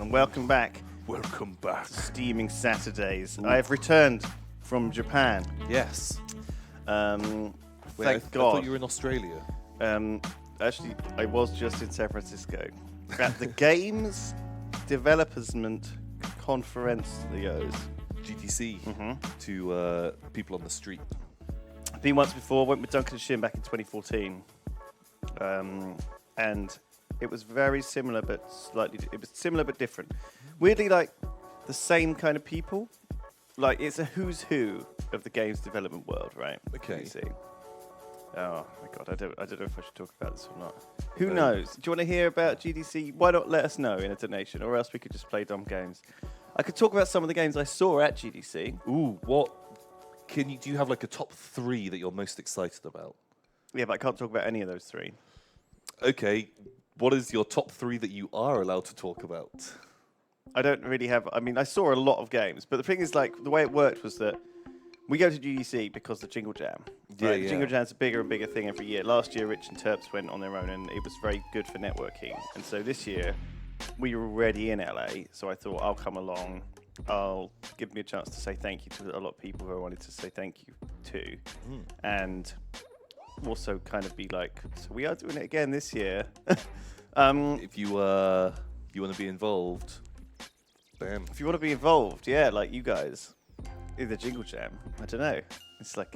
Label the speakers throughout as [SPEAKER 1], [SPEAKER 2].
[SPEAKER 1] and welcome back.
[SPEAKER 2] Welcome back.
[SPEAKER 1] Steaming Saturdays. I have returned from Japan.
[SPEAKER 2] Yes.
[SPEAKER 1] Thank
[SPEAKER 2] I
[SPEAKER 1] God.
[SPEAKER 2] thought you were in Australia.
[SPEAKER 1] Actually, I was just in San Francisco at the Games Development Conference.
[SPEAKER 2] GTC to people on the street.
[SPEAKER 1] I've been once before. Went with Duncan and Shin back in 2014, and it was very similar, but slightly. It was similar but different. Weirdly, like the same kind of people. Like it's a who's who of the games development world, right?
[SPEAKER 2] Okay.
[SPEAKER 1] Oh my God, I don't know if I should talk about this or not. Who knows? Do you want to hear about GDC? Why not let us know in a donation, or else we could just play dumb games. I could talk about some of the games I saw at GDC.
[SPEAKER 2] Ooh, what? Do you have like a top 3 that you're most excited about?
[SPEAKER 1] Yeah, but I can't talk about any of those 3.
[SPEAKER 2] Okay, what is your top 3 that you are allowed to talk about?
[SPEAKER 1] I don't really have. I mean, I saw a lot of games, but the thing is, like, the way it worked was that we go to GDC because the Jingle Jam.
[SPEAKER 2] Yeah,
[SPEAKER 1] The Jingle Jam's a bigger and bigger thing every year. Last year, Rich and Terps went on their own, and it was very good for networking. And so this year, we were already in LA, so I thought I'll come along. I'll give me a chance to say thank you to a lot of people who I wanted to say thank you to, and also kind of be like, so we are doing it again this year.
[SPEAKER 2] If you want to be involved, bam.
[SPEAKER 1] If you want to be involved, yeah, like you guys in the Jingle Jam. I don't know. It's like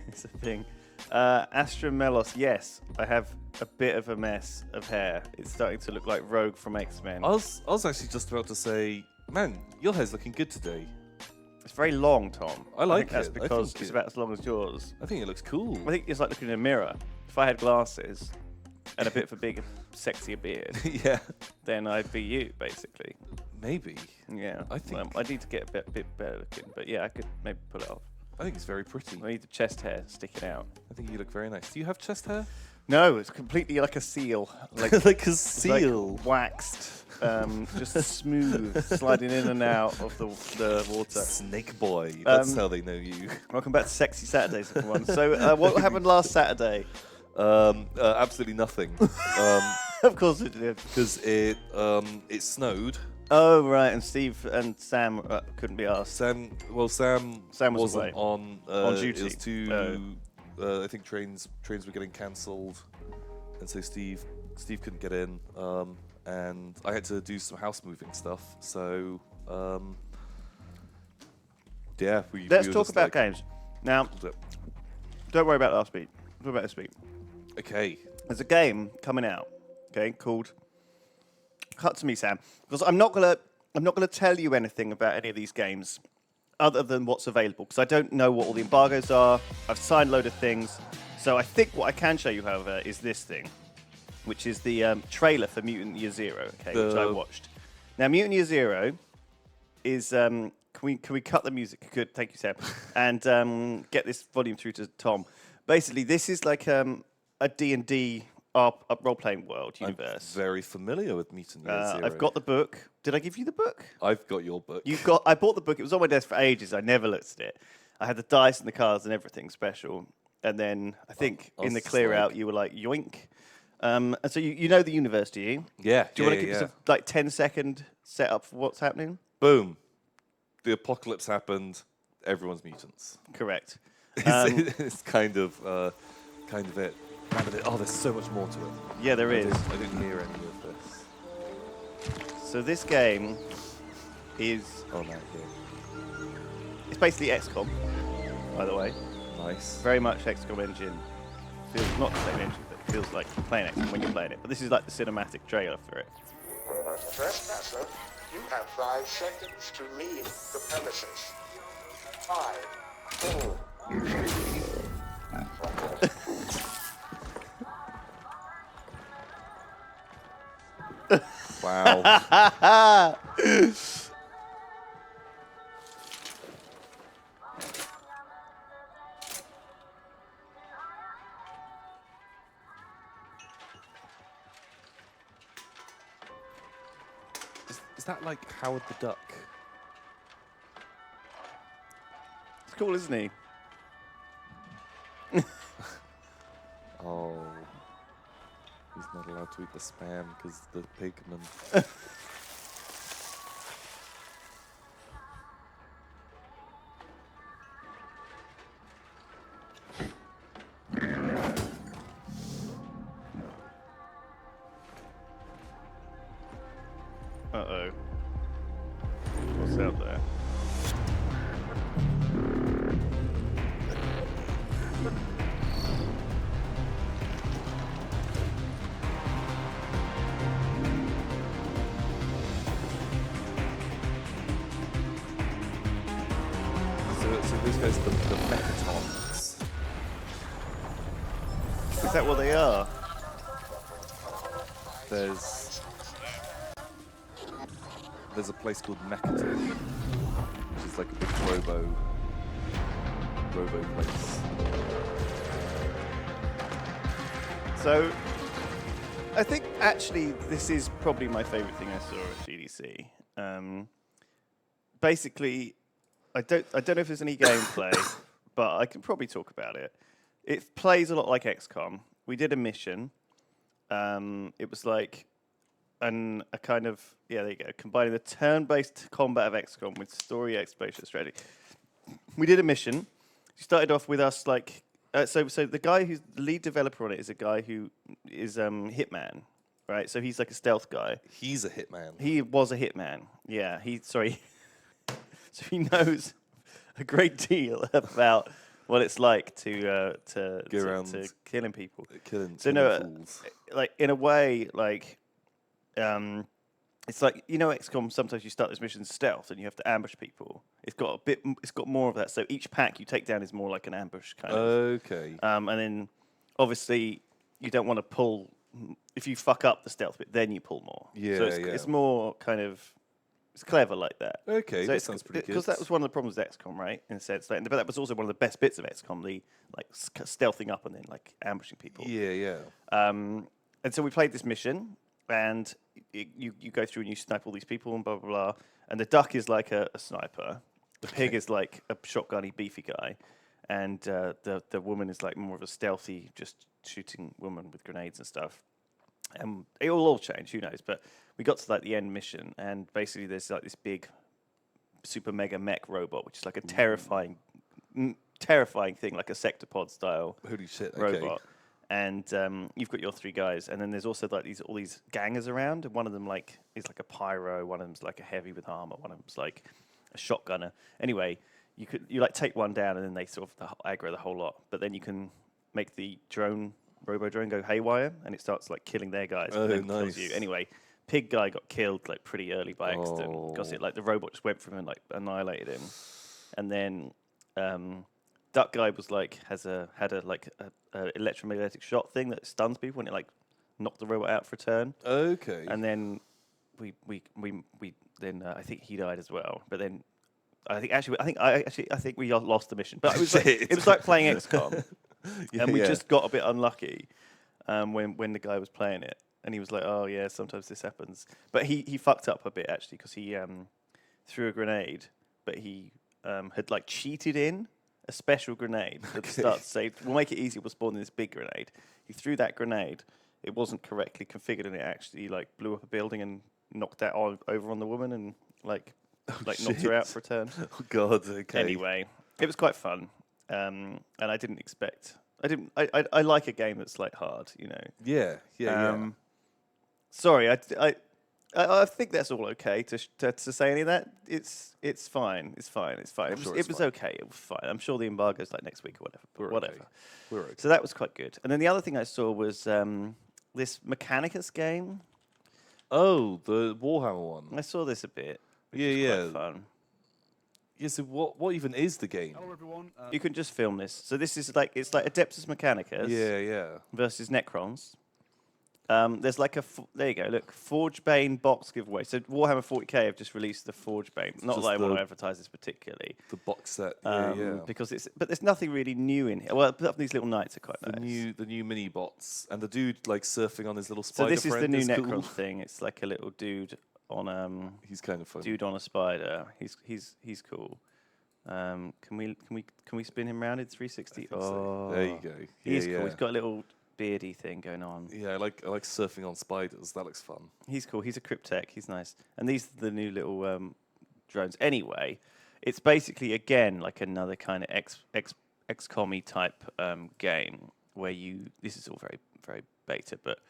[SPEAKER 1] it's a thing. Astra Melos, yes, I have a bit of a mess of hair. It's starting to look like Rogue from X-Men.
[SPEAKER 2] I was actually just about to say, man, your hair's looking good today.
[SPEAKER 1] It's very long, Tom.
[SPEAKER 2] I like
[SPEAKER 1] think that's
[SPEAKER 2] it.
[SPEAKER 1] because it's about as long as yours.
[SPEAKER 2] I think it looks cool.
[SPEAKER 1] I think it's like looking in a mirror. If I had glasses and a bit of a bigger, sexier beard,
[SPEAKER 2] Yeah.
[SPEAKER 1] then I'd be you, basically.
[SPEAKER 2] Maybe.
[SPEAKER 1] Yeah.
[SPEAKER 2] I think-
[SPEAKER 1] I need to get a bit better looking, but yeah, I could maybe pull it off.
[SPEAKER 2] I think it's very pretty.
[SPEAKER 1] I need the chest hair sticking out.
[SPEAKER 2] I think you look very nice. Do you have chest hair?
[SPEAKER 1] No, it's completely like a seal. Like,
[SPEAKER 2] like a
[SPEAKER 1] it's
[SPEAKER 2] seal.
[SPEAKER 1] like waxed, just slooth, sliding in and out of the water.
[SPEAKER 2] Snake boy. That's how they know you.
[SPEAKER 1] Welcome back to Sexy Saturdays, everyone. So, what happened last Saturday?
[SPEAKER 2] Absolutely nothing.
[SPEAKER 1] Of course it did.
[SPEAKER 2] Because it snowed.
[SPEAKER 1] Oh, right, and Steve and Sam couldn't be asked.
[SPEAKER 2] Sam
[SPEAKER 1] was
[SPEAKER 2] wasn't
[SPEAKER 1] away.
[SPEAKER 2] on
[SPEAKER 1] duty.
[SPEAKER 2] It was too. I think trains were getting cancelled, and so Steve couldn't get in, and I had to do some house moving stuff. So yeah,
[SPEAKER 1] Let's
[SPEAKER 2] were
[SPEAKER 1] talk
[SPEAKER 2] just
[SPEAKER 1] about
[SPEAKER 2] like,
[SPEAKER 1] games. Now, don't worry about last week. Talk about this week.
[SPEAKER 2] Okay.
[SPEAKER 1] There's a game coming out, okay, called Cut to Me, Sam, because I'm not gonna tell you anything about any of these games other than what's available, because I don't know what all the embargoes are. I've signed a load of things, so I think what I can show you, however, is this thing, which is the trailer for Mutant Year Zero, okay, which I watched. Now, Mutant Year Zero is can we cut the music? Good, thank you, Sam, and get this volume through to Tom. Basically, this is like a D&D role-playing world universe.
[SPEAKER 2] I'm very familiar with Mutant Year Zero.
[SPEAKER 1] I've got the book. Did I give you the book?
[SPEAKER 2] I've got your book.
[SPEAKER 1] I bought the book. It was on my desk for ages. I never looked at it. I had the dice and the cards and everything special. And then I think in the clear out, you were like, yoink. And so you know the universe, do you?
[SPEAKER 2] Yeah.
[SPEAKER 1] Do you want to give us a 10-second setup for what's happening?
[SPEAKER 2] Boom. The apocalypse happened. Everyone's mutants.
[SPEAKER 1] Correct.
[SPEAKER 2] It's kind of it. Oh, there's so much more to it.
[SPEAKER 1] Yeah, there is.
[SPEAKER 2] I didn't hear any of this.
[SPEAKER 1] So this game is...
[SPEAKER 2] Oh, no, yeah.
[SPEAKER 1] It's basically XCOM, by the way.
[SPEAKER 2] Nice.
[SPEAKER 1] Very much XCOM engine. Feels not the same engine, but it feels like you're playing XCOM when you're playing it. But this is like the cinematic trailer for it.
[SPEAKER 3] Trespasser, you have 5 seconds to leave the premises. 5, 4, 3.
[SPEAKER 2] Wow. Is that like Howard the Duck?
[SPEAKER 1] It's cool, isn't he?
[SPEAKER 2] Oh. He's not allowed to eat the spam because the pigment. the Mechatons.
[SPEAKER 1] Is that what they are?
[SPEAKER 2] There's a place called Mechaton, which is like a big robo place.
[SPEAKER 1] So, I think actually this is probably my favourite thing I saw at GDC. Basically, I don't know if there's any gameplay, but I can probably talk about it. It plays a lot like XCOM. We did a mission. It was like a kind of, yeah, there you go, combining the turn-based combat of XCOM with story exploration strategy. We did a mission. You started off with us like, so the guy who's the lead developer on it is a guy who is Hitman, right? So he's like a stealth guy.
[SPEAKER 2] He's a hitman.
[SPEAKER 1] He was a hitman. Yeah, so he knows a great deal about what it's like to killing people.
[SPEAKER 2] Killing fools.
[SPEAKER 1] Like in a way, like it's like, you know, XCOM. Sometimes you start this mission stealth and you have to ambush people. It's got more of that. So each pack you take down is more like an ambush kind of.
[SPEAKER 2] Okay.
[SPEAKER 1] And then obviously you don't want to pull. If you fuck up the stealth bit, then you pull more.
[SPEAKER 2] Yeah,
[SPEAKER 1] so it's more kind of. It's clever like that.
[SPEAKER 2] Okay,
[SPEAKER 1] so
[SPEAKER 2] that sounds pretty good.
[SPEAKER 1] Because that was one of the problems with XCOM, right? In a sense, like, but that was also one of the best bits of XCOM, the like stealthing up and then like ambushing people.
[SPEAKER 2] Yeah.
[SPEAKER 1] And so we played this mission, and you go through and you snipe all these people and blah blah blah. And the duck is like a sniper. The pig is like a shotgunny beefy guy, and the woman is like more of a stealthy, just shooting woman with grenades and stuff. And it will all change, who knows? But we got to like the end mission, and basically there's like this big, super mega mech robot, which is like a terrifying thing, like a Sectopod style
[SPEAKER 2] Holy shit!
[SPEAKER 1] robot.
[SPEAKER 2] Okay.
[SPEAKER 1] And you've got your three guys, and then there's also like all these gangers around, and one of them like is like a pyro, one of them's like a heavy with armor, one of them's like a shotgunner. Anyway, you like take one down, and then they sort of aggro the whole lot. But then you can make the robo drone go haywire, and it starts like killing their guys.
[SPEAKER 2] Oh,
[SPEAKER 1] and then
[SPEAKER 2] nice.
[SPEAKER 1] kills you. Anyway, pig guy got killed like pretty early by accident because it like the robot just went from him and like annihilated him. And then duck guy was like had a electromagnetic shot thing that stuns people, and it like knocked the robot out for a turn.
[SPEAKER 2] Okay.
[SPEAKER 1] And then we I think he died as well. But then I think we lost the mission. But it was like playing XCOM. And we just got a bit unlucky when the guy was playing it, and he was like, "Oh yeah, sometimes this happens." But he fucked up a bit actually, because he threw a grenade, but he had like cheated in a special grenade at the start to say, "We'll make it easy. We'll spawn this big grenade." He threw that grenade. It wasn't correctly configured, and it actually like blew up a building and knocked that over on the woman, and like knocked her out for a turn.
[SPEAKER 2] Oh God. Okay.
[SPEAKER 1] Anyway, it was quite fun. And I didn't expect. I like a game that's like hard, you know.
[SPEAKER 2] Yeah.
[SPEAKER 1] Sorry, I think that's all okay to say any of that. It's fine. It's fine. It was okay. It was fine. I'm sure the embargo's like next week or whatever. But whatever.
[SPEAKER 2] We're okay.
[SPEAKER 1] So that was quite good. And then the other thing I saw was this Mechanicus game.
[SPEAKER 2] Oh, the Warhammer one.
[SPEAKER 1] I saw this a bit. Which
[SPEAKER 2] Yeah.
[SPEAKER 1] was quite fun.
[SPEAKER 2] Yeah. So what even is the game?
[SPEAKER 4] Hello everyone.
[SPEAKER 1] You can just film this. So this is like it's like Adeptus Mechanicus.
[SPEAKER 2] Yeah.
[SPEAKER 1] Versus Necrons. There's like there you go, look, Forgebane box giveaway. So Warhammer 40k have just released the Forgebane. Not
[SPEAKER 2] just
[SPEAKER 1] that I want to advertise this particularly.
[SPEAKER 2] The box set. Yeah.
[SPEAKER 1] Because but there's nothing really new in here. Well, these little knights are quite nice.
[SPEAKER 2] The new mini bots, and the dude like surfing on his little
[SPEAKER 1] So
[SPEAKER 2] spider.
[SPEAKER 1] this is the
[SPEAKER 2] friend
[SPEAKER 1] new
[SPEAKER 2] is
[SPEAKER 1] Necron
[SPEAKER 2] cool.
[SPEAKER 1] thing. It's like a little dude on
[SPEAKER 2] He's kind of fun.
[SPEAKER 1] dude on a spider. He's cool. Can we spin him round in 360?
[SPEAKER 2] So. There you go.
[SPEAKER 1] He's cool. He's got a little beardy thing going on.
[SPEAKER 2] Yeah, I like surfing on spiders. That looks fun.
[SPEAKER 1] He's cool. He's a Cryptek. He's nice. And these are the new little drones. Anyway, it's basically again like another kind of XCOM-y type game where this is all very very beta, but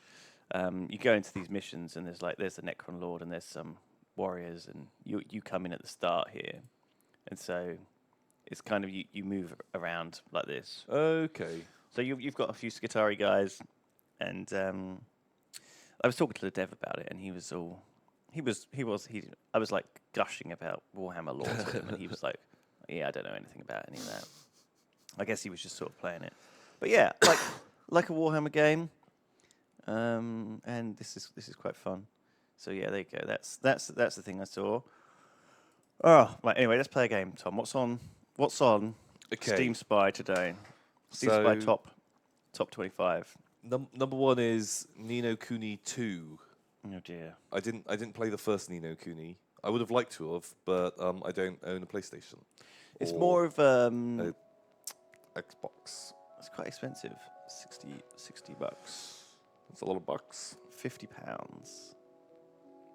[SPEAKER 1] you go into these missions and there's the Necron Lord and there's some warriors, and you come in at the start here, and so it's kind of you move around like this.
[SPEAKER 2] Okay.
[SPEAKER 1] So you've got a few Skitari guys, and I was talking to the dev about it, and I was like gushing about Warhammer lore to him, and he was like, "Yeah, I don't know anything about any of that." I guess he was just sort of playing it. But yeah, like a Warhammer game. And this is quite fun. So yeah, there you go. That's the thing I saw. Oh, right. Anyway, let's play a game, Tom. What's on
[SPEAKER 2] Okay.
[SPEAKER 1] Steam Spy today? Steam
[SPEAKER 2] So-
[SPEAKER 1] Spy top 25.
[SPEAKER 2] Number one is Ni no Kuni 2.
[SPEAKER 1] Oh dear.
[SPEAKER 2] I didn't play the first Ni no Kuni. I would have liked to have, but I don't own a PlayStation.
[SPEAKER 1] It's
[SPEAKER 2] or
[SPEAKER 1] more of
[SPEAKER 2] Xbox.
[SPEAKER 1] it's quite expensive. 60 bucks.
[SPEAKER 2] It's a lot of bucks.
[SPEAKER 1] £50.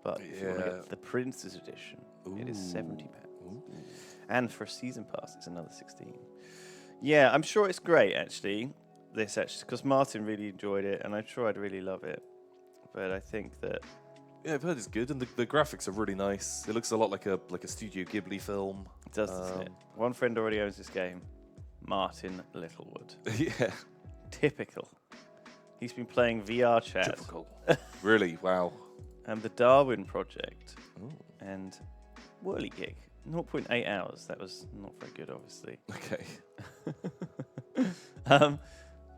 [SPEAKER 1] But if you want to
[SPEAKER 2] Yeah.
[SPEAKER 1] get the Prince's edition, it is £70.
[SPEAKER 2] Ooh.
[SPEAKER 1] And for a season pass, it's another 16. Yeah, I'm sure it's great actually. This actually, because Martin really enjoyed it, and I'm sure I'd really love it. But I think that
[SPEAKER 2] Yeah, I've heard it's good, and the graphics are really nice. It looks a lot like a Studio Ghibli film.
[SPEAKER 1] it does, doesn't it? One friend already owns this game, Martin Littlewood.
[SPEAKER 2] Yeah,
[SPEAKER 1] Typical. He's been playing VR chat
[SPEAKER 2] typical. Really, wow.
[SPEAKER 1] and the Darwin Project
[SPEAKER 2] Ooh.
[SPEAKER 1] and Whirligig. 0.8 hours. That was not very good, obviously.
[SPEAKER 2] Okay.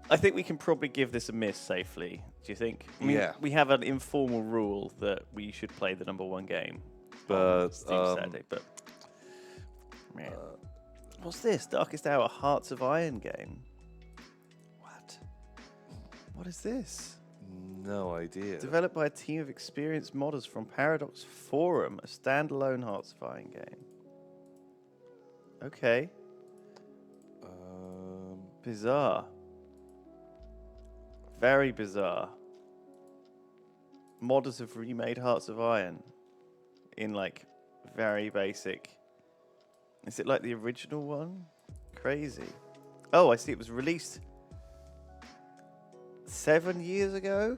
[SPEAKER 1] I think we can probably give this a miss safely. Do you think? I mean,
[SPEAKER 2] Yeah.
[SPEAKER 1] we have an informal rule that we should play the number one game
[SPEAKER 2] But,
[SPEAKER 1] on Steam Saturday, but man. What's this? Darkest Hour Hearts of Iron game? What? What is this?
[SPEAKER 2] No idea.
[SPEAKER 1] Developed by a team of experienced modders from Paradox Forum, a standalone Hearts of Iron game. Okay. Bizarre. Very bizarre. Modders have remade Hearts of Iron in like very basic. Is it like the original one? Crazy. Oh, I see. It was released 7 years ago.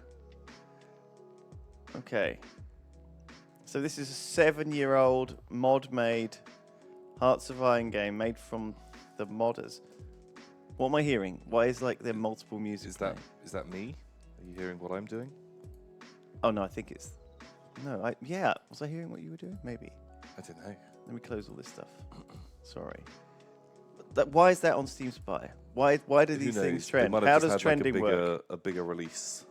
[SPEAKER 1] Okay. So this is a 7-year-old mod-made Hearts of Iron game made from the modders. What am I hearing? Why is like there multiple music?
[SPEAKER 2] Is that
[SPEAKER 1] playing?
[SPEAKER 2] me? Are you hearing what I'm doing?
[SPEAKER 1] Oh no, I think it's no. Yeah, was I hearing what you were doing? Maybe.
[SPEAKER 2] I don't know.
[SPEAKER 1] Let me close all this stuff. Sorry. Why is that on Steam Spy? Why do
[SPEAKER 2] Who
[SPEAKER 1] these
[SPEAKER 2] knows?
[SPEAKER 1] things
[SPEAKER 2] They
[SPEAKER 1] trend?
[SPEAKER 2] might have
[SPEAKER 1] How
[SPEAKER 2] just
[SPEAKER 1] does
[SPEAKER 2] had, like,
[SPEAKER 1] trending work?
[SPEAKER 2] a bigger release.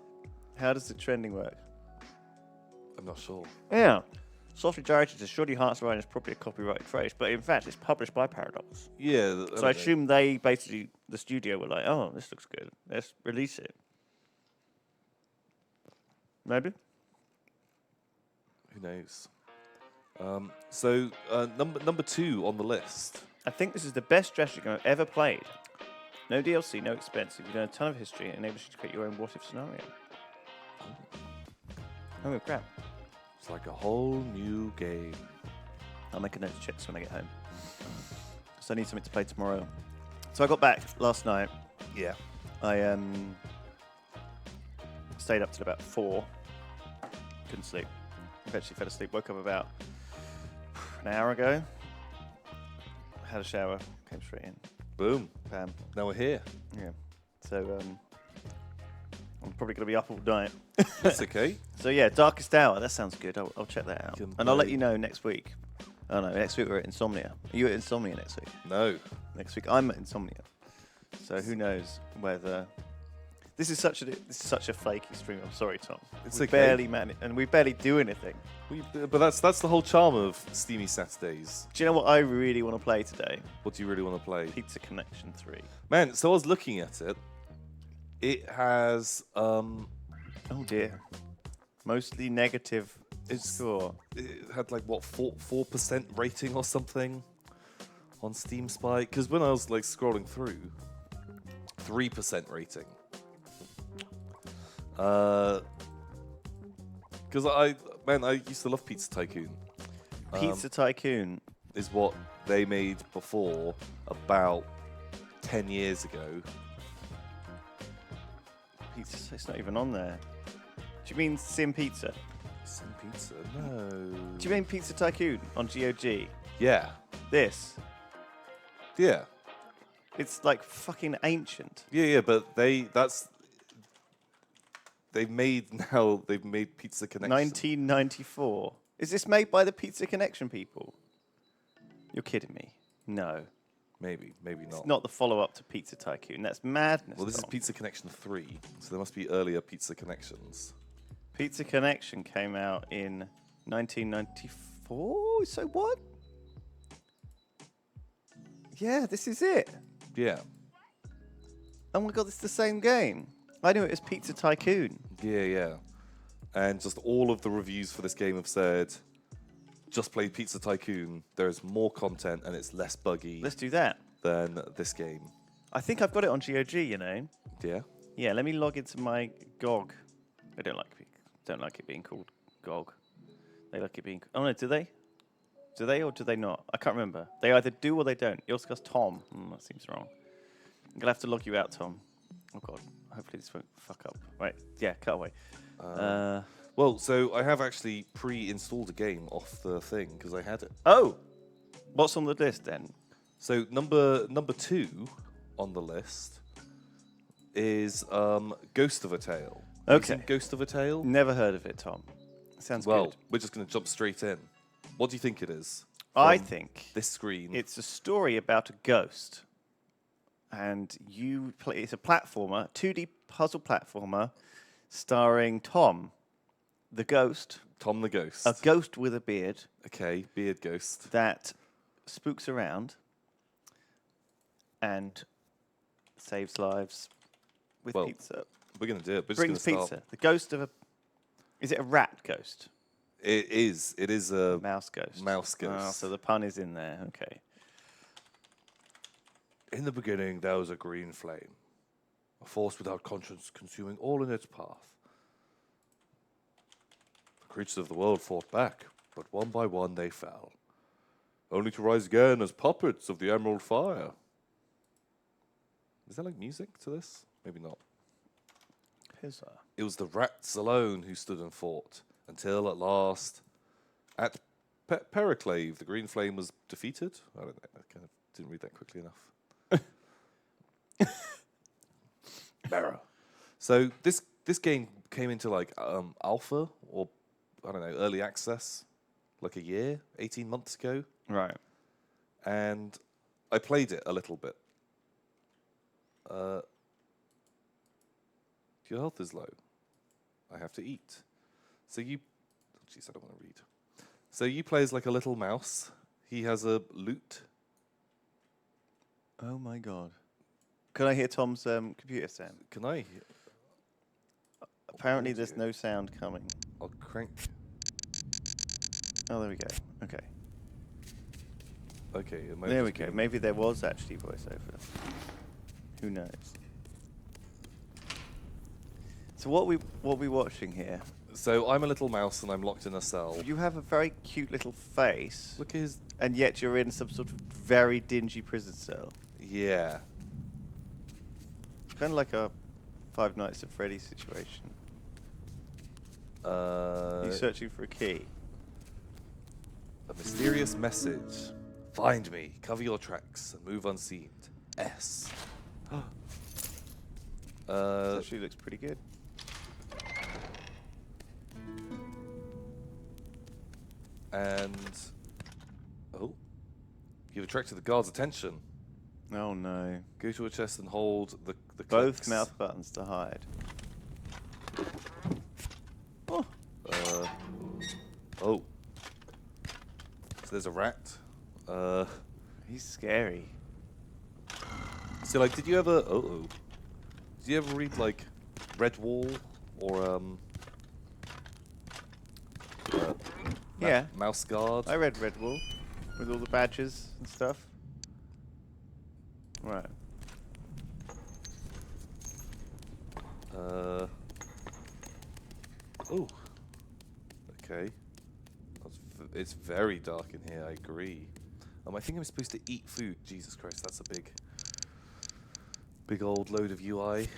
[SPEAKER 1] How does the trending work?
[SPEAKER 2] I'm not sure.
[SPEAKER 1] Yeah. Softly generated as surely Hearts of Iron is probably a copyrighted phrase, but in fact it's published by Paradox.
[SPEAKER 2] Yeah.
[SPEAKER 1] So I
[SPEAKER 2] don't know.
[SPEAKER 1] assume they basically, the studio were like, oh, this looks good. Let's release it. Maybe?
[SPEAKER 2] Who knows? So number 2 on the list.
[SPEAKER 1] I think this is the best strategy game I've ever played. No DLC, no expensive. You learn a ton of history and enables you to create your own what-if scenario. Oh, crap.
[SPEAKER 2] It's like a whole new game.
[SPEAKER 1] I'll make a note to check this when I get home. So I need something to play tomorrow. So I got back last night.
[SPEAKER 2] Yeah.
[SPEAKER 1] I stayed up till about 4. Couldn't sleep. Eventually fell asleep. Woke up about an hour ago. Had a shower. Came straight in.
[SPEAKER 2] Boom.
[SPEAKER 1] Bam.
[SPEAKER 2] Now we're here.
[SPEAKER 1] Yeah. So I'm probably going to be up all night.
[SPEAKER 2] That's okay.
[SPEAKER 1] So yeah, Darkest Hour. That sounds good. I'll check that out.
[SPEAKER 2] Can
[SPEAKER 1] And I'll let
[SPEAKER 2] play-
[SPEAKER 1] you know next week. Oh no, next week we're at Insomnia. Are you at Insomnia next week?
[SPEAKER 2] No.
[SPEAKER 1] Next week I'm at Insomnia. So who knows whether this is such a flaky stream. I'm sorry, Tom.
[SPEAKER 2] It's
[SPEAKER 1] we
[SPEAKER 2] okay.
[SPEAKER 1] we barely do anything.
[SPEAKER 2] But that's the whole charm of Steamy Saturdays.
[SPEAKER 1] Do you know what I really want to play today?
[SPEAKER 2] What do you really want to play?
[SPEAKER 1] Pizza Connection 3.
[SPEAKER 2] Man, so I was looking at it. It has
[SPEAKER 1] Oh dear. Mostly negative score.
[SPEAKER 2] it had like what 4% rating or something on Steam Spy. Because when I was like scrolling through, 3% rating. Because I used to love Pizza Tycoon.
[SPEAKER 1] Pizza Tycoon.
[SPEAKER 2] Is what they made before about 10 years ago.
[SPEAKER 1] Pizza. It's not even on there. Do you mean Sim Pizza?
[SPEAKER 2] Some pizza? No.
[SPEAKER 1] Do you mean Pizza Tycoon on GOG?
[SPEAKER 2] Yeah.
[SPEAKER 1] This.
[SPEAKER 2] Yeah.
[SPEAKER 1] It's like fucking ancient.
[SPEAKER 2] Yeah, but they've made Pizza Connection.
[SPEAKER 1] 1994. Is this made by the Pizza Connection people? You're kidding me. No.
[SPEAKER 2] Maybe not.
[SPEAKER 1] It's not the follow-up to Pizza Tycoon. That's madness.
[SPEAKER 2] Well, this is
[SPEAKER 1] Tom.
[SPEAKER 2] Pizza Connection 3, so there must be earlier Pizza Connections.
[SPEAKER 1] Pizza Connection came out in 1994. So what? Yeah, this is it.
[SPEAKER 2] Yeah.
[SPEAKER 1] Oh my god, it's the same game. I knew it was Pizza Tycoon.
[SPEAKER 2] Yeah. And just all of the reviews for this game have said, just play Pizza Tycoon. There's more content and it's less buggy
[SPEAKER 1] Let's do that.
[SPEAKER 2] than this game.
[SPEAKER 1] I think I've got it on GOG, you know.
[SPEAKER 2] Yeah.
[SPEAKER 1] Yeah, let me log into my GOG. I don't like it being called GOG. They like it being... Oh no, do they? Do they or do they not? I can't remember. They either do or they don't. Yogscast Tom. That seems wrong. I'm going to have to log you out, Tom. Oh god. Hopefully this won't fuck up. Right, yeah, cut away.
[SPEAKER 2] Well, so I have actually pre-installed a game off the thing because I had it.
[SPEAKER 1] Oh! What's on the list then?
[SPEAKER 2] So number 2 on the list is Ghost of a Tale. Have you
[SPEAKER 1] Okay.
[SPEAKER 2] seen Ghost of a Tale?
[SPEAKER 1] Never heard of it, Tom. Sounds
[SPEAKER 2] Well,
[SPEAKER 1] good.
[SPEAKER 2] we're just going to jump straight in. What do you think it is?
[SPEAKER 1] I
[SPEAKER 2] from
[SPEAKER 1] think
[SPEAKER 2] this screen.
[SPEAKER 1] it's a story about a ghost. And you play, it's a platformer, 2D puzzle platformer, starring Tom, the ghost,
[SPEAKER 2] Tom the Ghost.
[SPEAKER 1] a ghost with a beard
[SPEAKER 2] Okay, beard ghost.
[SPEAKER 1] that spooks around and saves lives with
[SPEAKER 2] Well,
[SPEAKER 1] pizza.
[SPEAKER 2] We're going to do it. We're just
[SPEAKER 1] Brings
[SPEAKER 2] gonna
[SPEAKER 1] pizza.
[SPEAKER 2] start.
[SPEAKER 1] The ghost of a... Is it a rat ghost?
[SPEAKER 2] It is. It is a
[SPEAKER 1] Mouse ghost.
[SPEAKER 2] mouse
[SPEAKER 1] Ah,
[SPEAKER 2] ghost.
[SPEAKER 1] so the pun is in there. Okay.
[SPEAKER 2] In the beginning, there was a green flame, a force without conscience consuming all in its path. The creatures of the world fought back, but one by one they fell, only to rise again as puppets of the emerald fire. Is there like music to this? Maybe not.
[SPEAKER 1] Pizza.
[SPEAKER 2] It was the rats alone who stood and fought, until at last, at Periclave, the green flame was defeated. I don't know, I kind of didn't read that quickly enough. Mirror. So this game came into like alpha or I don't know, early access like a year, 18 months ago,
[SPEAKER 1] Right.
[SPEAKER 2] and I played it a little bit. Your health is low. I have to eat. So you... Jeez, I don't want to read. So you play as like a little mouse. He has a lute.
[SPEAKER 1] Oh my god. Can I hear Tom's computer sound?
[SPEAKER 2] Can I...
[SPEAKER 1] Apparently there's no sound coming.
[SPEAKER 2] I'll crank...
[SPEAKER 1] Oh, there we go. Okay.
[SPEAKER 2] Okay. It might
[SPEAKER 1] There we
[SPEAKER 2] just be
[SPEAKER 1] go.
[SPEAKER 2] the-
[SPEAKER 1] Maybe there was actually voiceover. Who knows? So what we watching here?
[SPEAKER 2] So I'm a little mouse and I'm locked in a cell.
[SPEAKER 1] You have a very cute little face,
[SPEAKER 2] Look at his...
[SPEAKER 1] and yet you're in some sort of very dingy prison cell.
[SPEAKER 2] Yeah.
[SPEAKER 1] Kind of like a Five Nights at Freddy's situation. You're searching for a key.
[SPEAKER 2] A mysterious message. Find me, cover your tracks, and move unseen. S.
[SPEAKER 1] This actually looks pretty good.
[SPEAKER 2] And... Oh. You've attracted the guard's attention.
[SPEAKER 1] Oh no.
[SPEAKER 2] Go to a chest and hold the
[SPEAKER 1] Both
[SPEAKER 2] clicks.
[SPEAKER 1] mouth buttons to hide. Oh.
[SPEAKER 2] Oh. So there's a rat.
[SPEAKER 1] He's scary.
[SPEAKER 2] So like, did you ever... Did you ever read like Redwall or
[SPEAKER 1] Yeah.
[SPEAKER 2] Mouse Guard?
[SPEAKER 1] I read Redwall with all the badges and stuff. Right.
[SPEAKER 2] Oh. Okay. It's very dark in here. I agree. I think I'm supposed to eat food. Jesus Christ, that's a big old load of UI.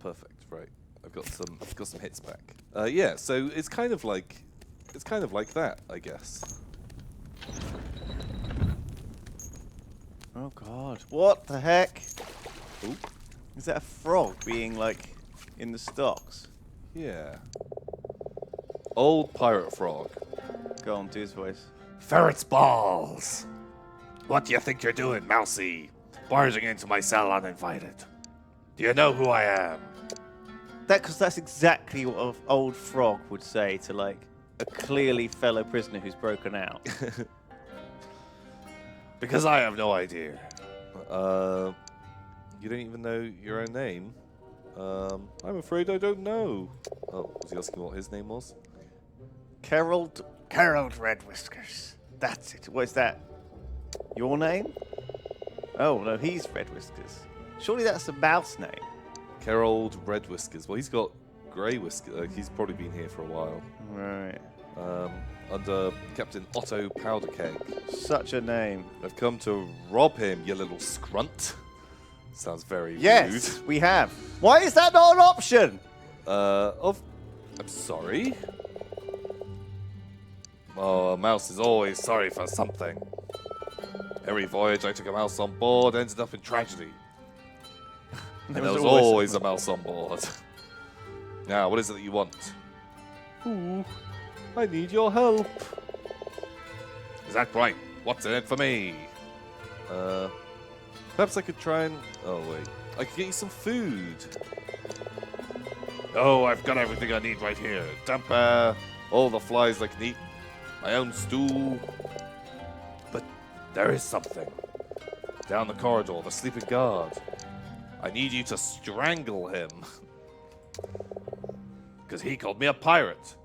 [SPEAKER 2] Perfect. Right. I've got some hits back. Yeah. So it's kind of like that, I guess.
[SPEAKER 1] Oh god. What the heck?
[SPEAKER 2] Ooh.
[SPEAKER 1] Is that a frog being like in the stocks?
[SPEAKER 2] Yeah. Old pirate frog.
[SPEAKER 1] Go on, do his voice.
[SPEAKER 2] Ferret's balls. What do you think you're doing, Mousy? Barging into my cell uninvited. Do you know who I am?
[SPEAKER 1] Because that's exactly what an old frog would say to, like, a clearly fellow prisoner who's broken out.
[SPEAKER 2] Because I have no idea. You don't even know your own name? I'm afraid I don't know. Oh, was he asking what his name was?
[SPEAKER 1] Harold Red Whiskers. That's it. What is that? Your name? Oh, no, he's Red Whiskers. Surely that's a mouse name.
[SPEAKER 2] Harold Red Whiskers. Well, he's got grey whiskers. He's probably been here for a while.
[SPEAKER 1] Right.
[SPEAKER 2] Under Captain Otto Powderkeg.
[SPEAKER 1] Such a name.
[SPEAKER 2] I've come to rob him, you little scrunt. Sounds very
[SPEAKER 1] Yes,
[SPEAKER 2] rude.
[SPEAKER 1] we have. Why is that not an option?
[SPEAKER 2] I'm sorry. Oh, a mouse is always sorry for something. Every voyage I took a mouse on board ended up in tragedy. And there was always a mouse on board. Now, what is it that you want? Ooh, I need your help. Is that right? What's in it for me? Perhaps I could try and... Oh, wait. I could get you some food. Oh, I've got everything I need right here. Damp air, all the flies I can eat, my own stew. But there is something. Down the corridor, the sleeping guard. I need you to strangle him. Because he called me a pirate.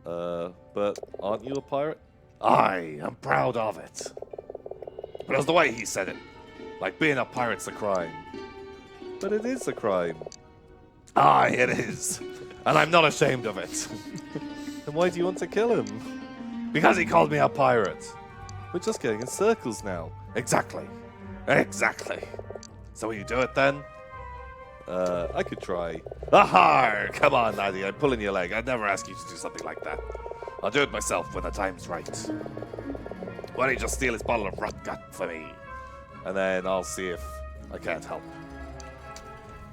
[SPEAKER 2] But aren't you a pirate? I am proud of it. But it was the way he said it. Like being a pirate's a crime. But it is a crime. Aye, it is. And I'm not ashamed of it. Then why do you want to kill him? Because he called me a pirate. We're just going in circles now. Exactly. Exactly. So will you do it then? I could try. Aha! Come on, laddie. I'm pulling your leg. I'd never ask you to do something like that. I'll do it myself when the time's right. Why don't you just steal his bottle of rot gut for me? And then I'll see if I can't help.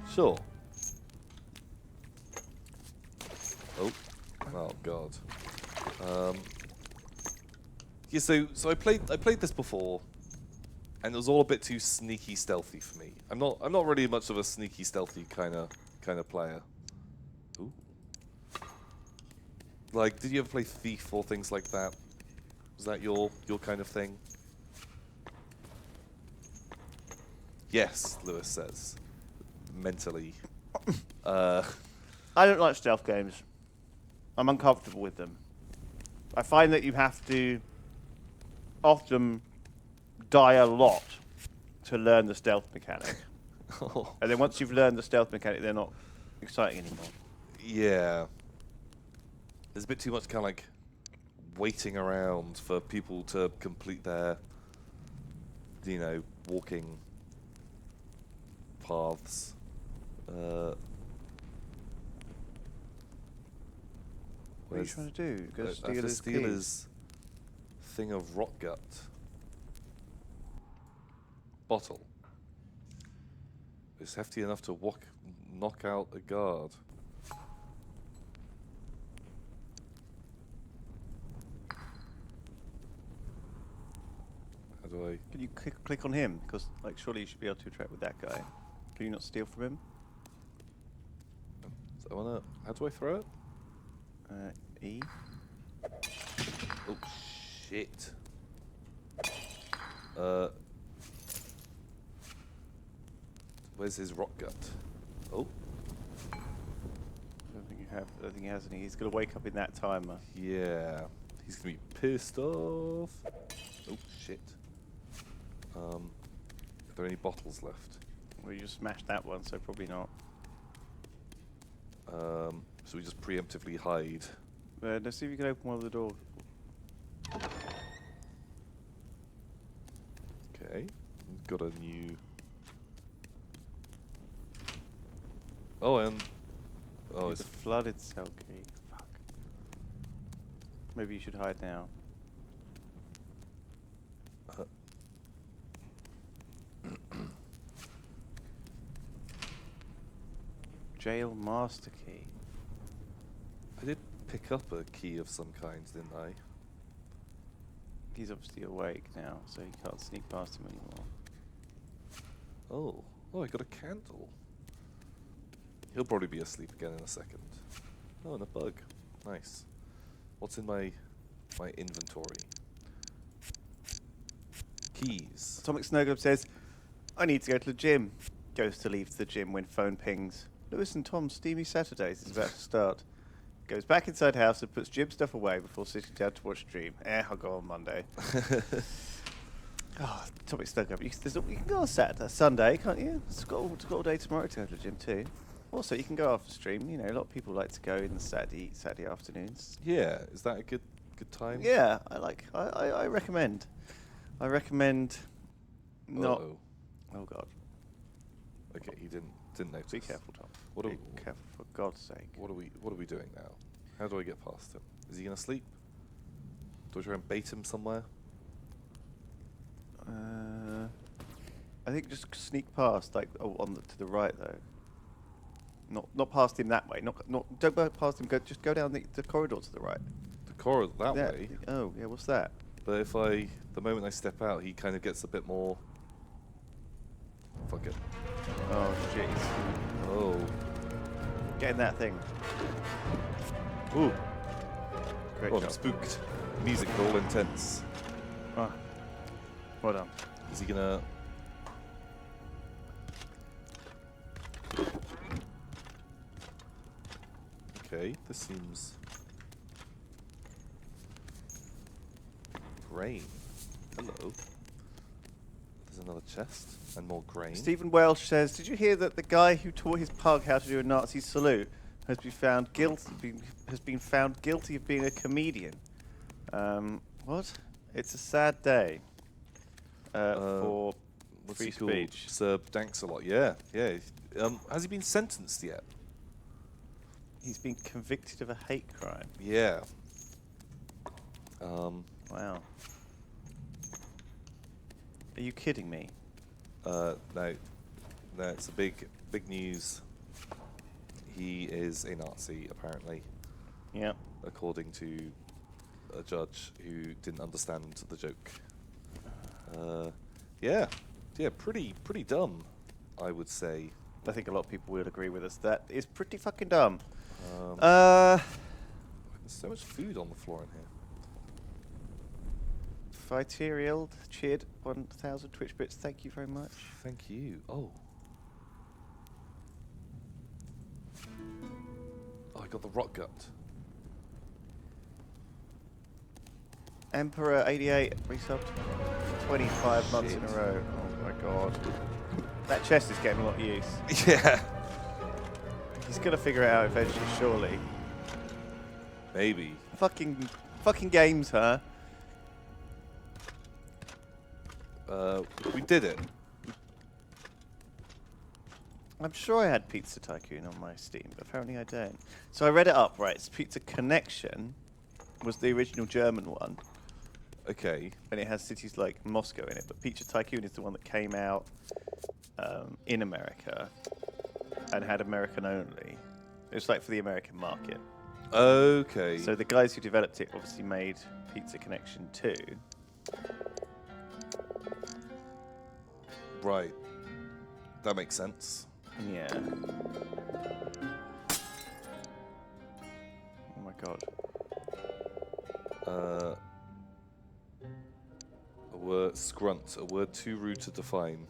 [SPEAKER 2] Sure. Oh God. Yeah, so I played this before, and it was all a bit too sneaky stealthy for me. I'm not really much of a sneaky stealthy kind of player. Ooh. Like, did you ever play Thief or things like that? Was that your kind of thing? Yes, Lewis says. Mentally.
[SPEAKER 1] I don't like stealth games. I'm uncomfortable with them. I find that you have to often die a lot to learn the stealth mechanic.
[SPEAKER 2] Oh.
[SPEAKER 1] And then once you've learned the stealth mechanic, they're not exciting anymore.
[SPEAKER 2] Yeah. There's a bit too much kind of like waiting around for people to complete their, walking paths.
[SPEAKER 1] What are you trying to do? Go
[SPEAKER 2] I have
[SPEAKER 1] steal
[SPEAKER 2] to
[SPEAKER 1] his
[SPEAKER 2] steal
[SPEAKER 1] keys?
[SPEAKER 2] his thing of rot gut. Bottle. It's hefty enough to knock out a guard. How do I...
[SPEAKER 1] Can you click on him? Because, surely you should be able to interact with that guy. Can you not steal from him?
[SPEAKER 2] So how do I throw it?
[SPEAKER 1] E?
[SPEAKER 2] Oh, shit. Where's his rock gut? Oh.
[SPEAKER 1] I don't think he has any. He's going to wake up in that timer.
[SPEAKER 2] Yeah. He's going to be pissed off. Oh, shit. Are there any bottles left?
[SPEAKER 1] Well, you just smashed that one, so probably not.
[SPEAKER 2] So we just preemptively hide.
[SPEAKER 1] Let's see if you can open one of the doors.
[SPEAKER 2] Okay. Got a new... Oh, and... Oh,
[SPEAKER 1] It's
[SPEAKER 2] it's...
[SPEAKER 1] a flooded cell key. Fuck. Maybe you should hide now. Jail master key.
[SPEAKER 2] I did pick up a key of some kind, didn't I?
[SPEAKER 1] He's obviously awake now, so you can't sneak past him anymore.
[SPEAKER 2] Oh, I got a candle. He'll probably be asleep again in a second. Oh, and a bug. Nice. What's in my inventory? Keys.
[SPEAKER 1] Atomic Snowglobe says, I need to go to the gym. Goes to leave the gym when phone pings. Lewis and Tom's Steamy Saturdays is about to start. Goes back inside house and puts gym stuff away before sitting down to watch stream. I'll go on Monday. Oh, Atomic Snowglobe. You can go on Saturday, Sunday, can't you? It's got all day tomorrow to go to the gym too. Also, you can go after stream. You know, a lot of people like to go in the Saturday afternoons.
[SPEAKER 2] Yeah, is that a good time?
[SPEAKER 1] Yeah, I recommend. I recommend not.
[SPEAKER 2] Uh-oh.
[SPEAKER 1] Oh God.
[SPEAKER 2] Okay, he didn't notice.
[SPEAKER 1] Be careful, Tom.
[SPEAKER 2] Be
[SPEAKER 1] careful, for God's sake.
[SPEAKER 2] What are we doing now? How do I get past him? Is he gonna sleep? Do I try and bait him somewhere?
[SPEAKER 1] I think just sneak past, like to the right though. Not past him that way. Don't go past him. Just go down the corridor to the right.
[SPEAKER 2] The corridor that
[SPEAKER 1] Yeah.
[SPEAKER 2] way.
[SPEAKER 1] Oh yeah, what's that?
[SPEAKER 2] But if the moment I step out, he kind of gets a bit more. Fuck it.
[SPEAKER 1] Oh jeez.
[SPEAKER 2] Oh.
[SPEAKER 1] Get in that thing.
[SPEAKER 2] Ooh.
[SPEAKER 1] Great
[SPEAKER 2] Oh,
[SPEAKER 1] job.
[SPEAKER 2] I'm spooked. Music all intense.
[SPEAKER 1] Ah. Well done.
[SPEAKER 2] Is he gonna? Okay, this seems. Grain. Hello. There's another chest and more grain.
[SPEAKER 1] Stephen Welsh says, did you hear that the guy who taught his pug how to do a Nazi salute has been found guilty of being a comedian? What? It's a sad day for
[SPEAKER 2] What's
[SPEAKER 1] free
[SPEAKER 2] he called?
[SPEAKER 1] speech.
[SPEAKER 2] Sir Danks-a-lot. Yeah. Has he been sentenced yet?
[SPEAKER 1] He's been convicted of a hate crime.
[SPEAKER 2] Yeah.
[SPEAKER 1] Wow. Are you kidding me?
[SPEAKER 2] No, it's a big news. He is a Nazi, apparently,
[SPEAKER 1] Yeah.
[SPEAKER 2] according to a judge who didn't understand the joke. Yeah, pretty dumb, I would say.
[SPEAKER 1] I think a lot of people will agree with us. That is pretty fucking dumb.
[SPEAKER 2] There's so much food on the floor in here.
[SPEAKER 1] Fiterial cheered 1,000 Twitch bits. Thank you very much.
[SPEAKER 2] Thank you. Oh, I got the rock gut.
[SPEAKER 1] Emperor 88 resubbed 25 months in a
[SPEAKER 2] Shit.
[SPEAKER 1] row. Oh my god. That chest is getting a lot of use.
[SPEAKER 2] Yeah.
[SPEAKER 1] He's gonna figure it out eventually, surely.
[SPEAKER 2] Maybe.
[SPEAKER 1] Fucking games, huh?
[SPEAKER 2] We did it.
[SPEAKER 1] I'm sure I had Pizza Tycoon on my Steam, but apparently I don't. So I read it up, right? It's Pizza Connection was the original German one,
[SPEAKER 2] Okay.
[SPEAKER 1] and it has cities like Moscow in it, but Pizza Tycoon is the one that came out in America and had American only. It's like for the American market.
[SPEAKER 2] Okay.
[SPEAKER 1] So the guys who developed it obviously made Pizza Connection 2.
[SPEAKER 2] Right. That makes sense.
[SPEAKER 1] Yeah. Oh my god.
[SPEAKER 2] A word scrunt, a word too rude to define.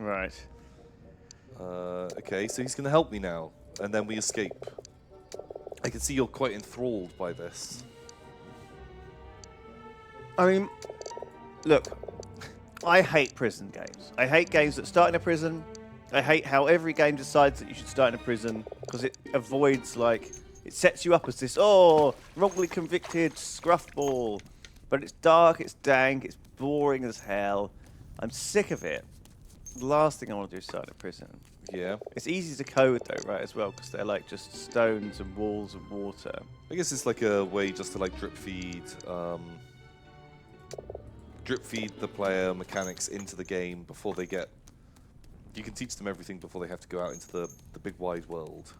[SPEAKER 1] Right.
[SPEAKER 2] Okay, so he's gonna help me now, and then we escape. I can see you're quite enthralled by this.
[SPEAKER 1] I mean, look, I hate prison games. I hate games that start in a prison. I hate how every game decides that you should start in a prison because it avoids, like, it sets you up as this, wrongly convicted scruffball. But it's dark, it's dank, it's boring as hell. I'm sick of it. The last thing I want to do is start in a prison.
[SPEAKER 2] Yeah.
[SPEAKER 1] It's easy to code though, right, as well, because they're like just stones and walls and water.
[SPEAKER 2] I guess it's like a way just to like drip feed the player mechanics into the game before they get. You can teach them everything before they have to go out into the big wide world.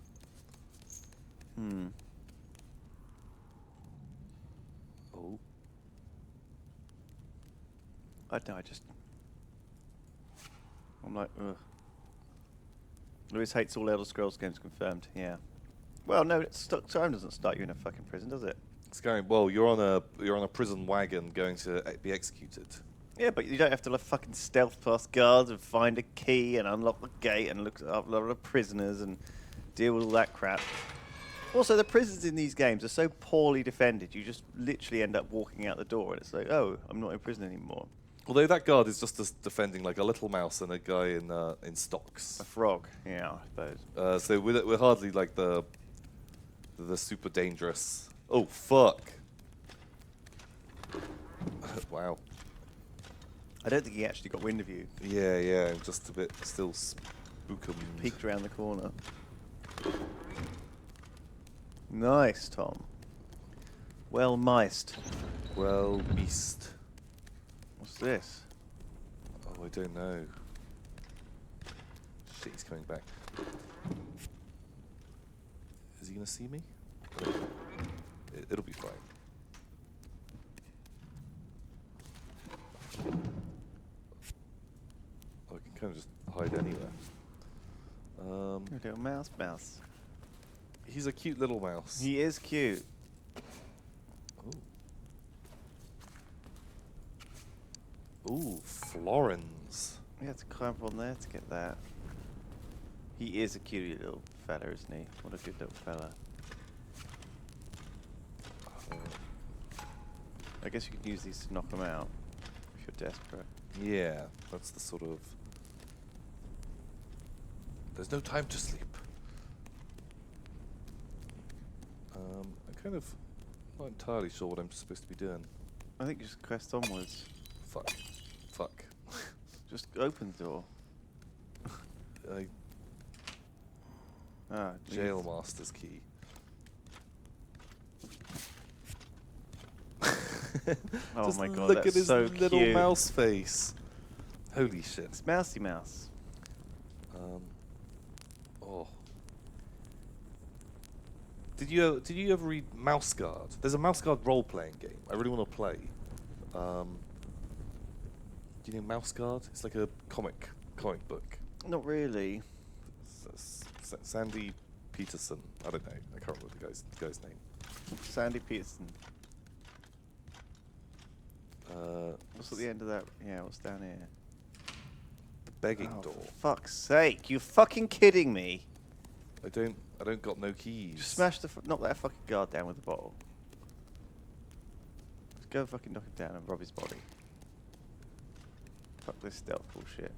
[SPEAKER 2] Oh.
[SPEAKER 1] I don't know, I'm like, ugh. Lewis hates all Elder Scrolls games confirmed, yeah. Well, no, time doesn't start you in a fucking prison, does it?
[SPEAKER 2] It's going well. You're on a prison wagon going to be executed.
[SPEAKER 1] Yeah, but you don't have to like fucking stealth past guards and find a key and unlock the gate and look up a lot of prisoners and deal with all that crap. Also, the prisons in these games are so poorly defended, you just literally end up walking out the door and it's like, oh, I'm not in prison anymore.
[SPEAKER 2] Although that guard is just defending like a little mouse and a guy in stocks.
[SPEAKER 1] A frog, yeah, I suppose.
[SPEAKER 2] So we're hardly like the super dangerous. Oh fuck! Wow.
[SPEAKER 1] I don't think he actually got wind of you.
[SPEAKER 2] Yeah. I'm just a bit still spookum.
[SPEAKER 1] Peeked around the corner. Nice, Tom. Well miced.
[SPEAKER 2] Well, beast.
[SPEAKER 1] What's this?
[SPEAKER 2] Oh, I don't know. Shit, he's coming back. Is he gonna see me? It'll be fine. Oh, I can kind of just hide anywhere.
[SPEAKER 1] A little mouse.
[SPEAKER 2] He's a cute little mouse.
[SPEAKER 1] He is cute.
[SPEAKER 2] Ooh, florins.
[SPEAKER 1] We have to climb up on there to get that. He is a cute little fella, isn't he? What a good little fella. I guess you could use these to knock them out if you're desperate.
[SPEAKER 2] Yeah, that's the sort of... There's no time to sleep. I'm kind of not entirely sure what I'm supposed to be doing.
[SPEAKER 1] I think just quest onwards.
[SPEAKER 2] Fuck.
[SPEAKER 1] Just open the door.
[SPEAKER 2] Jail master's key.
[SPEAKER 1] Oh
[SPEAKER 2] Just
[SPEAKER 1] my god,
[SPEAKER 2] look
[SPEAKER 1] that's
[SPEAKER 2] at his
[SPEAKER 1] so
[SPEAKER 2] little
[SPEAKER 1] cute.
[SPEAKER 2] mouse face. Holy shit.
[SPEAKER 1] It's Mousy Mouse.
[SPEAKER 2] Oh. Did you ever read Mouse Guard? There's a Mouse Guard role-playing game. I really want to play. Do you know Mouse Guard? It's like a comic book.
[SPEAKER 1] Not really.
[SPEAKER 2] Sandy Peterson. I don't know. I can't remember the guy's name.
[SPEAKER 1] Sandy Peterson. What's at the
[SPEAKER 2] s-
[SPEAKER 1] end of that? Yeah, what's down here?
[SPEAKER 2] The Begging
[SPEAKER 1] Oh,
[SPEAKER 2] Door.
[SPEAKER 1] for fuck's sake! You fucking kidding me?
[SPEAKER 2] I don't got no keys.
[SPEAKER 1] Just smash knock that fucking guard down with the bottle. Just go fucking knock him down and rob his body. Fuck this stealth bullshit.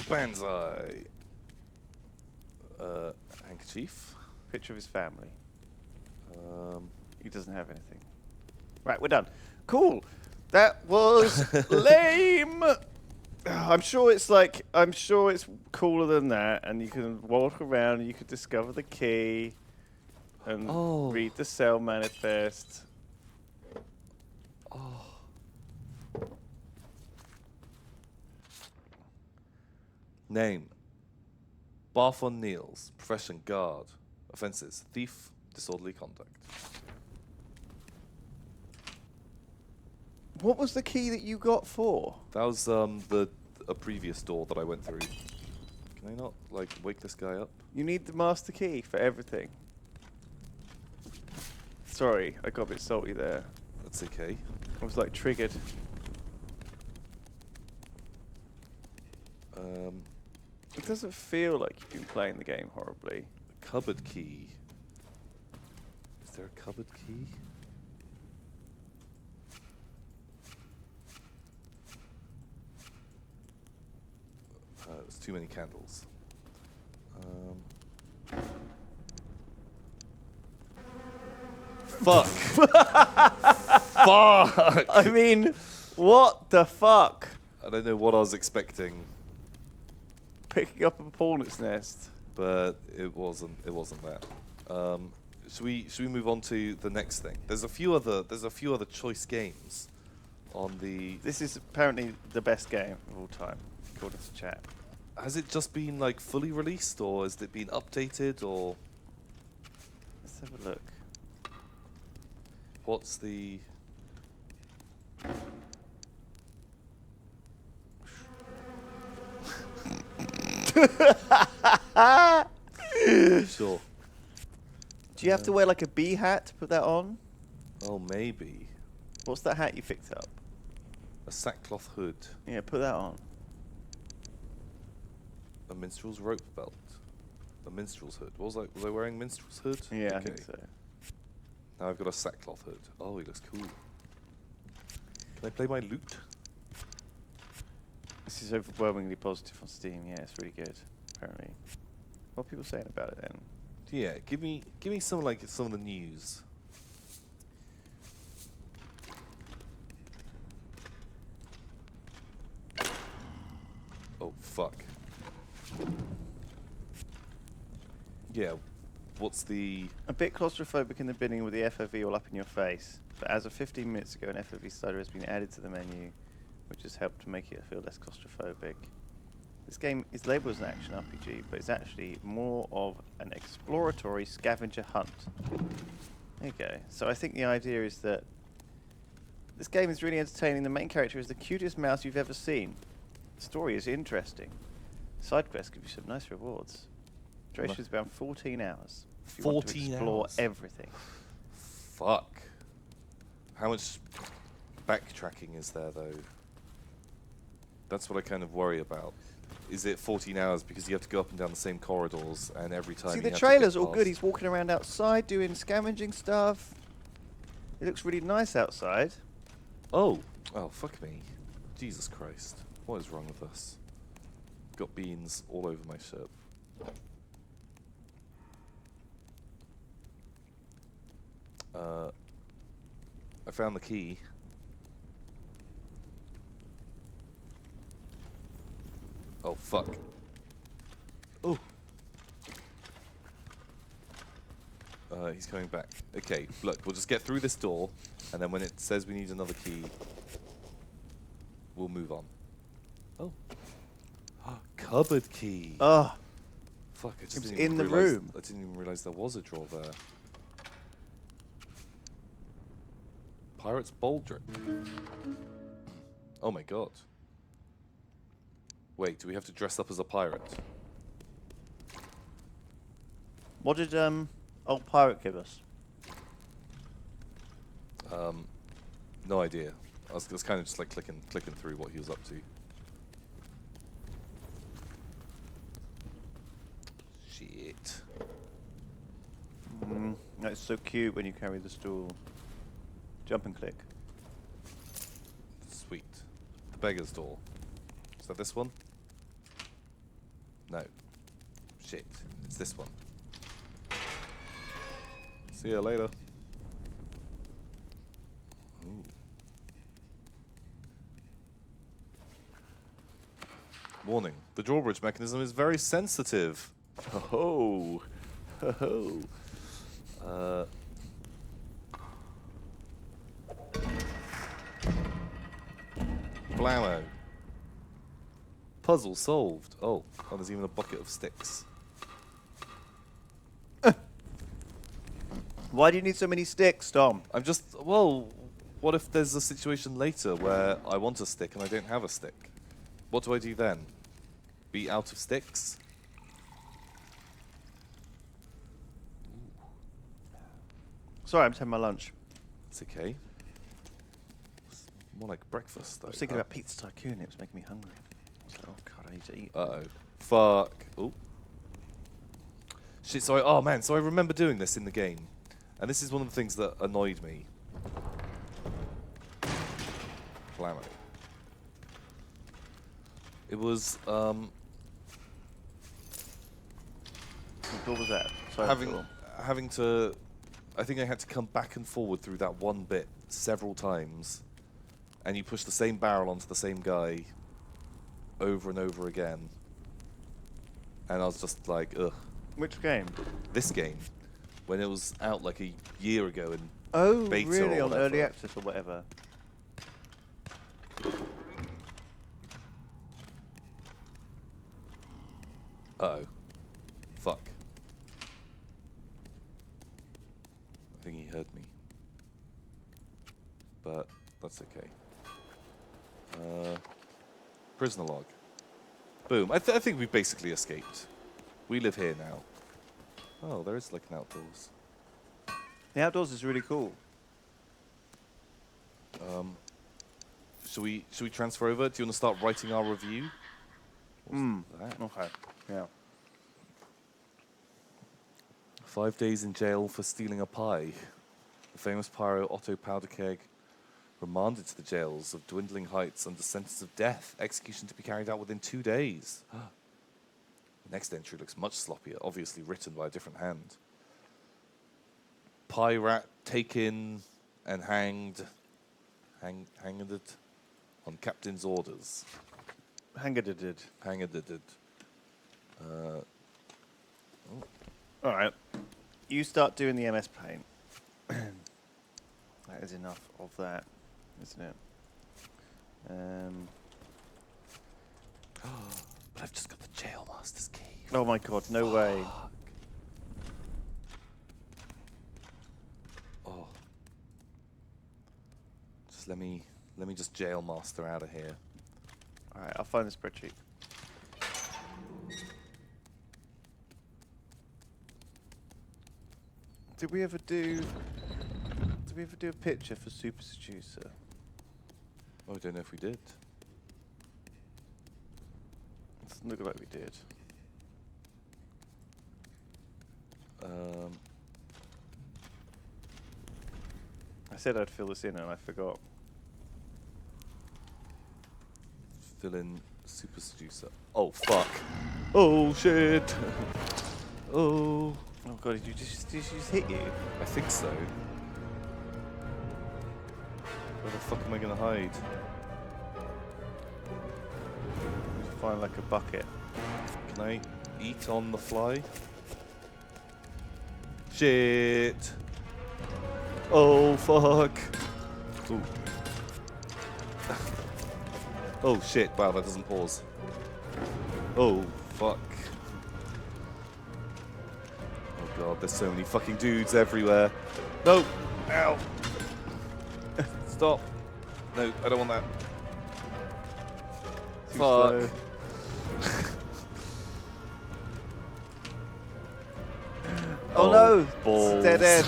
[SPEAKER 2] Banzai. Handkerchief.
[SPEAKER 1] Picture of his family. He doesn't have anything. Right, we're done. Cool. That was lame. I'm sure it's cooler than that, and you can walk around and you could discover the key and read the cell manifest.
[SPEAKER 2] Name. Barthon Niels. Profession guard. Offences: thief, disorderly conduct.
[SPEAKER 1] What was the key that you got for?
[SPEAKER 2] That was a previous door that I went through. Can I not like wake this guy up?
[SPEAKER 1] You need the master key for everything. Sorry, I got a bit salty there.
[SPEAKER 2] That's okay.
[SPEAKER 1] I was like triggered. It doesn't feel like you've been playing the game horribly.
[SPEAKER 2] Cupboard key. Is there a cupboard key? There's too many candles. Fuck. Fuck.
[SPEAKER 1] I mean, what the fuck?
[SPEAKER 2] I don't know what I was expecting,
[SPEAKER 1] Picking up a Pawnees Nest.
[SPEAKER 2] but it wasn't that. Should we move on to the next thing? There's a few other choice games on the.
[SPEAKER 1] This is apparently the best game of all time, according to chat.
[SPEAKER 2] Has it just been like fully released, or has it been updated, or
[SPEAKER 1] Let's have a look.
[SPEAKER 2] what's the? Sure.
[SPEAKER 1] Do you have to wear like a bee hat to put that on?
[SPEAKER 2] Oh, maybe.
[SPEAKER 1] What's that hat you picked up?
[SPEAKER 2] A sackcloth hood.
[SPEAKER 1] Yeah, put that on.
[SPEAKER 2] A minstrel's rope belt. A minstrel's hood. What was I? Was I wearing minstrel's hood?
[SPEAKER 1] Yeah, I think so.
[SPEAKER 2] Now I've got a sackcloth hood. Oh, he looks cool. Can I play my lute?
[SPEAKER 1] This is overwhelmingly positive on Steam. Yeah, it's really good. Apparently, what are people saying about it then?
[SPEAKER 2] Yeah, give me some of the news. Oh fuck. Yeah, what's the...
[SPEAKER 1] A bit claustrophobic in the beginning with the FOV all up in your face, but as of 15 minutes ago, an FOV slider has been added to the menu, which has helped to make it feel less claustrophobic. This game is labelled as an action RPG, but it's actually more of an exploratory scavenger hunt. There you go. So I think the idea is that this game is really entertaining. The main character is the cutest mouse you've ever seen. The story is interesting. Side quests give you some nice rewards. Duration is about 14 hours. If you want to
[SPEAKER 2] 14
[SPEAKER 1] explore
[SPEAKER 2] hours?
[SPEAKER 1] everything.
[SPEAKER 2] Fuck. How much backtracking is there, though? That's what I kind of worry about. Is it 14 hours because you have to go up and down the same corridors, and every time
[SPEAKER 1] See,
[SPEAKER 2] you
[SPEAKER 1] the
[SPEAKER 2] have
[SPEAKER 1] trailer's
[SPEAKER 2] to get
[SPEAKER 1] all good. He's walking around outside doing scavenging stuff. It looks really nice outside.
[SPEAKER 2] Oh, fuck me. Jesus Christ. What is wrong with us? Got beans all over my ship. I found the key. Oh, fuck. Oh. He's coming back. Okay, look, we'll just get through this door, and then when it says we need another key, we'll move on. Oh. Cupboard key.
[SPEAKER 1] Oh,
[SPEAKER 2] Fuck, I just
[SPEAKER 1] it was
[SPEAKER 2] didn't even
[SPEAKER 1] in the
[SPEAKER 2] realise-
[SPEAKER 1] room.
[SPEAKER 2] I didn't even realize there was a drawer there. Pirate's Baldric. Oh my god. Wait, do we have to dress up as a pirate?
[SPEAKER 1] what did old pirate give us?
[SPEAKER 2] No idea. I was kind of just like clicking through what he was up to. Shit.
[SPEAKER 1] That's so cute when you carry the stool. Jump and click.
[SPEAKER 2] Sweet. The Beggars Door. Is that this one? No. Shit. It's this one. See ya later. Ooh. Warning. The drawbridge mechanism is very sensitive. Oh. Ho ho. Blammo. Puzzle solved. Oh, there's even a bucket of sticks.
[SPEAKER 1] Why do you need so many sticks, Tom?
[SPEAKER 2] I'm just, well, what if there's a situation later where I want a stick and I don't have a stick? What do I do then? Be out of sticks?
[SPEAKER 1] Sorry, I'm just having my lunch.
[SPEAKER 2] It's okay. It's more like breakfast, though.
[SPEAKER 1] I was thinking about Pizza Tycoon. It was making me hungry. I was like, oh god, I need to eat.
[SPEAKER 2] Uh-oh. Fuck. Oh. Shit, oh man, so I remember doing this in the game. And this is one of the things that annoyed me. Blammo. It was,
[SPEAKER 1] What door was that? Sorry,
[SPEAKER 2] having to... I think I had to come back and forward through that one bit several times. And you push the same barrel onto the same guy over and over again. And I was just like, ugh.
[SPEAKER 1] Which game?
[SPEAKER 2] This game, when it was out like a year ago in
[SPEAKER 1] Oh,
[SPEAKER 2] beta
[SPEAKER 1] really?
[SPEAKER 2] or
[SPEAKER 1] On
[SPEAKER 2] whatever.
[SPEAKER 1] early access or whatever?
[SPEAKER 2] Uh-oh. Fuck. I think he heard me. But that's okay. Prisoner log. Boom. I think we've basically escaped. We live here now. Oh, there is like an outdoors.
[SPEAKER 1] The outdoors is really cool.
[SPEAKER 2] Should we transfer over? Do you want to start writing our review? What's that?
[SPEAKER 1] Okay. Yeah.
[SPEAKER 2] 5 days in jail for stealing a pie. The famous pyro Otto Powderkeg remanded to the jails of Dwindling Heights under sentence of death. Execution to be carried out within 2 days. The next entry looks much sloppier, obviously written by a different hand. Pie rat taken and hanged on captain's orders.
[SPEAKER 1] Hanged.
[SPEAKER 2] Hanged.
[SPEAKER 1] All right. You start doing the MS Paint. That is enough of that, isn't it?
[SPEAKER 2] But I've just got the jail master's key.
[SPEAKER 1] Oh my god, no way.
[SPEAKER 2] Oh. Just let me just jail master out of here.
[SPEAKER 1] All right, I'll find the spreadsheet. Did we ever do a picture for Super Seducer?
[SPEAKER 2] Oh, I don't know if we did.
[SPEAKER 1] Doesn't look like we did. I said I'd fill this in and I forgot.
[SPEAKER 2] Fill in Super Seducer. Oh, fuck. Oh, shit. Oh.
[SPEAKER 1] Oh god, did you just hit you?
[SPEAKER 2] I think so. Where the fuck am I going to hide?
[SPEAKER 1] Just find like a bucket.
[SPEAKER 2] Can I eat on the fly? Shit. Oh, fuck. Ooh. Oh, shit. Wow, that doesn't pause. Oh, fuck. Oh, God, there's so many fucking dudes everywhere. No. Ow. Stop. No, I don't want that.
[SPEAKER 1] Too
[SPEAKER 2] Fuck.
[SPEAKER 1] slow. Oh no!
[SPEAKER 2] balls.
[SPEAKER 1] It's dead end.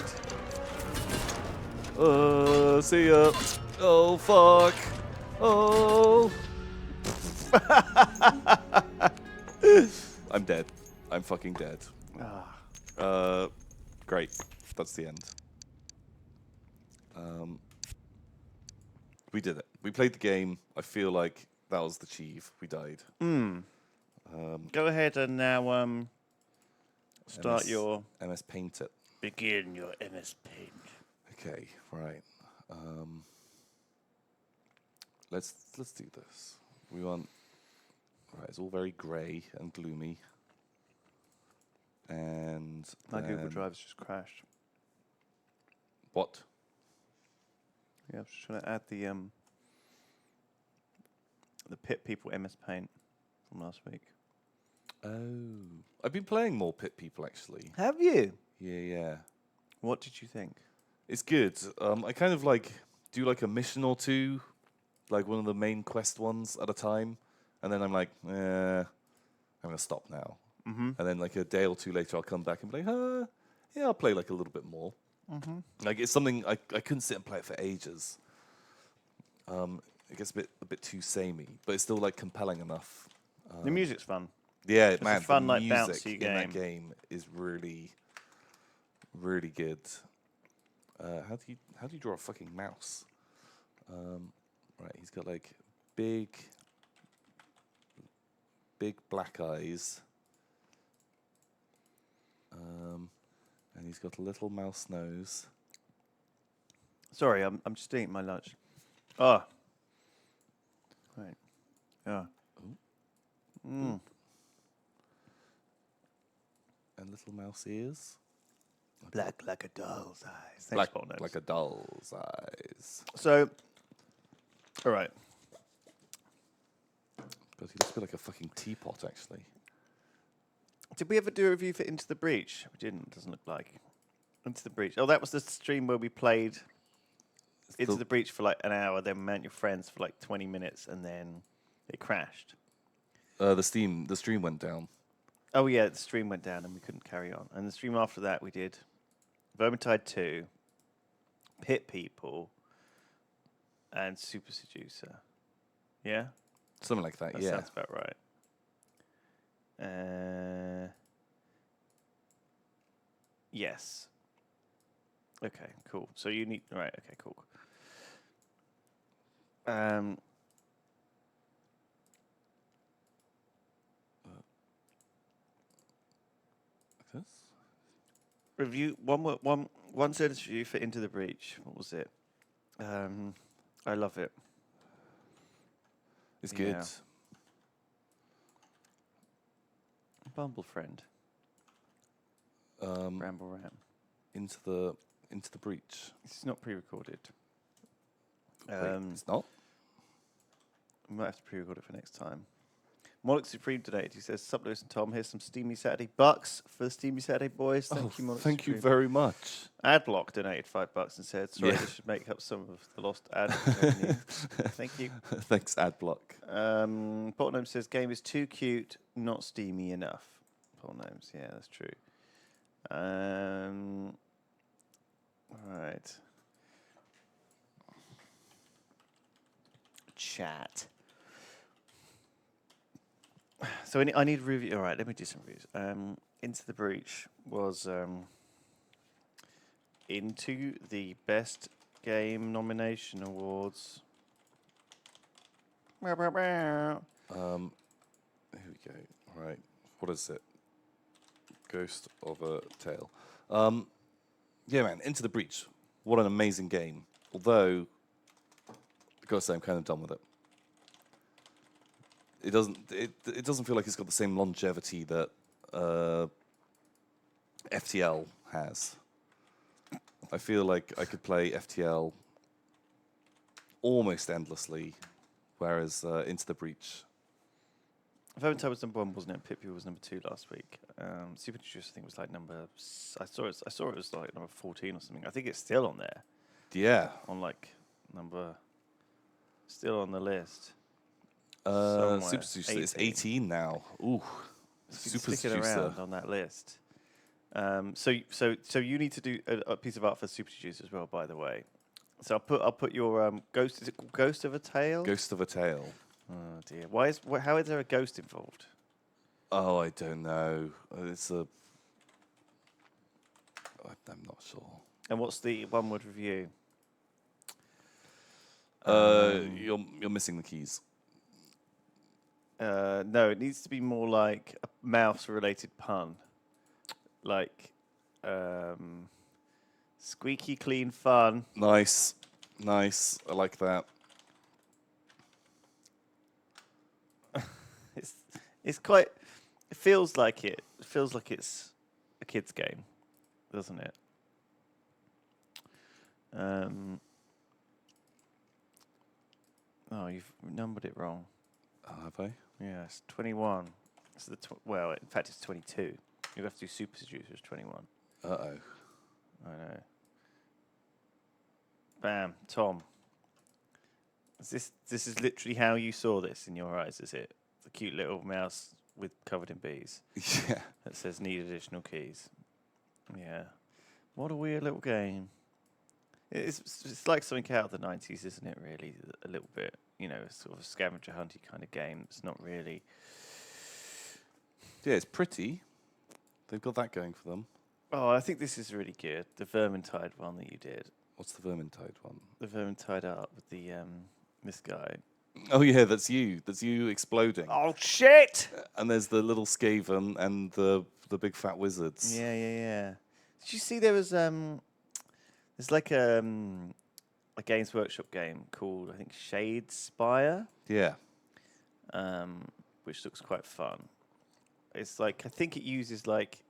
[SPEAKER 2] See ya. Oh, fuck. Oh. I'm dead. I'm fucking dead. Great. That's the end. We did it. We played the game. I feel like that was the achieve. We died.
[SPEAKER 1] Go ahead and now start your
[SPEAKER 2] MS Paint it.
[SPEAKER 1] begin your MS Paint.
[SPEAKER 2] Okay, right. Let's do this. We want. Right, it's all very grey and gloomy. And
[SPEAKER 1] My Google
[SPEAKER 2] then-
[SPEAKER 1] Drive's just crashed.
[SPEAKER 2] What?
[SPEAKER 1] Yeah, I was just trying to add the Pit People MS Paint from last week.
[SPEAKER 2] Oh, I've been playing more Pit People actually.
[SPEAKER 1] Have you?
[SPEAKER 2] Yeah.
[SPEAKER 1] What did you think?
[SPEAKER 2] It's good. I kind of like do like a mission or two, like one of the main quest ones at a time, and then I'm like, I'm gonna stop now. And then like a day or two later, I'll come back and be like, yeah, I'll play like a little bit more. Like it's something I couldn't sit and play it for ages. It gets a bit too samey, but it's still like compelling enough.
[SPEAKER 1] The music's fun.
[SPEAKER 2] Yeah,
[SPEAKER 1] It's
[SPEAKER 2] man,
[SPEAKER 1] a fun,
[SPEAKER 2] the
[SPEAKER 1] like,
[SPEAKER 2] music
[SPEAKER 1] bouncy
[SPEAKER 2] in
[SPEAKER 1] game.
[SPEAKER 2] that game is really, really good. How do you draw a fucking mouse? Right, he's got like big black eyes. And he's got a little mouse nose.
[SPEAKER 1] Sorry, I'm just eating my lunch. Oh. Right. Yeah.
[SPEAKER 2] And little mouse ears.
[SPEAKER 1] Black like a doll's eyes. Thanks,
[SPEAKER 2] Like,
[SPEAKER 1] Paul Notes.
[SPEAKER 2] like a doll's eyes.
[SPEAKER 1] So, all right.
[SPEAKER 2] God, he looks a bit like a fucking teapot, actually.
[SPEAKER 1] Did we ever do a review for Into the Breach? We didn't. Doesn't look like. Into the Breach. Oh, that was the stream where we played Into the Breach for like an hour, then we met your friends for like 20 minutes, and then it crashed.
[SPEAKER 2] The stream went down.
[SPEAKER 1] Oh yeah, the stream went down and we couldn't carry on. And the stream after that we did Vermintide 2, Pit People, and Super Seducer. Yeah?
[SPEAKER 2] Something like that,
[SPEAKER 1] That
[SPEAKER 2] yeah.
[SPEAKER 1] sounds about right. Yes. Okay, cool. So you need... Right, okay, cool.
[SPEAKER 2] This?
[SPEAKER 1] Review one sentence review for Into the Breach. What was it? I love it.
[SPEAKER 2] It's good.
[SPEAKER 1] Yeah. Bumble friend. Ramble Ram.
[SPEAKER 2] Into the breach.
[SPEAKER 1] It's not pre-recorded.
[SPEAKER 2] Wait, it's not?
[SPEAKER 1] We might have to pre-record it for next time. Moloch Supreme donated. He says, "Sup, Lewis and Tom. Here's some Steamy Saturday bucks for the Steamy Saturday boys. Thank you, Moloch
[SPEAKER 2] thank you
[SPEAKER 1] Supreme."
[SPEAKER 2] very much.
[SPEAKER 1] Adblock donated $5 and said, "Sorry,
[SPEAKER 2] Yeah.
[SPEAKER 1] this should make up some of the lost ad revenue." Thank you.
[SPEAKER 2] Thanks, Adblock.
[SPEAKER 1] Potnome says, "Game is too cute, not steamy enough." Potnome's, yeah, that's true. Right. Chat. So I need a review. All right, let me do some reviews. Into the Breach was into the Best Game Nomination Awards.
[SPEAKER 2] Here we go. All right. What is it? Ghost of a Tale. Yeah, man. Into the Breach. What an amazing game. Although, I've got to say, I'm kind of done with it. It doesn't feel like it's got the same longevity that FTL has. I feel like I could play FTL almost endlessly, whereas Into the Breach.
[SPEAKER 1] Vermintide was number 1, wasn't it? Pit People was number 2 last week. Super Juice, I think, was like number. I saw it was like number 14 or something. I think it's still on there.
[SPEAKER 2] Yeah.
[SPEAKER 1] On like number. Still on the list.
[SPEAKER 2] Super Seducer is 18 now. Ooh. Super
[SPEAKER 1] Sticking
[SPEAKER 2] Seducer.
[SPEAKER 1] around on that list. So you need to do a piece of art for Super Seducer as well, by the way. So I'll put your ghost. Is it called Ghost of a Tale?
[SPEAKER 2] Ghost of a Tale.
[SPEAKER 1] Oh dear. How is there a ghost involved?
[SPEAKER 2] Oh, I don't know. I'm not sure.
[SPEAKER 1] And what's the one-word review?
[SPEAKER 2] You're missing the keys.
[SPEAKER 1] No, it needs to be more like a mouse-related pun. Like, squeaky clean fun.
[SPEAKER 2] Nice. I like that.
[SPEAKER 1] It's quite. It feels like it's a kid's game, doesn't it? Oh, you've numbered it wrong.
[SPEAKER 2] Have I?
[SPEAKER 1] Yeah, it's 21. It's well, in fact, it's 22. You have to do Super Seducer as 21.
[SPEAKER 2] Uh-oh.
[SPEAKER 1] I know. Bam, Tom. This is literally how you saw this in your eyes, is it? The cute little mouse covered in bees
[SPEAKER 2] Yeah.
[SPEAKER 1] that says need additional keys. Yeah. What a weird little game. It's like something out of the 90s, isn't it, really? A little bit. You know, sort of a scavenger hunty kind of game. It's not really...
[SPEAKER 2] Yeah, it's pretty. They've got that going for them.
[SPEAKER 1] Oh, I think this is really good. The Vermintide one that you did.
[SPEAKER 2] What's the Vermintide one?
[SPEAKER 1] The Vermintide art with the this guy.
[SPEAKER 2] Oh, yeah, that's you. That's you exploding.
[SPEAKER 1] Oh, shit!
[SPEAKER 2] And there's the little Skaven and the big fat wizards.
[SPEAKER 1] Yeah. Did you see there was there's like a Games Workshop game called, I think, Shade Spire,
[SPEAKER 2] Yeah.
[SPEAKER 1] which looks quite fun. It's like, I think it uses like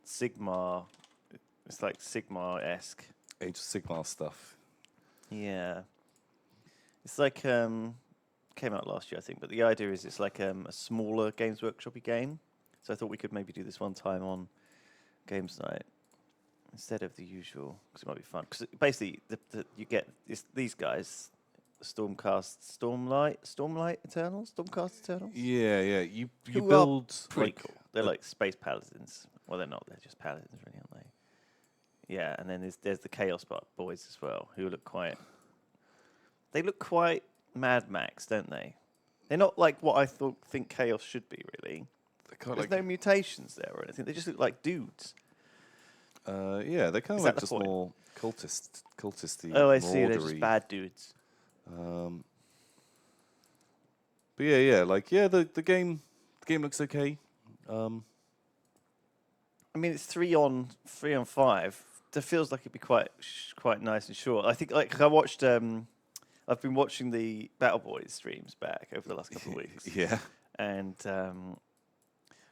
[SPEAKER 1] Sigmar. It's like Sigmar-esque.
[SPEAKER 2] Age of Sigmar stuff.
[SPEAKER 1] Yeah. It's like came out last year, I think, but the idea is it's like a smaller Games Workshop-y game. So I thought we could maybe do this one time on Games Night instead of the usual, because it might be fun. Because basically, you get these guys, Stormlight Eternals, Stormcast Eternals.
[SPEAKER 2] Yeah, yeah. You
[SPEAKER 1] Who are
[SPEAKER 2] build
[SPEAKER 1] pretty
[SPEAKER 2] like
[SPEAKER 1] cool. They're like space paladins. Well, they're not. They're just paladins, really, aren't they? Yeah, and then there's the Chaos Boys as well, who look quite. They look quite Mad Max, don't they? They're not like what I think Chaos should be, really. There's no mutations there or anything. They just look like dudes.
[SPEAKER 2] yeah, they're kind of
[SPEAKER 1] Is that
[SPEAKER 2] like
[SPEAKER 1] the
[SPEAKER 2] just
[SPEAKER 1] point?
[SPEAKER 2] more cultisty.
[SPEAKER 1] Oh, I see. They're just
[SPEAKER 2] maraudery.
[SPEAKER 1] bad dudes.
[SPEAKER 2] But yeah, like the game looks okay.
[SPEAKER 1] I mean, it's 3-on-5. That feels like it'd be quite nice and short. I think like I watched. I've been watching the Battleboys streams back over the last couple of weeks.
[SPEAKER 2] Yeah.
[SPEAKER 1] And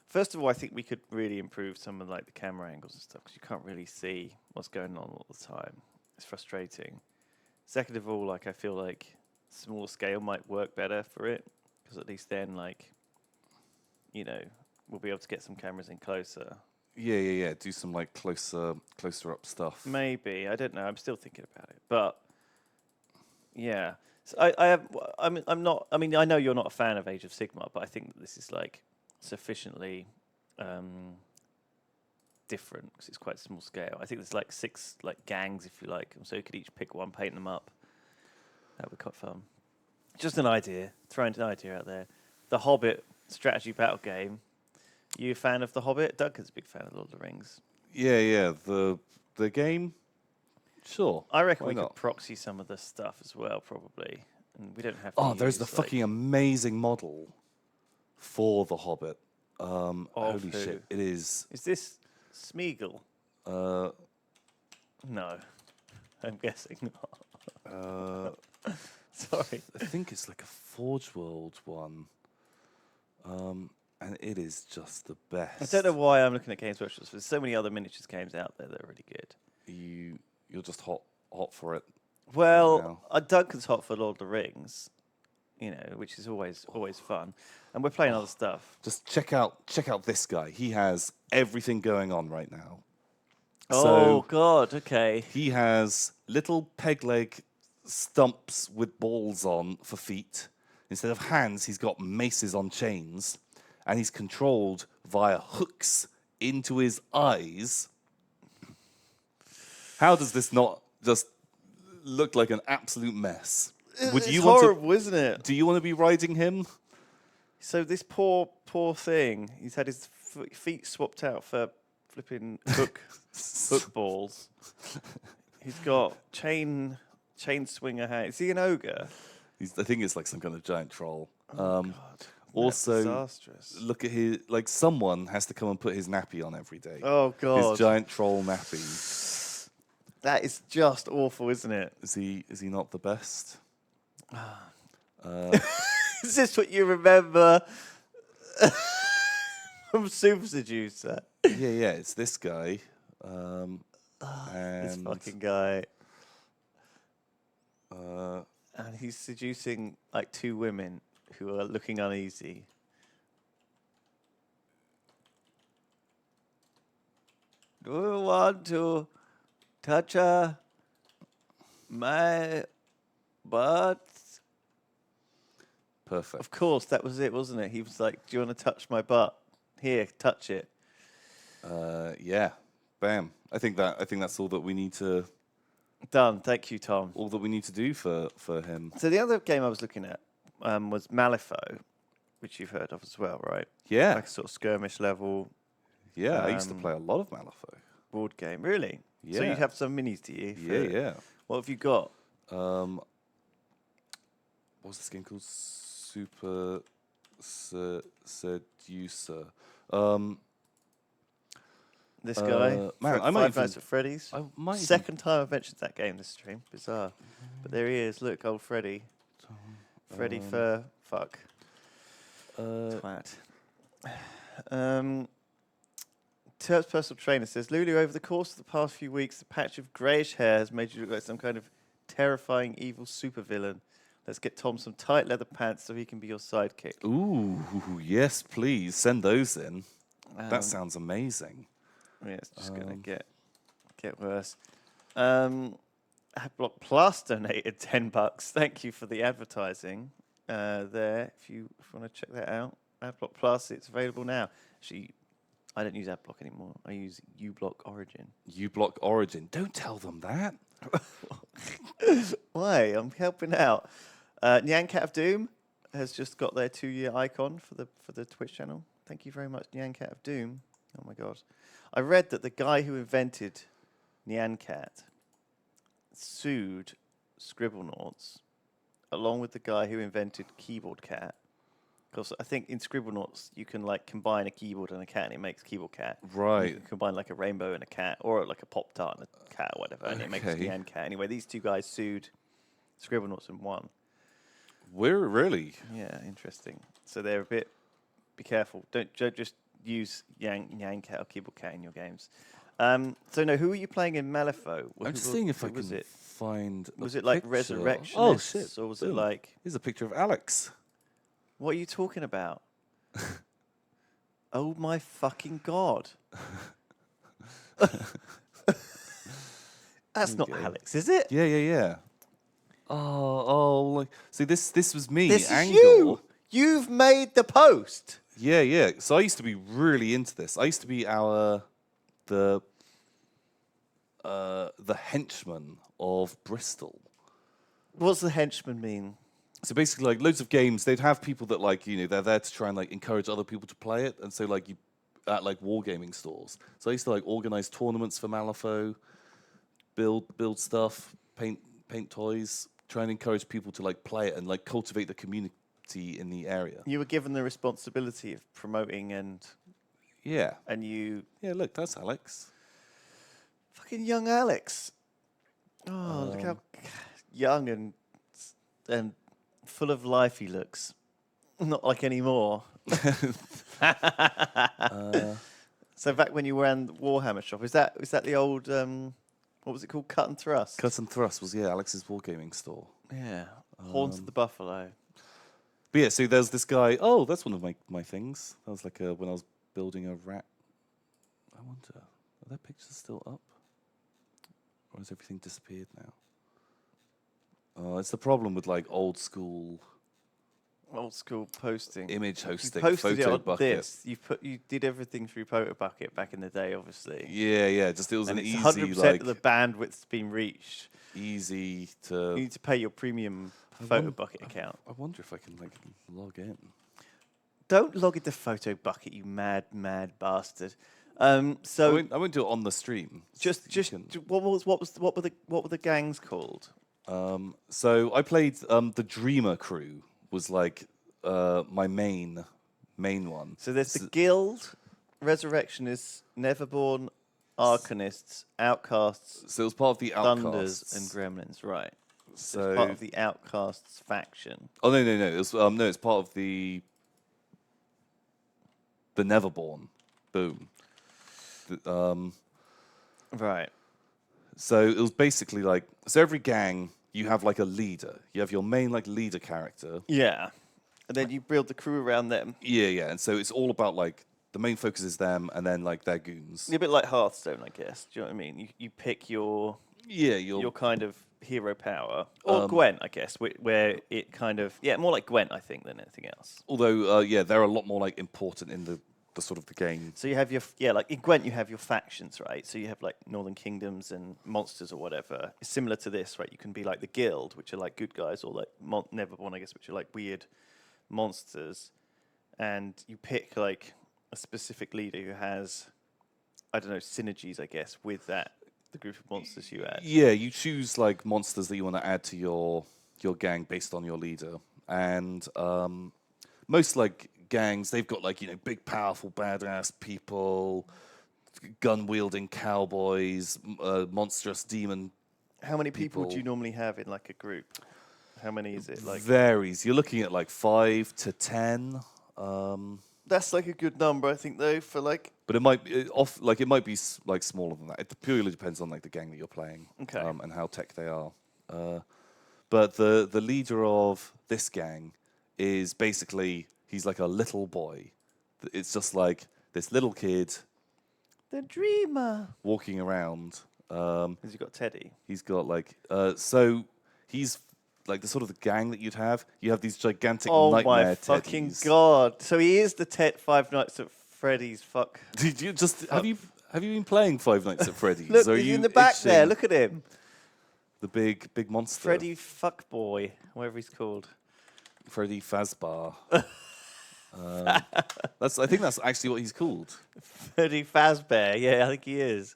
[SPEAKER 1] first of all, I think we could really improve some of like the camera angles and stuff because you can't really see what's going on all the time. It's frustrating. Second of all, like I feel like smaller scale might work better for it because at least then, like, you know, we'll be able to get some cameras in closer.
[SPEAKER 2] Yeah. Do some like closer up stuff.
[SPEAKER 1] Maybe, I don't know. I'm still thinking about it, but yeah. So I'm not. I mean, I know you're not a fan of Age of Sigmar, but I think that this is like sufficiently different because it's quite small scale. I think there's like 6 like gangs, if you like, and so you could each pick one, paint them up. That would be quite fun. Just an idea. Throwing an idea out there. The Hobbit strategy battle game. You a fan of The Hobbit? Duncan's a big fan of Lord of the Rings.
[SPEAKER 2] Yeah. The game. Sure.
[SPEAKER 1] I reckon
[SPEAKER 2] why
[SPEAKER 1] we
[SPEAKER 2] not?
[SPEAKER 1] could proxy some of the stuff as well, probably. And we don't have to.
[SPEAKER 2] Oh, there's the
[SPEAKER 1] use, like,
[SPEAKER 2] fucking amazing model for the Hobbit.
[SPEAKER 1] Of
[SPEAKER 2] Holy
[SPEAKER 1] who?
[SPEAKER 2] shit! It is.
[SPEAKER 1] Is this Smeagol? No. I'm guessing not. Sorry.
[SPEAKER 2] I think it's like a Forge World one. And it is just the best.
[SPEAKER 1] I don't know why I'm looking at Games Workshop. There's so many other miniatures games out there that are really good.
[SPEAKER 2] You're just hot for it.
[SPEAKER 1] Well, Duncan's hot for Lord of the Rings, you know, which is always fun. And we're playing other stuff.
[SPEAKER 2] Just check out this guy. He has everything going on right now.
[SPEAKER 1] Oh,
[SPEAKER 2] So
[SPEAKER 1] God, okay.
[SPEAKER 2] he has little peg leg stumps with balls on for feet. Instead of hands, he's got maces on chains. And he's controlled via hooks into his eyes. How does this not just look like an absolute mess?
[SPEAKER 1] It's horrible, isn't it?
[SPEAKER 2] Do you want to be riding him?
[SPEAKER 1] So this poor thing, he's had his feet swapped out for flipping hook balls. He's got chain swinger hands. Is he an ogre?
[SPEAKER 2] I think it's like some kind of giant troll.
[SPEAKER 1] Oh, God.
[SPEAKER 2] Also,
[SPEAKER 1] disastrous.
[SPEAKER 2] look at his, like someone has to come and put his nappy on every day.
[SPEAKER 1] Oh, God.
[SPEAKER 2] His giant troll nappy.
[SPEAKER 1] That is just awful, isn't it?
[SPEAKER 2] Is he not the best?
[SPEAKER 1] Is this what you remember from Super Seducer?
[SPEAKER 2] Yeah, it's this guy.
[SPEAKER 1] This
[SPEAKER 2] And
[SPEAKER 1] fucking guy.
[SPEAKER 2] uh,
[SPEAKER 1] And he's seducing like 2 women who are looking uneasy. Do you want to touch my butt?
[SPEAKER 2] perfect.
[SPEAKER 1] Of course, that was it, wasn't it? He was like, do you want to touch my butt? Here, touch it.
[SPEAKER 2] Yeah, bam. I think that's all that we need to
[SPEAKER 1] Done. Thank you, Tom.
[SPEAKER 2] do for him.
[SPEAKER 1] So the other game I was looking at was Malifaux, which you've heard of as well, right?
[SPEAKER 2] Yeah,
[SPEAKER 1] Like a sort of skirmish level
[SPEAKER 2] yeah. I used to play a lot of Malifaux.
[SPEAKER 1] board game. Really? So you
[SPEAKER 2] Yeah.
[SPEAKER 1] have some minis, do you?
[SPEAKER 2] Yeah.
[SPEAKER 1] What have you got?
[SPEAKER 2] What was this game called? Super Seducer.
[SPEAKER 1] This guy?
[SPEAKER 2] man,
[SPEAKER 1] Fred-
[SPEAKER 2] I might
[SPEAKER 1] Five
[SPEAKER 2] even-
[SPEAKER 1] Nights at Freddy's?
[SPEAKER 2] I might even-
[SPEAKER 1] Second time I've mentioned that game this stream. Bizarre. But there he is. Look, old Freddy. Freddy for fuck. Twat. Terp's personal trainer says, Lulu, over the course of the past few weeks, the patch of greyish hair has made you look like some kind of terrifying evil supervillain. Let's get Tom some tight leather pants so he can be your sidekick.
[SPEAKER 2] Ooh, yes, please send those in. That
[SPEAKER 1] Um,
[SPEAKER 2] sounds amazing.
[SPEAKER 1] Yeah, it's just going to get worse. Adblock Plus donated $10. Thank you for the advertising there. If you want to check that out, Adblock Plus, it's available now. Actually, I don't use Adblock anymore. I use uBlock Origin.
[SPEAKER 2] uBlock Origin. Don't tell them that.
[SPEAKER 1] Why? I'm helping out. Nyan Cat of Doom has just got their 2-year icon for the Twitch channel. Thank you very much, Nyan Cat of Doom. Oh my god. I read that the guy who invented Nyan Cat sued Scribblenauts along with the guy who invented Keyboard Cat. Because I think in Scribblenauts you can like combine a keyboard and a cat and it makes Keyboard Cat.
[SPEAKER 2] Right.
[SPEAKER 1] You can combine like a rainbow and a cat, or like a Pop-Tart and a cat or whatever, and it makes
[SPEAKER 2] Okay.
[SPEAKER 1] Nyan Cat. Anyway, these two guys sued Scribblenauts and won.
[SPEAKER 2] We're really.
[SPEAKER 1] Yeah, interesting. So they're a bit. Be careful. Don't just use Yang Cat or Keyboard Cat in your games. So no, who are you playing in Malifaux?
[SPEAKER 2] I'm just seeing if I
[SPEAKER 1] was
[SPEAKER 2] can
[SPEAKER 1] it?
[SPEAKER 2] find.
[SPEAKER 1] Was
[SPEAKER 2] a
[SPEAKER 1] it like
[SPEAKER 2] picture.
[SPEAKER 1] Resurrection?
[SPEAKER 2] Oh shit!
[SPEAKER 1] Or was it
[SPEAKER 2] Boom.
[SPEAKER 1] like?
[SPEAKER 2] Here's a picture of Alex.
[SPEAKER 1] What are you talking about? Oh my fucking god! That's not
[SPEAKER 2] Okay.
[SPEAKER 1] Alex, is it?
[SPEAKER 2] Yeah. Oh, like see this was me.
[SPEAKER 1] This is
[SPEAKER 2] Angle.
[SPEAKER 1] you. You've made the post.
[SPEAKER 2] Yeah. So I used to be really into this. I used to be the henchman of Bristol.
[SPEAKER 1] What's the henchman mean?
[SPEAKER 2] So basically, like loads of games, they'd have people that like they're there to try and like encourage other people to play it, and so like you at like wargaming stores. So I used to like organize tournaments for Malifaux, build stuff, paint toys, try and encourage people to like play it and like cultivate the community in the area.
[SPEAKER 1] You were given the responsibility of promoting and
[SPEAKER 2] Yeah.
[SPEAKER 1] you
[SPEAKER 2] Look, that's Alex.
[SPEAKER 1] fucking young Alex. Oh, look how young and full of life he looks. Not like anymore. So back when you ran the Warhammer shop, is that the old what was it called? Cut and Thrust.
[SPEAKER 2] Cut and Thrust was Alex's wargaming store.
[SPEAKER 1] Yeah. Horns of the Buffalo.
[SPEAKER 2] But yeah, so there's this guy. Oh, that's one of my things. That was like when I was building a rat. I wonder, are their pictures still up? Or has everything disappeared now? Oh, it's the problem with like old school
[SPEAKER 1] Old school posting.
[SPEAKER 2] image hosting,
[SPEAKER 1] You posted it
[SPEAKER 2] photo
[SPEAKER 1] on
[SPEAKER 2] bucket.
[SPEAKER 1] this. You did everything through Photo Bucket back in the day, obviously.
[SPEAKER 2] Yeah. Just it was
[SPEAKER 1] And
[SPEAKER 2] an
[SPEAKER 1] it's
[SPEAKER 2] easy
[SPEAKER 1] 100%
[SPEAKER 2] like
[SPEAKER 1] of the bandwidth's been reached.
[SPEAKER 2] easy
[SPEAKER 1] You
[SPEAKER 2] to.
[SPEAKER 1] need to pay your premium Photo Bucket account.
[SPEAKER 2] I wonder if I can like log in.
[SPEAKER 1] Don't log into Photo Bucket, you mad bastard.
[SPEAKER 2] I
[SPEAKER 1] So
[SPEAKER 2] won't do it on the stream.
[SPEAKER 1] just
[SPEAKER 2] You can-
[SPEAKER 1] what were the gangs called?
[SPEAKER 2] So I played the Dreamer crew was like my main one.
[SPEAKER 1] So there's the Guild, Resurrectionists, Neverborn, Arcanists, Outcasts,
[SPEAKER 2] So it was part of the
[SPEAKER 1] Thunders,
[SPEAKER 2] Outcasts.
[SPEAKER 1] and Gremlins. Right.
[SPEAKER 2] So
[SPEAKER 1] It's part of the Outcasts faction.
[SPEAKER 2] oh no, it was no, it's part of the Neverborn. Boom.
[SPEAKER 1] Right.
[SPEAKER 2] So it was basically like every gang you have like a leader. You have your main like leader character.
[SPEAKER 1] Yeah. And then you build the crew around them.
[SPEAKER 2] Yeah, and so it's all about like the main focus is them and then like their goons.
[SPEAKER 1] A bit like Hearthstone, I guess. Do you know what I mean? You pick your
[SPEAKER 2] Yeah,
[SPEAKER 1] your kind of hero power, or Gwent, I guess, where it kind of more like Gwent, I think, than anything else.
[SPEAKER 2] Although they're a lot more like important in the sort of the game.
[SPEAKER 1] So you have your like in Gwent, you have your factions, right? So you have like Northern Kingdoms and monsters or whatever. It's similar to this, right? You can be like the Guild, which are like good guys, or like Neverborn, I guess, which are like weird monsters, and you pick like a specific leader who has, I don't know, synergies, I guess, with the group of monsters you add.
[SPEAKER 2] Yeah, you choose like monsters that you want to add to your gang based on your leader, and most like gangs they've got like big powerful badass people, gun wielding cowboys, monstrous demon.
[SPEAKER 1] How many people do you normally have in like a group? How many is it? Like
[SPEAKER 2] Varies. You're looking at like 5 to 10.
[SPEAKER 1] that's like a good number, I think, though, for like.
[SPEAKER 2] But it might be it might be like smaller than that. It purely depends on like the gang that you're playing,
[SPEAKER 1] Okay.
[SPEAKER 2] and how tech they are. But the leader of this gang is basically he's like a little boy. It's just like this little kid
[SPEAKER 1] The Dreamer.
[SPEAKER 2] walking around,
[SPEAKER 1] Has he got Teddy?
[SPEAKER 2] He's got like so he's like the sort of the gang that you'd have. You have these gigantic
[SPEAKER 1] Oh
[SPEAKER 2] nightmare
[SPEAKER 1] my fucking
[SPEAKER 2] teddies.
[SPEAKER 1] god! So he is the Five Nights at Freddy's. Fuck.
[SPEAKER 2] Did you just have you been playing Five Nights at Freddy's?
[SPEAKER 1] Look,
[SPEAKER 2] Are
[SPEAKER 1] he's
[SPEAKER 2] you
[SPEAKER 1] in the back there.
[SPEAKER 2] itching
[SPEAKER 1] Look at him,
[SPEAKER 2] the big monster,
[SPEAKER 1] Freddy Fuckboy, whatever he's called.
[SPEAKER 2] Freddy Fazbear. I think that's actually what he's called.
[SPEAKER 1] Freddy Fazbear. Yeah, I think he is.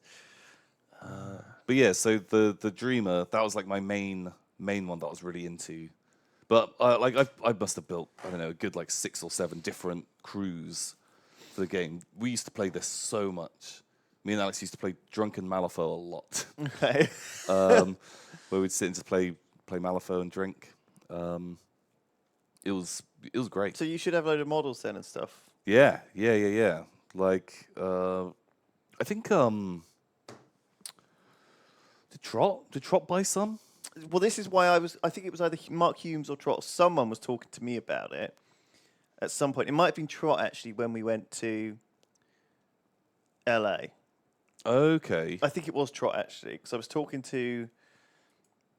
[SPEAKER 2] But yeah, so the Dreamer, that was like my main one that I was really into. But like I must have built, I don't know, a good like 6 or 7 different crews for the game. We used to play this so much. Me and Alex used to play Drunken Malifaux a lot.
[SPEAKER 1] Okay.
[SPEAKER 2] Where we'd sit and just play Malifaux and drink. It was great.
[SPEAKER 1] So you should have a load of models then and stuff.
[SPEAKER 2] Yeah. Like I think did Trot buy some?
[SPEAKER 1] Well, this is why I think it was either Mark Humes or Trot. Someone was talking to me about it at some point. It might have been Trot actually when we went to LA.
[SPEAKER 2] Okay.
[SPEAKER 1] I think it was Trot actually because I was talking to.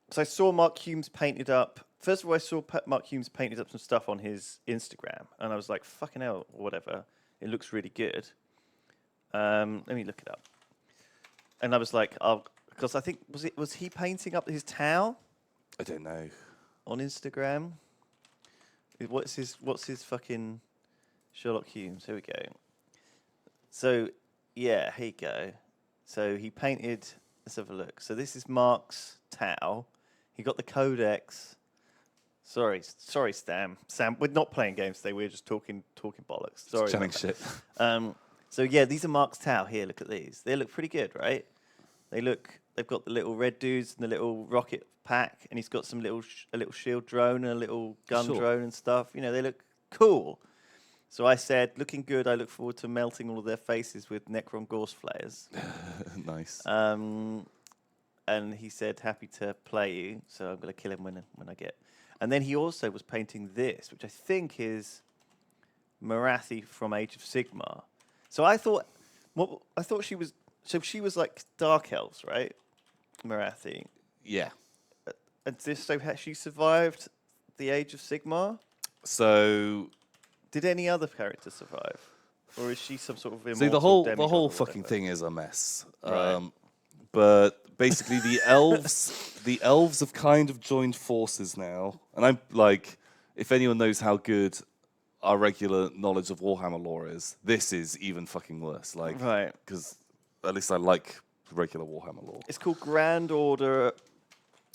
[SPEAKER 1] Because I saw Mark Humes painted up. First of all, I saw Mark Humes painted up some stuff on his Instagram, and I was like, "Fucking hell, whatever! It looks really good." Let me look it up. And I was like, because I think was he painting up his towel
[SPEAKER 2] I don't know.
[SPEAKER 1] on Instagram? What's his fucking Sherlock Holmes? Here we go. So yeah, here you go. So he painted. Let's have a look. So this is Mark's towel. He got the codex. Sorry, Sam. We're not playing games today. We're just talking bollocks. Sorry.
[SPEAKER 2] Chatting shit.
[SPEAKER 1] So yeah, these are Mark's towel. Here, look at these. They look pretty good, right? They've got the little red dudes and the little rocket pack, and he's got some a little shield drone and a little gun
[SPEAKER 2] Sure.
[SPEAKER 1] drone and stuff. You know, they look cool. So I said, looking good. I look forward to melting all of their faces with Necron Gorse flares.
[SPEAKER 2] Nice.
[SPEAKER 1] And he said, happy to play you. So I'm going to kill him when I get. And then he also was painting this, which I think is Marathi from Age of Sigmar. So I thought she was. So she was like Dark Elves, right? Marathi.
[SPEAKER 2] Yeah.
[SPEAKER 1] And so has she survived the Age of Sigmar?
[SPEAKER 2] So
[SPEAKER 1] Did any other character survive? Or is she some sort of immortal
[SPEAKER 2] see the
[SPEAKER 1] demigod
[SPEAKER 2] whole
[SPEAKER 1] or
[SPEAKER 2] fucking
[SPEAKER 1] whatever?
[SPEAKER 2] thing is a mess.
[SPEAKER 1] Right.
[SPEAKER 2] But basically the elves have kind of joined forces now. And I'm like, if anyone knows how good our regular knowledge of Warhammer lore is, this is even fucking worse. Like,
[SPEAKER 1] Right.
[SPEAKER 2] because at least I like regular Warhammer lore.
[SPEAKER 1] It's called Grand Order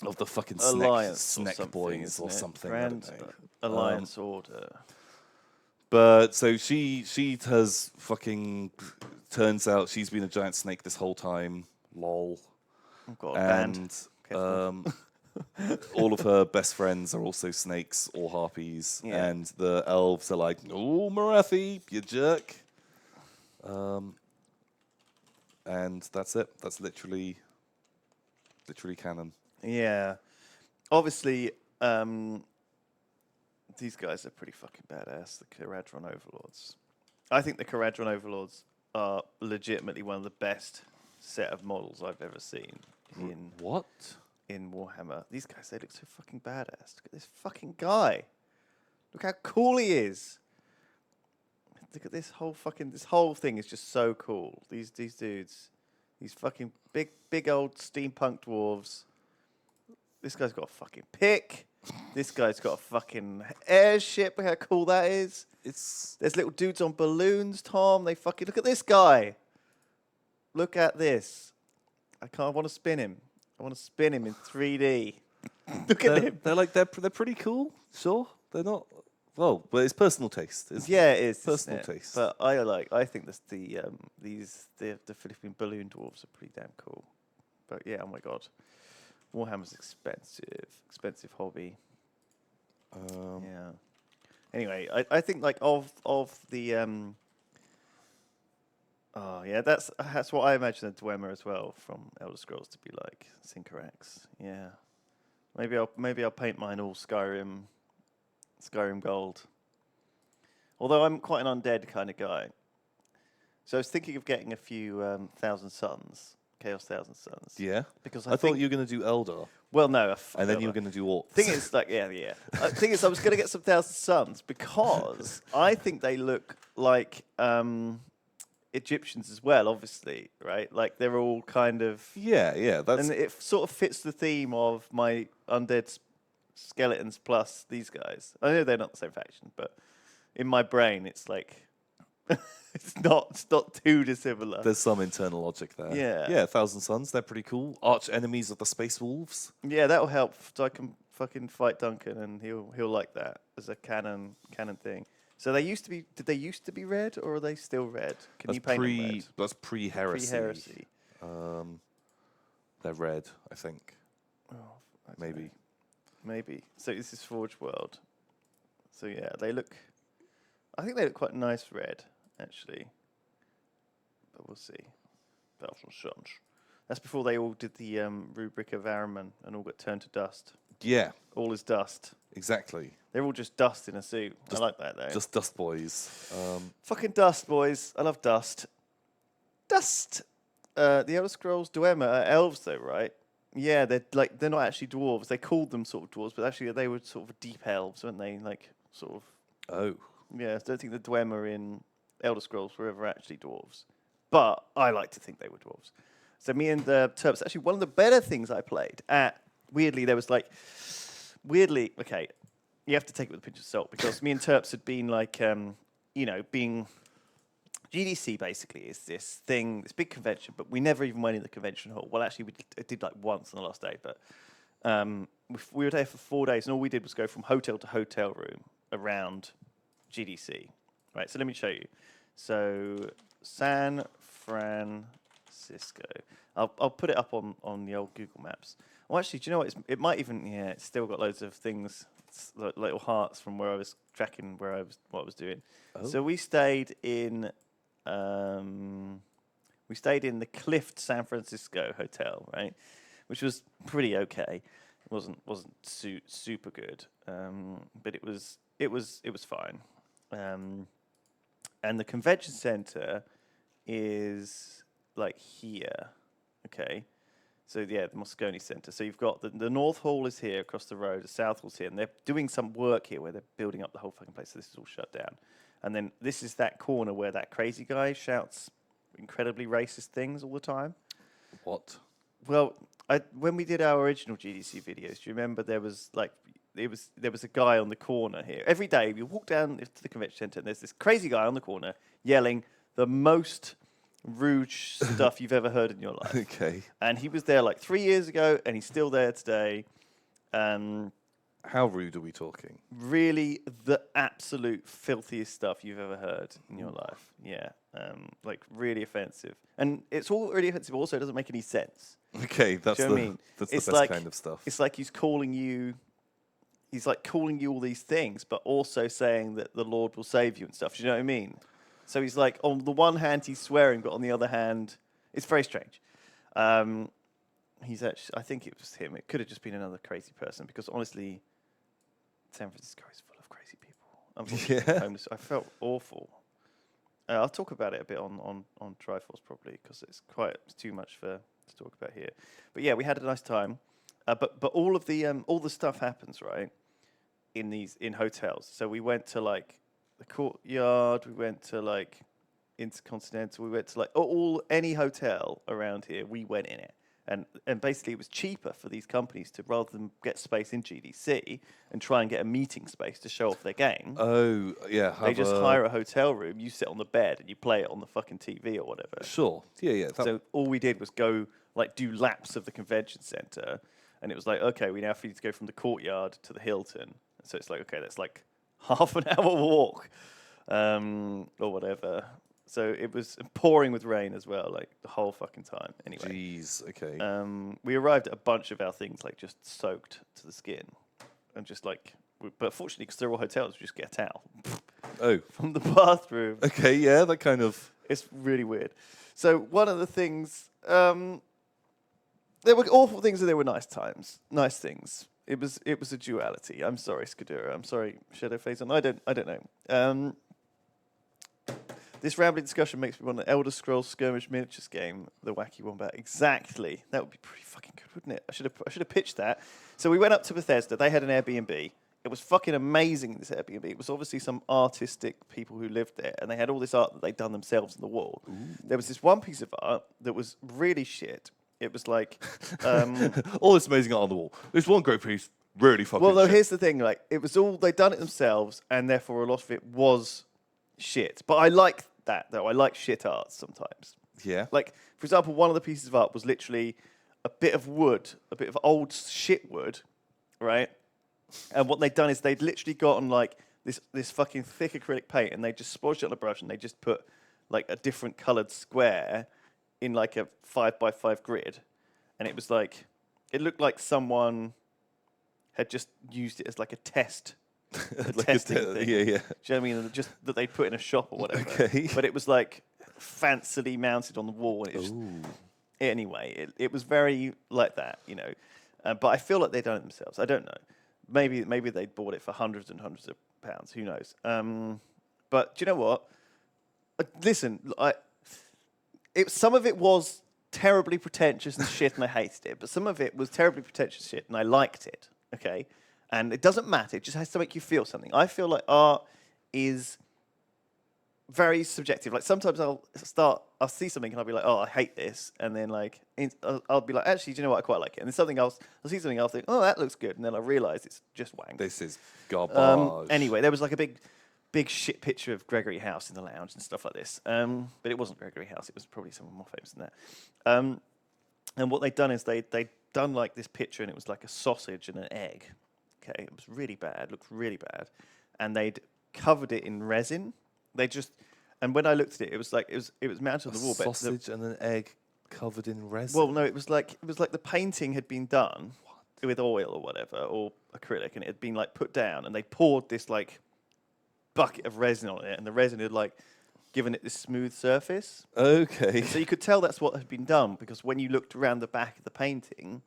[SPEAKER 2] Of the fucking
[SPEAKER 1] Alliance or
[SPEAKER 2] snack
[SPEAKER 1] something,
[SPEAKER 2] boys
[SPEAKER 1] isn't
[SPEAKER 2] or
[SPEAKER 1] it?
[SPEAKER 2] something.
[SPEAKER 1] Grand
[SPEAKER 2] I don't know.
[SPEAKER 1] Alliance Order.
[SPEAKER 2] But so she has fucking turns out she's been a giant snake this whole time. Lol.
[SPEAKER 1] I've got a band.
[SPEAKER 2] And
[SPEAKER 1] Careful.
[SPEAKER 2] all of her best friends are also snakes or harpies.
[SPEAKER 1] Yeah.
[SPEAKER 2] And the elves are like, "Oh, Marathi, you jerk." And that's it. That's literally canon.
[SPEAKER 1] Yeah. Obviously, these guys are pretty fucking badass, the Caradron Overlords. I think the Caradron Overlords are legitimately one of the best set of models I've ever seen
[SPEAKER 2] What?
[SPEAKER 1] in Warhammer. These guys, they look so fucking badass. Look at this fucking guy. Look how cool he is. Look at this whole thing is just so cool. These dudes, these fucking big old steampunk dwarves. This guy's got a fucking pick. This guy's got a fucking airship. Look how cool that is. There's little dudes on balloons, Tom. They fucking look at this guy. Look at this. I want to spin him. I want to spin him in 3D. Look at him.
[SPEAKER 2] They're pretty cool. Sure, they're not. Well, but it's personal taste.
[SPEAKER 1] Yeah, it is
[SPEAKER 2] Personal
[SPEAKER 1] isn't it?
[SPEAKER 2] taste.
[SPEAKER 1] But I think the Philippine balloon dwarves are pretty damn cool. But yeah, oh my god, Warhammer's expensive hobby. Yeah. Anyway, I think like of the oh yeah, that's what I imagine a Dwemer as well from Elder Scrolls to be like. Syncarax. Yeah. Maybe I'll paint mine all Skyrim gold. Although I'm quite an undead kind of guy. So I was thinking of getting a few Thousand Suns Chaos Thousand Suns.
[SPEAKER 2] Yeah?
[SPEAKER 1] Because
[SPEAKER 2] I thought you were going to do Eldar,
[SPEAKER 1] Well, no.
[SPEAKER 2] and then you were going to do Orcs.
[SPEAKER 1] Thing is, like, yeah. Thing is, I was going to get some Thousand Suns because I think they look like Egyptians as well. Obviously, right? Like they're all kind of,
[SPEAKER 2] Yeah, that's...
[SPEAKER 1] and it sort of fits the theme of my undead skeletons plus these guys. I know they're not the same faction, but in my brain, it's like it's not too dissimilar.
[SPEAKER 2] There's some internal logic there.
[SPEAKER 1] Yeah.
[SPEAKER 2] Yeah, Thousand Suns, they're pretty cool. Arch enemies of the Space Wolves.
[SPEAKER 1] Yeah, that'll help. So I can fucking fight Duncan, and he'll like that as a canon thing. So they used to be. Did they used to be red, or are they still red? Can you paint them red?
[SPEAKER 2] That's pre-heresy.
[SPEAKER 1] Pre-heresy.
[SPEAKER 2] They're red, I think.
[SPEAKER 1] Oh, I don't
[SPEAKER 2] Maybe.
[SPEAKER 1] know. Maybe. So this is Forge World. So yeah, they look. I think they look quite nice red, actually. But we'll see. Thousand Suns. That's before they all did the rubric of Ahriman and all got turned to dust.
[SPEAKER 2] Yeah,
[SPEAKER 1] All is dust.
[SPEAKER 2] exactly.
[SPEAKER 1] They're all just dust in a suit. I like that though.
[SPEAKER 2] Just Dust Boys.
[SPEAKER 1] Fucking dust, boys. I love dust. Dust. The Elder Scrolls Dwemer are elves, though, right? Yeah, they're not actually dwarves. They called them sort of dwarves, but actually they were sort of deep elves, weren't they? Like sort of.
[SPEAKER 2] Oh.
[SPEAKER 1] Yeah, I don't think the Dwemer in Elder Scrolls were ever actually dwarves, but I like to think they were dwarves. So me and the Terps, actually one of the better things I played at. Weirdly, there was like. Okay, you have to take it with a pinch of salt because me and Terps had been like, being. GDC basically is this thing, this big convention, but we never even went in the convention hall. Well, actually, we did like once on the last day, but we were there for 4 days, and all we did was go from hotel to hotel room around GDC. Right, so let me show you. So San Francisco. I'll put it up on the old Google Maps. Well, actually, do you know what? It might even, it's still got loads of things, little hearts from where I was tracking what I was doing.
[SPEAKER 2] Oh.
[SPEAKER 1] So we stayed in the Clift San Francisco hotel, right? Which was pretty okay. It wasn't super good, but it was fine. And the convention center is like here, okay. So yeah, the Moscone Center. So you've got the North Hall is here across the road, the South Hall's here, and they're doing some work here where they're building up the whole fucking place. So this is all shut down. And then this is that corner where that crazy guy shouts incredibly racist things all the time.
[SPEAKER 2] What?
[SPEAKER 1] Well, when we did our original GDC videos, do you remember there was a guy on the corner here. Every day you walk down to the convention center and there's this crazy guy on the corner yelling the most rude stuff you've ever heard in your life.
[SPEAKER 2] Okay.
[SPEAKER 1] And he was there like 3 years ago, and he's still there today.
[SPEAKER 2] How rude are we talking?
[SPEAKER 1] Really, the absolute filthiest stuff you've ever heard in your life. Yeah, like really offensive, and it's all really offensive. Also, it doesn't make any sense.
[SPEAKER 2] Okay, that's
[SPEAKER 1] Do you know what I mean?
[SPEAKER 2] that's the
[SPEAKER 1] It's
[SPEAKER 2] best
[SPEAKER 1] like-
[SPEAKER 2] kind of stuff.
[SPEAKER 1] It's like he's calling you all these things, but also saying that the Lord will save you and stuff. Do you know what I mean? So he's like, on the one hand, he's swearing, but on the other hand, it's very strange. He's actually, I think it was him. It could have just been another crazy person because honestly, San Francisco is full of crazy people.
[SPEAKER 2] Yeah.
[SPEAKER 1] Homeless. I felt awful. I'll talk about it a bit on Triforce probably because it's too much to talk about here. But yeah, we had a nice time. But all the stuff happens right in hotels. So we went to like the Courtyard. We went to like Intercontinental. We went to like any hotel around here. We went in it. And basically, it was cheaper for these companies to rather than get space in GDC and try and get a meeting space to show off their game.
[SPEAKER 2] Oh, yeah.
[SPEAKER 1] They just hire a hotel room. You sit on the bed and you play it on the fucking TV or whatever.
[SPEAKER 2] Sure. Yeah.
[SPEAKER 1] So all we did was go like do laps of the convention center, and it was like, okay, we now need to go from the Courtyard to the Hilton. So it's like, okay, that's like half an hour walk, or whatever. So it was pouring with rain as well, like the whole fucking time. Anyway,
[SPEAKER 2] Jeez. Okay.
[SPEAKER 1] we arrived at a bunch of our things like just soaked to the skin, and just like, but fortunately, because they're all hotels, we just get a towel
[SPEAKER 2] Oh.
[SPEAKER 1] from the bathroom.
[SPEAKER 2] Okay. Yeah. That kind of.
[SPEAKER 1] It's really weird. So one of the things, there were awful things and there were nice times, nice things. It was a duality. I'm sorry, Skadura. I'm sorry, Shadowface. And I don't know. This rambling discussion makes me want an Elder Scrolls Skirmish Miniatures game, the wacky wombat. Exactly. That would be pretty fucking good, wouldn't it? I should have pitched that. So we went up to Bethesda. They had an Airbnb. It was fucking amazing, this Airbnb. It was obviously some artistic people who lived there, and they had all this art that they'd done themselves on the wall. Ooh. There was this one piece of art that was really shit. It was like...
[SPEAKER 2] all this amazing art on the wall. There's one great piece, really fucking
[SPEAKER 1] Well, no,
[SPEAKER 2] shit.
[SPEAKER 1] here's the thing. Like, it was all... They'd done it themselves, and therefore a lot of it was shit. But I like that, though. I like shit art sometimes.
[SPEAKER 2] Yeah.
[SPEAKER 1] Like, for example, one of the pieces of art was literally a bit of wood, a bit of old shit wood, right? And what they'd done is they'd literally gotten like this fucking thick acrylic paint, and they just splodged it on a brush, and they just put like a different coloured square in like a 5x5 grid, and it was like it looked like someone had just used it as like a test, testing thing.
[SPEAKER 2] Yeah, yeah.
[SPEAKER 1] Do you know what I mean? Just that they put in a shop or whatever.
[SPEAKER 2] Okay.
[SPEAKER 1] But it was like fancily mounted on the wall, and it just, anyway, it was very like that, you know. But I feel like they'd done it themselves. I don't know. Maybe they'd bought it for hundreds and hundreds of pounds. Who knows? But do you know what? Listen, some of it was terribly pretentious and shit, and I hated it. But some of it was terribly pretentious shit, and I liked it. Okay, and it doesn't matter. It just has to make you feel something. I feel like art is very subjective. Like sometimes I'll see something and I'll be like, oh, I hate this, and then like I'll be like, actually, do you know what? I quite like it. And then something else, I'll see something else, think, oh, that looks good, and then I realise it's just wank.
[SPEAKER 2] This is garbage.
[SPEAKER 1] Anyway, there was like a big shit picture of Gregory House in the lounge and stuff like this. But it wasn't Gregory House. It was probably someone more famous than that. And what they'd done is they'd done like this picture, and it was like a sausage and an egg. Okay, it was really bad. Looked really bad, and they'd covered it in resin. And when I looked at it, it was mounted on the wall.
[SPEAKER 2] Sausage and an egg covered in resin.
[SPEAKER 1] Well, no, it was like the painting had been done with oil or whatever, or acrylic, and it had been like put down, and they poured this like bucket of resin on it, and the resin had like given it this smooth surface.
[SPEAKER 2] Okay.
[SPEAKER 1] So you could tell that's what had been done, because when you looked around the back of the painting,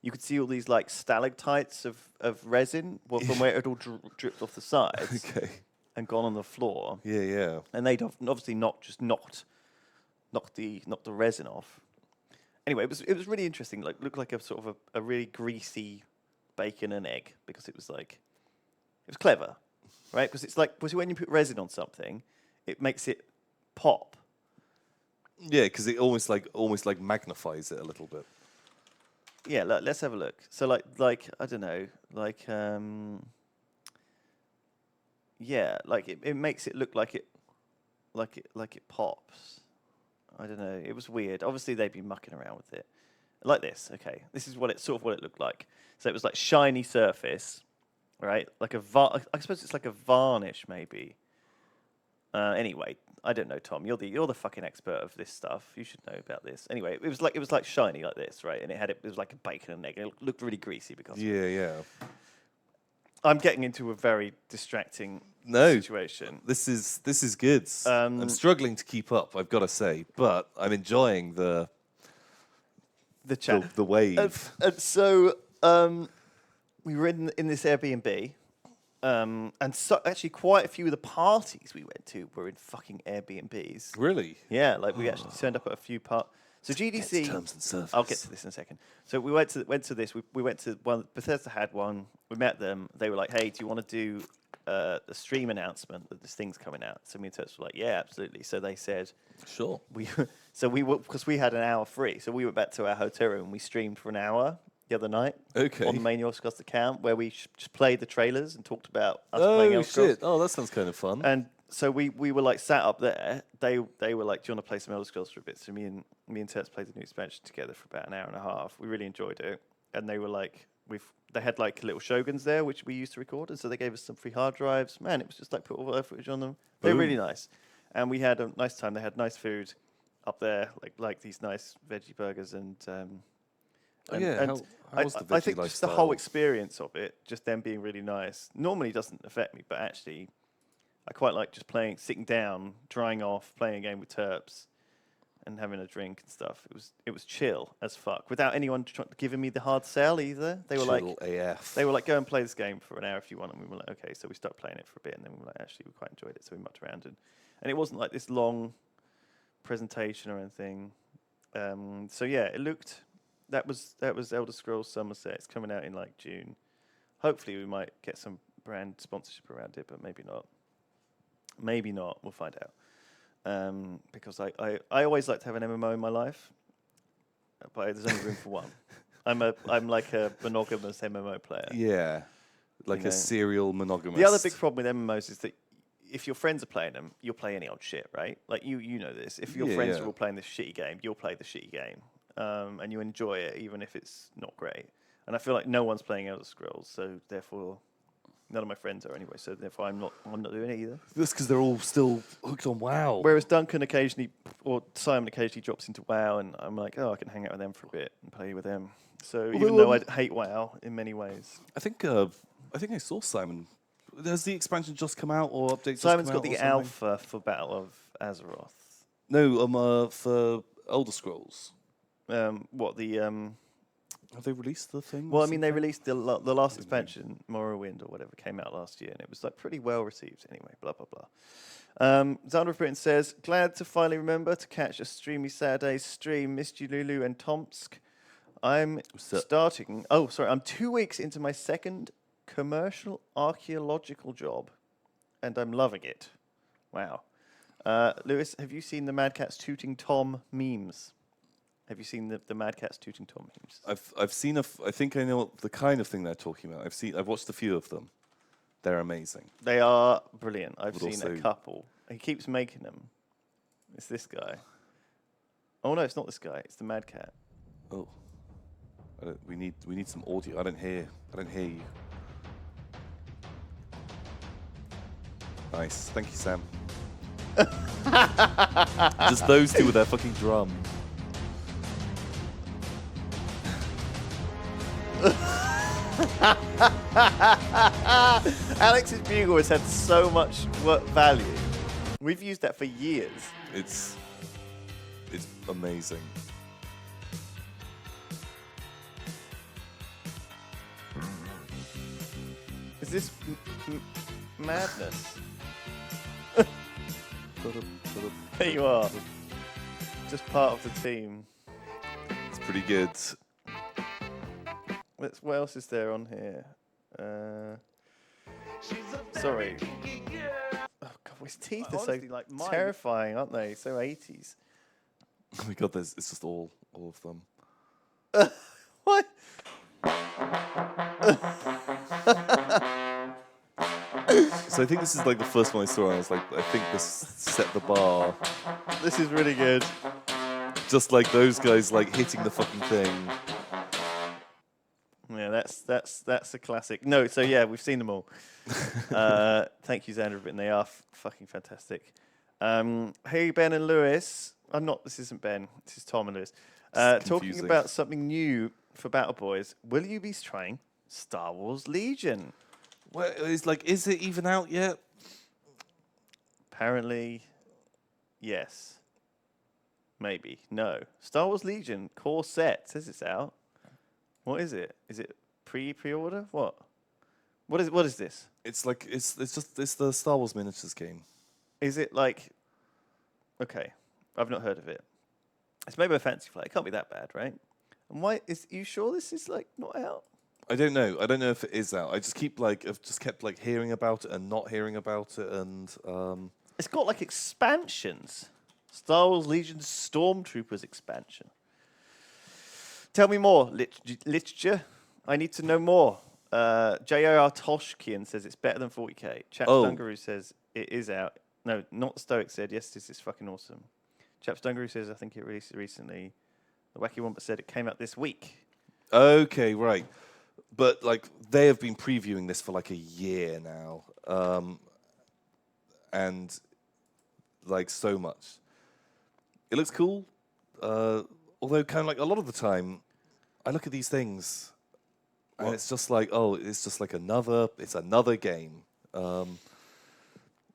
[SPEAKER 1] you could see all these like stalactites of resin from where it had all dripped off the sides.
[SPEAKER 2] Okay.
[SPEAKER 1] And gone on the floor.
[SPEAKER 2] Yeah, yeah.
[SPEAKER 1] And they'd obviously knocked the resin off. Anyway, it was really interesting. Like, looked like a sort of a really greasy bacon and egg, because it was clever, right? Because it's like, when you put resin on something, it makes it pop.
[SPEAKER 2] Yeah, because it almost like magnifies it a little bit.
[SPEAKER 1] Yeah, let's have a look. So like I don't know, like yeah, like it makes it look like it pops. I don't know. It was weird. Obviously, they'd been mucking around with it, like this. Okay, this is what it looked like. So it was like shiny surface, right? Like I suppose it's like a varnish, maybe. Anyway, I don't know, Tom. You're the fucking expert of this stuff. You should know about this. Anyway, it was like shiny like this, right? And it was like a bacon and egg. And it looked really greasy because of it.
[SPEAKER 2] Yeah.
[SPEAKER 1] I'm getting into a very distracting situation.
[SPEAKER 2] This is good. I'm struggling to keep up, I've got to say, but I'm enjoying the
[SPEAKER 1] chat,
[SPEAKER 2] the wave.
[SPEAKER 1] And so we were in this Airbnb, and so actually quite a few of the parties we went to were in fucking Airbnbs.
[SPEAKER 2] Really?
[SPEAKER 1] Yeah, like we actually turned up at a few So GDC.
[SPEAKER 2] Terms and service.
[SPEAKER 1] I'll get to this in a second. So we went to this. We went to one. Bethesda had one. We met them. They were like, "Hey, do you want to do a stream announcement that this thing's coming out?" So me and Tess were like, "Yeah, absolutely." So they said,
[SPEAKER 2] "Sure."
[SPEAKER 1] Because we had an hour free. So we went back to our hotel room and we streamed for an hour the other night.
[SPEAKER 2] Okay.
[SPEAKER 1] On the main Yogscast account, where we just played the trailers and talked about us playing Yogscast.
[SPEAKER 2] Oh shit! Oh, that sounds kind of fun.
[SPEAKER 1] And so we were like sat up there. They were like, "Do you want to play some Elder Scrolls for a bit?" So me and Tess played the new expansion together for about an hour and a half. We really enjoyed it. And they were like, they had like little Shoguns there, which we used to record, and so they gave us some free hard drives. Man, it was just like put all our footage on them. They were really nice, and we had a nice time. They had nice food up there, like these nice veggie burgers and.
[SPEAKER 2] How was the veggie
[SPEAKER 1] I think just the
[SPEAKER 2] lifestyle?
[SPEAKER 1] whole experience of it, just them being really nice, normally doesn't affect me, but actually, I quite like just sitting down, drying off, playing a game with Terps, and having a drink and stuff. It was chill as fuck, without anyone giving me the hard sell either. They were
[SPEAKER 2] Chill
[SPEAKER 1] like,
[SPEAKER 2] AF.
[SPEAKER 1] They were like, go and play this game for an hour if you want, and we were like, okay. So we started playing it for a bit, and then we were like, actually, we quite enjoyed it, so we mucked around and it wasn't like this long presentation or anything. So yeah, it looked. That was Elder Scrolls Somerset. It's coming out in like June. Hopefully, we might get some brand sponsorship around it, but maybe not. Maybe not. We'll find out. Because I always like to have an MMO in my life, but there's only room for one. I'm like a monogamous MMO player.
[SPEAKER 2] Yeah, like a serial monogamous.
[SPEAKER 1] The other big problem with MMOs is that if your friends are playing them, you'll play any old shit, right? Like you know this. If your friends are all playing this shitty game, you'll play the shitty game, and you enjoy it even if it's not great. And I feel like no one's playing Elder Scrolls, so therefore none of my friends are anyway. So therefore I'm not doing it either.
[SPEAKER 2] That's because they're all still hooked on WoW.
[SPEAKER 1] Whereas Duncan occasionally or Simon occasionally drops into WoW, and I'm like, oh, I can hang out with them for a bit and play with them. So even though I hate WoW in many ways,
[SPEAKER 2] I think I saw Simon. Has the expansion just come out or update?
[SPEAKER 1] Simon's got the alpha for Battle of Azeroth.
[SPEAKER 2] No, for Elder Scrolls.
[SPEAKER 1] What the
[SPEAKER 2] Have they released the thing?
[SPEAKER 1] Well, I mean, they released the last expansion, Morrowind or whatever, came out last year, and it was like pretty well received. Anyway, blah blah blah. Xander of Britain says, glad to finally remember to catch a Streamy Saturday stream. Missed you, Lulu and Tomsk. I'm starting. Oh, sorry. I'm 2 weeks into my second commercial archaeological job, and I'm loving it. Wow. Lewis, have you seen the Mad Catz Tooting Tom memes? Have you seen the Mad Catz Tooting Tom memes?
[SPEAKER 2] I've seen I think I know the kind of thing they're talking about. I've watched a few of them. They're amazing.
[SPEAKER 1] They are brilliant. I've
[SPEAKER 2] But
[SPEAKER 1] seen a
[SPEAKER 2] also-
[SPEAKER 1] couple. He keeps making them. It's this guy. Oh no, it's not this guy. It's the Mad Cat.
[SPEAKER 2] Oh, we need some audio. I don't hear you. Nice, thank you, Sam. Just those two with their fucking drum.
[SPEAKER 1] Alex's bugle has had so much value. We've used that for years.
[SPEAKER 2] It's amazing.
[SPEAKER 1] Is this madness? There you are. Just part of the team.
[SPEAKER 2] It's pretty good.
[SPEAKER 1] What else is there on here? Sorry. Oh god, his teeth are so
[SPEAKER 4] like mine.
[SPEAKER 1] terrifying, aren't they? So 80s.
[SPEAKER 2] Oh my god, it's just all of them.
[SPEAKER 1] What?
[SPEAKER 2] So I think this is like the first one I saw, and I was like, I think this set the bar.
[SPEAKER 1] This is really good.
[SPEAKER 2] Just like those guys like hitting the fucking thing.
[SPEAKER 1] Yeah, that's a classic. No, so yeah, we've seen them all. Thank you, Xander, and they are fucking fantastic. Hey, Ben and Lewis. This isn't Ben. This is Tom and Lewis. Talking
[SPEAKER 2] confusing.
[SPEAKER 1] about something new for Battleboys. Will you be trying Star Wars Legion?
[SPEAKER 2] Well, it's like, is it even out yet?
[SPEAKER 1] Apparently, yes. Maybe. No. Star Wars Legion core set says it's out. What is it? Is it pre-order? What? What is this?
[SPEAKER 2] It's like it's the Star Wars miniatures game.
[SPEAKER 1] Is it like? Okay, I've not heard of it. It's made by Fancy Flight. It can't be that bad, right? And why is you sure this is like not out?
[SPEAKER 2] I don't know. I don't know if it is out. I've just kept like hearing about it and not hearing about it, and
[SPEAKER 1] It's got like expansions. Star Wars Legion Stormtroopers expansion. Tell me more, literature. I need to know more. J.R.R. Tolkien says it's better than 40k. Chaps Dungaroo says it is out. No, not the Stoic said, yes, this is fucking awesome. Chaps Dungaroo says, I think it released recently. The Wacky Wombat said it came out this week.
[SPEAKER 2] okay, right. But like they have been previewing this for like a year now, and like so much. It looks cool. Although kind of like a lot of the time, I look at these things, and it's just like, oh, it's just like another game.
[SPEAKER 1] Yeah,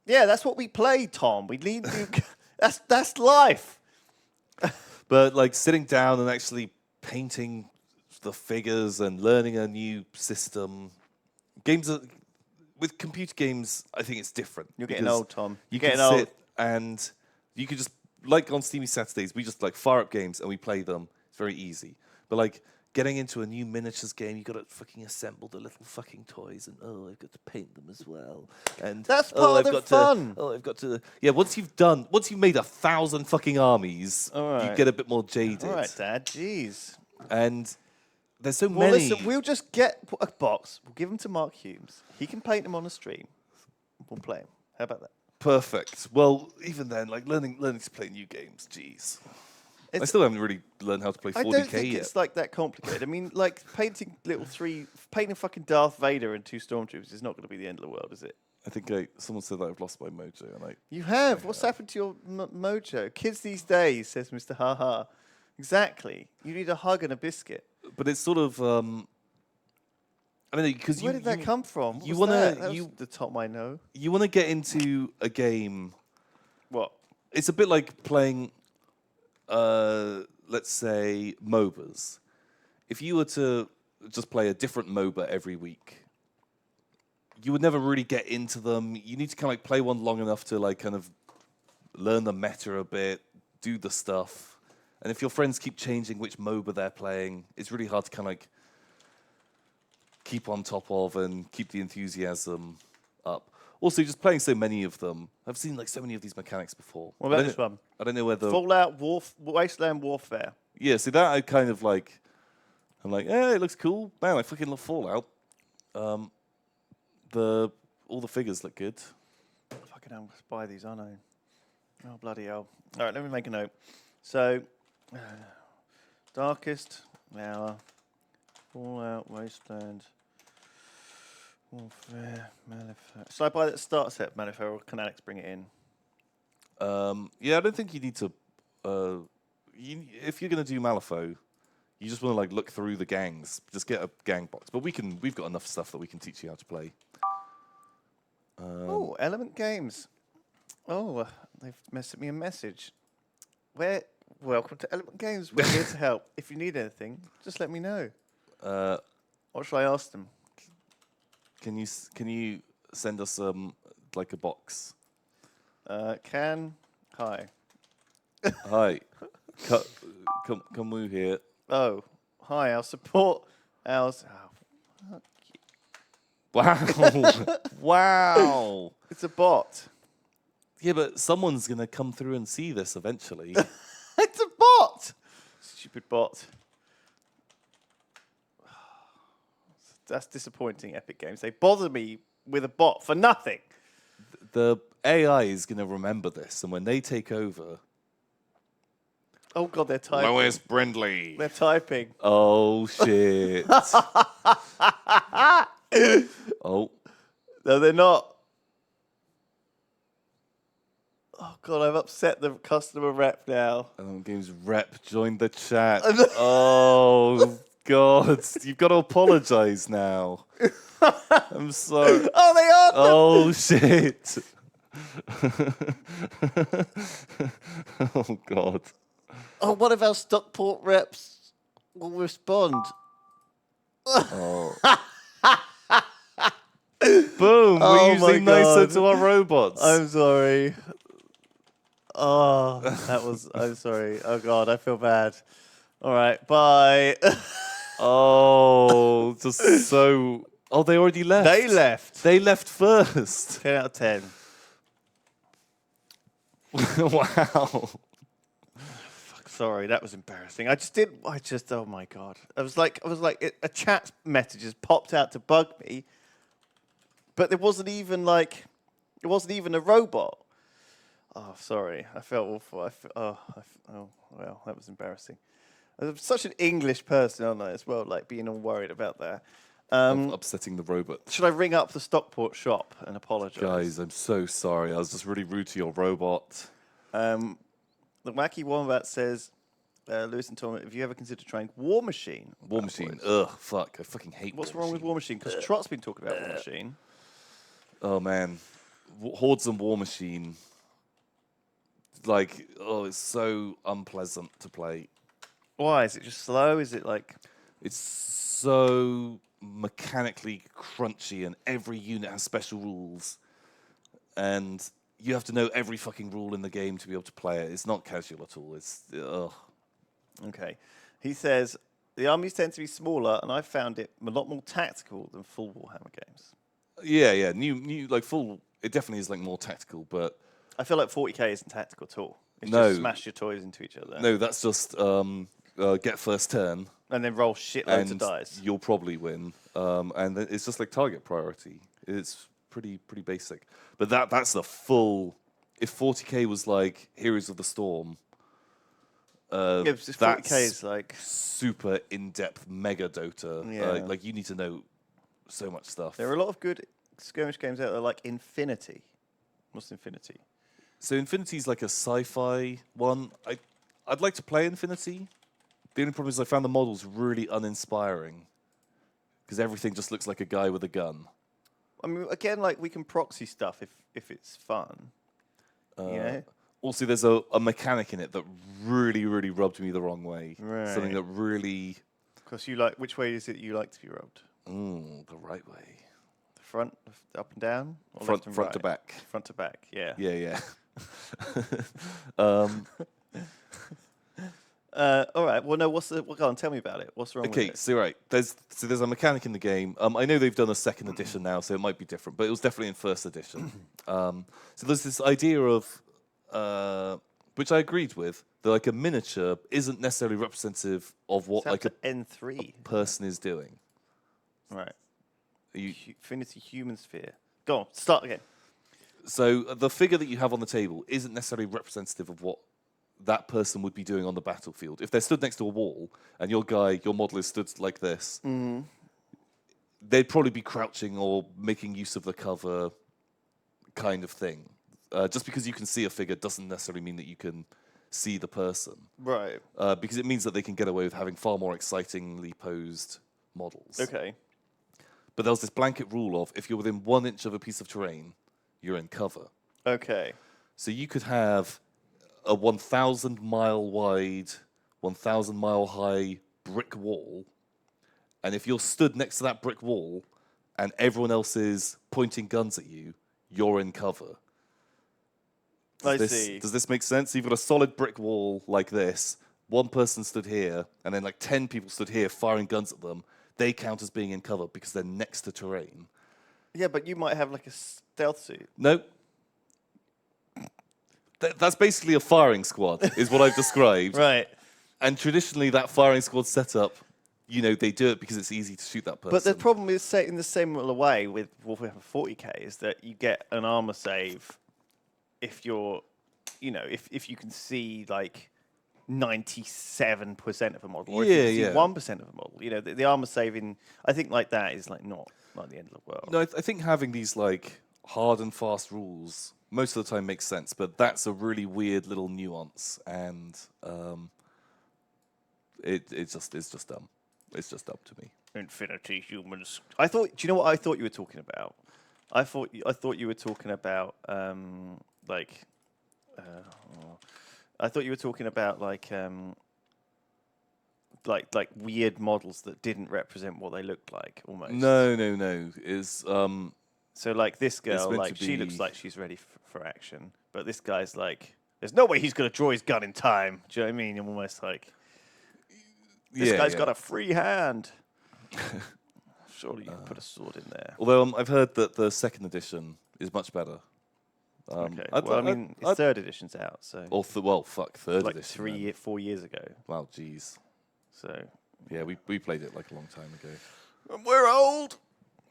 [SPEAKER 1] that's what we play, Tom. We need to. That's life.
[SPEAKER 2] But like sitting down and actually painting the figures and learning a new system, with computer games, I think it's different.
[SPEAKER 1] You're getting
[SPEAKER 2] because
[SPEAKER 1] old, Tom.
[SPEAKER 2] You
[SPEAKER 1] You're
[SPEAKER 2] can
[SPEAKER 1] getting old.
[SPEAKER 2] sit and you could just, like on Steamy Saturdays, we just like fire up games and we play them. It's very easy. But like getting into a new miniatures game, you got to fucking assemble the little fucking toys, and I've got to paint them as well. And
[SPEAKER 1] That's part of the fun.
[SPEAKER 2] I've got to. Yeah, once you've made 1,000 fucking armies,
[SPEAKER 1] All
[SPEAKER 2] you
[SPEAKER 1] right.
[SPEAKER 2] get a bit more jaded.
[SPEAKER 1] All right, Dad. Jeez.
[SPEAKER 2] And there's so
[SPEAKER 1] Well,
[SPEAKER 2] many.
[SPEAKER 1] listen, we'll just get a box. We'll give them to Mark Humes. He can paint them on the stream. We'll play them. How about that?
[SPEAKER 2] Perfect. Well, even then, like learning to play new games, jeez. I still haven't really learned how to play 40k
[SPEAKER 1] I don't think
[SPEAKER 2] yet.
[SPEAKER 1] it's like that complicated. I mean, like painting fucking Darth Vader and 2 stormtroopers is not going to be the end of the world, is it?
[SPEAKER 2] I think someone said that I've lost my mojo, and
[SPEAKER 1] You have. What's happened to your mojo? Kids these days, says Mr. Haha. Exactly. You need a hug and a biscuit.
[SPEAKER 2] But it's sort of. I mean, because
[SPEAKER 1] Where did that come from?
[SPEAKER 2] You
[SPEAKER 1] want
[SPEAKER 2] wanna
[SPEAKER 1] to the top I know.
[SPEAKER 2] You want to get into a game.
[SPEAKER 1] What?
[SPEAKER 2] It's a bit like playing, let's say, MOBAs. If you were to just play a different MOBA every week, you would never really get into them. You need to kind of like play one long enough to like kind of learn the meta a bit, do the stuff. And if your friends keep changing which MOBA they're playing, it's really hard to kind of like keep on top of and keep the enthusiasm up. Also, just playing so many of them, I've seen like so many of these mechanics before.
[SPEAKER 1] What about this one?
[SPEAKER 2] I don't know whether
[SPEAKER 1] Fallout Wasteland Warfare.
[SPEAKER 2] Yeah, see that I kind of like. I'm like, it looks cool. Man, I fucking love Fallout. All the figures look good.
[SPEAKER 1] Fucking hell, let's buy these, aren't I? Oh, bloody hell. All right, let me make a note. So, Darkest Hour, Fallout, Wasteland, Warfare, Malifaux. Should I buy that start set, Malifaux, or can Alex bring it in?
[SPEAKER 2] Yeah, I don't think you need to. If you're going to do Malifaux, you just want to like look through the gangs. Just get a gang box. But we've got enough stuff that we can teach you how to play.
[SPEAKER 1] Oh, Element Games. Oh, they've sent me a message. Welcome to Element Games. We're here to help. If you need anything, just let me know. What shall I ask them?
[SPEAKER 2] Can you send us like a box?
[SPEAKER 1] Hi.
[SPEAKER 2] Hi, come move here.
[SPEAKER 1] Oh, hi. I'll support ours. Oh,
[SPEAKER 2] Wow, wow.
[SPEAKER 1] it's a bot.
[SPEAKER 2] Yeah, but someone's gonna come through and see this eventually.
[SPEAKER 1] It's a bot. Stupid bot. That's disappointing, Epic Games. They bother me with a bot for nothing.
[SPEAKER 2] The AI is gonna remember this, and when they take over,
[SPEAKER 1] Oh, God, they're typing.
[SPEAKER 2] Lois Brindley.
[SPEAKER 1] They're typing.
[SPEAKER 2] Oh shit. Oh.
[SPEAKER 1] No, they're not. Oh, God, I've upset the customer rep now.
[SPEAKER 2] Games rep joined the chat. Oh God, you've got to apologize now. I'm sorry.
[SPEAKER 1] Oh, they are.
[SPEAKER 2] Oh shit. Oh God.
[SPEAKER 1] Oh, one of our Stockport reps will respond.
[SPEAKER 2] Oh. Boom!
[SPEAKER 1] Oh
[SPEAKER 2] We're using
[SPEAKER 1] my
[SPEAKER 2] nicer
[SPEAKER 1] God.
[SPEAKER 2] to our robots.
[SPEAKER 1] I'm sorry. Oh, I'm sorry. Oh, God, I feel bad. All right, bye.
[SPEAKER 2] Oh, just so. Oh, they already left.
[SPEAKER 1] They left.
[SPEAKER 2] They left first.
[SPEAKER 1] 10 out of 10.
[SPEAKER 2] Wow.
[SPEAKER 1] Sorry, that was embarrassing. Oh my God. I was like, a chat message just popped out to bug me, but it wasn't even a robot. Oh, sorry. I felt awful. Well, that was embarrassing. I'm such an English person, aren't I, as well, like being all worried about that.
[SPEAKER 2] Upsetting the robot.
[SPEAKER 1] Should I ring up the Stockport shop and apologise?
[SPEAKER 2] Guys, I'm so sorry. I was just really rude to your robot.
[SPEAKER 1] The Wacky Wombat says, Lewis and Tom, have you ever considered trying War Machine?
[SPEAKER 2] War Machine. Ugh, fuck. I fucking hate
[SPEAKER 1] What's
[SPEAKER 2] War
[SPEAKER 1] wrong
[SPEAKER 2] Machine.
[SPEAKER 1] with War Machine? Because Trot's been talking about War Machine.
[SPEAKER 2] Oh, man. Hordes and War Machine. Like, it's so unpleasant to play.
[SPEAKER 1] Why? Is it just slow? Is it like...
[SPEAKER 2] It's so mechanically crunchy, and every unit has special rules. And you have to know every fucking rule in the game to be able to play it. It's not casual at all. It's
[SPEAKER 1] Okay. He says the armies tend to be smaller, and I found it a lot more tactical than full Warhammer games.
[SPEAKER 2] yeah. New like full. It definitely is like more tactical, but
[SPEAKER 1] I feel like 40k isn't tactical at all. It's
[SPEAKER 2] No.
[SPEAKER 1] just smash your toys into each other.
[SPEAKER 2] no, that's just get first turn.
[SPEAKER 1] And then roll shitloads of
[SPEAKER 2] And
[SPEAKER 1] dice.
[SPEAKER 2] you'll probably win. And then it's just like target priority. It's pretty basic. But that's the full. If 40k was like Heroes of the Storm,
[SPEAKER 1] Yeah, because 40k
[SPEAKER 2] that's
[SPEAKER 1] is like...
[SPEAKER 2] super in-depth mega Dota.
[SPEAKER 1] Yeah.
[SPEAKER 2] Like you need to know so much stuff.
[SPEAKER 1] There are a lot of good skirmish games out there like Infinity. What's Infinity?
[SPEAKER 2] So Infinity's like a sci-fi one. I'd like to play Infinity. The only problem is I found the models really uninspiring because everything just looks like a guy with a gun.
[SPEAKER 1] I mean, again, like we can proxy stuff if it's fun. You know?
[SPEAKER 2] Also, there's a mechanic in it that really rubbed me the wrong way.
[SPEAKER 1] Right.
[SPEAKER 2] Something that really...
[SPEAKER 1] Because you like, which way is it you like to be rubbed?
[SPEAKER 2] the right way.
[SPEAKER 1] The front, up and down, or
[SPEAKER 2] Front,
[SPEAKER 1] left and
[SPEAKER 2] front to
[SPEAKER 1] right?
[SPEAKER 2] back.
[SPEAKER 1] Front to back, yeah.
[SPEAKER 2] Yeah.
[SPEAKER 1] All right. Well, no. Go on. Tell me about it. What's wrong
[SPEAKER 2] Okay,
[SPEAKER 1] with it?
[SPEAKER 2] so right, there's a mechanic in the game. I know they've done a second edition now, so it might be different, but it was definitely in first edition. So there's this idea of, which I agreed with, that like a miniature isn't necessarily representative of what
[SPEAKER 1] It's
[SPEAKER 2] like a
[SPEAKER 1] N3.
[SPEAKER 2] person is doing.
[SPEAKER 1] Right.
[SPEAKER 2] You,
[SPEAKER 1] Infinity Human Sphere. Go on. Start again.
[SPEAKER 2] So the figure that you have on the table isn't necessarily representative of what that person would be doing on the battlefield. If they're stood next to a wall and your model is stood like this, they'd probably be crouching or making use of the cover kind of thing. Just because you can see a figure doesn't necessarily mean that you can see the person.
[SPEAKER 1] Right.
[SPEAKER 2] Because it means that they can get away with having far more excitingly posed models.
[SPEAKER 1] Okay.
[SPEAKER 2] But there was this blanket rule of if you're within 1 inch of a piece of terrain, you're in cover.
[SPEAKER 1] Okay.
[SPEAKER 2] So you could have a 1,000 mile wide, 1,000 mile high brick wall, and if you're stood next to that brick wall and everyone else is pointing guns at you, you're in cover.
[SPEAKER 1] See.
[SPEAKER 2] Does this make sense? You've got a solid brick wall like this, one person stood here, and then like 10 people stood here firing guns at them. They count as being in cover because they're next to terrain.
[SPEAKER 1] Yeah, but you might have like a stealth suit.
[SPEAKER 2] No. That's basically a firing squad, is what I've described.
[SPEAKER 1] Right.
[SPEAKER 2] And traditionally, that firing squad setup, they do it because it's easy to shoot that person.
[SPEAKER 1] But the problem is, say, in the same way with Warhammer 40k, is that you get an armor save if you're, if you can see like 97% of a model, or if you can see 1% of a model. The armor saving, I think like that is like not the end of the world.
[SPEAKER 2] No, I think having these like hard and fast rules most of the time makes sense, but that's a really weird little nuance, and it's just dumb. It's just dumb to me.
[SPEAKER 1] Infinity Humans. I thought. Do you know what I thought you were talking about? I thought you were talking about I thought you were talking about like weird models that didn't represent what they looked like almost.
[SPEAKER 2] No.
[SPEAKER 1] So like this girl,
[SPEAKER 2] meant
[SPEAKER 1] like
[SPEAKER 2] to
[SPEAKER 1] she looks
[SPEAKER 2] be-
[SPEAKER 1] like she's ready for action, but this guy's like, there's no way he's gonna draw his gun in time. Do you know what I mean? I'm almost like, this guy's got a free hand. Surely you can put a sword in there.
[SPEAKER 2] Although I've heard that the second edition is much better.
[SPEAKER 1] Okay. It's third edition's out, so
[SPEAKER 2] Or third
[SPEAKER 1] like
[SPEAKER 2] edition.
[SPEAKER 1] 4 years ago.
[SPEAKER 2] Wow, jeez.
[SPEAKER 1] So
[SPEAKER 2] Yeah, we played it like a long time ago.
[SPEAKER 1] we're old.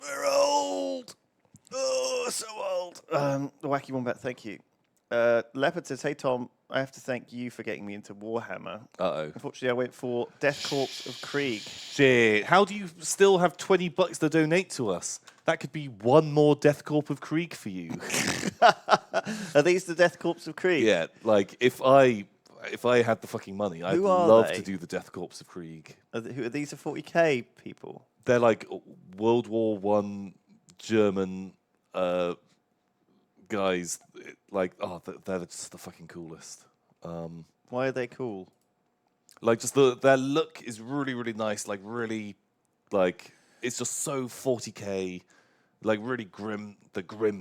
[SPEAKER 1] We're old. Oh, so old. The Wacky Wombat, thank you. Leopard says, "Hey Tom, I have to thank you for getting me into Warhammer.
[SPEAKER 2] Uh-oh.
[SPEAKER 1] Unfortunately, I went for Death Corps of Krieg.
[SPEAKER 2] Shit. How do you still have $20 to donate to us? That could be one more Death Corp of Krieg for you.
[SPEAKER 1] Are these the Death Corps of Krieg?
[SPEAKER 2] Yeah, like if I had the fucking money, I'd
[SPEAKER 1] Who are
[SPEAKER 2] love
[SPEAKER 1] they?
[SPEAKER 2] to do the Death Corps of Krieg.
[SPEAKER 1] Who are these? Are 40k people?
[SPEAKER 2] They're like World War I German guys. Like, they're just the fucking coolest.
[SPEAKER 1] Why are they cool?
[SPEAKER 2] Like, just their look is really, really nice. Like, really, like, it's just so 40k. like really grim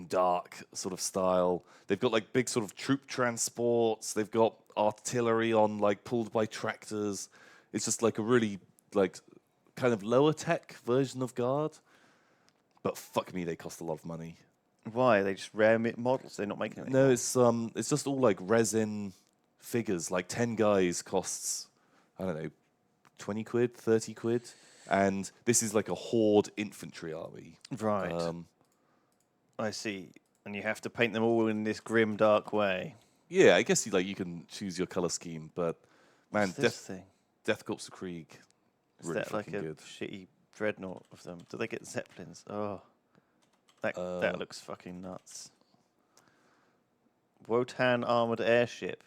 [SPEAKER 2] dark sort of style. They've got like big sort of troop transports. They've got artillery on like pulled by tractors. It's just like a really like kind of lower tech version of Guard. But fuck me, they cost a lot of money.
[SPEAKER 1] Why? Are they just rare models? They're not making it
[SPEAKER 2] No,
[SPEAKER 1] anymore?
[SPEAKER 2] it's just all like resin figures. Like 10 guys costs, I don't know, 20 quid, 30 quid. And this is like a horde infantry army.
[SPEAKER 1] Right. I see. And you have to paint them all in this grim, dark way.
[SPEAKER 2] Yeah, I guess you can choose your color scheme, but man,
[SPEAKER 1] What's this thing?
[SPEAKER 2] Death Corps of Krieg,
[SPEAKER 1] Is
[SPEAKER 2] really
[SPEAKER 1] that like
[SPEAKER 2] fucking
[SPEAKER 1] a
[SPEAKER 2] good.
[SPEAKER 1] shitty dreadnought of them? Do they get zeppelins? Oh, that looks fucking nuts. Wotan armored airship.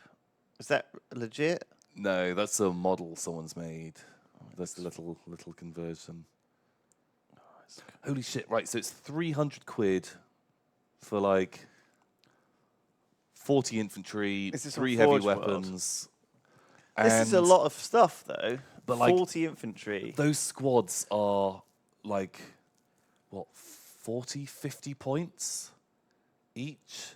[SPEAKER 1] Is that legit?
[SPEAKER 2] No, that's a model someone's made. That's the little conversion. Holy shit! Right, so it's 300 quid for like 40 infantry,
[SPEAKER 1] Is this
[SPEAKER 2] 3
[SPEAKER 1] on
[SPEAKER 2] heavy
[SPEAKER 1] Forge World?
[SPEAKER 2] weapons.
[SPEAKER 1] This is a
[SPEAKER 2] and
[SPEAKER 1] lot of stuff, though.
[SPEAKER 2] But, like,
[SPEAKER 1] 40 infantry.
[SPEAKER 2] Those squads are like, what, 40, 50 points each?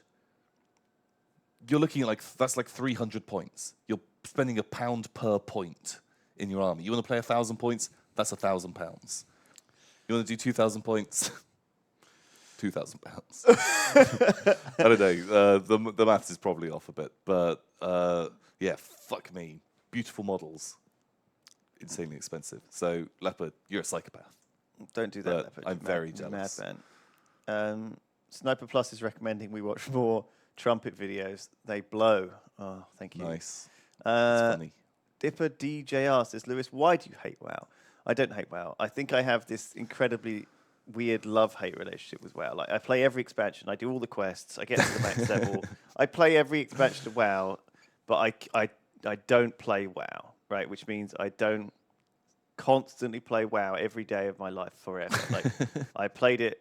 [SPEAKER 2] You're looking at that's like 300 points. You're spending £1 per point in your army. You want to play 1,000 points? That's £1,000. You want to do 2,000 points? £2,000. I don't know. The maths is probably off a bit, but yeah, fuck me. Beautiful models, insanely expensive. So Leopard, you're a psychopath.
[SPEAKER 1] Don't do that,
[SPEAKER 2] But
[SPEAKER 1] Leopard.
[SPEAKER 2] I'm
[SPEAKER 1] you
[SPEAKER 2] very
[SPEAKER 1] you
[SPEAKER 2] jealous.
[SPEAKER 1] Madman. Sniper Plus is recommending we watch more trumpet videos. They blow. Oh, thank you.
[SPEAKER 2] Nice. It's funny.
[SPEAKER 1] Dipper DJR says, Lewis, why do you hate WoW? I don't hate WoW. I think I have this incredibly weird love-hate relationship with WoW. Like, I play every expansion. I do all the quests. I get to the max level. I play every expansion of WoW, but I don't play WoW, right? Which means I don't constantly play WoW every day of my life forever. Like, I played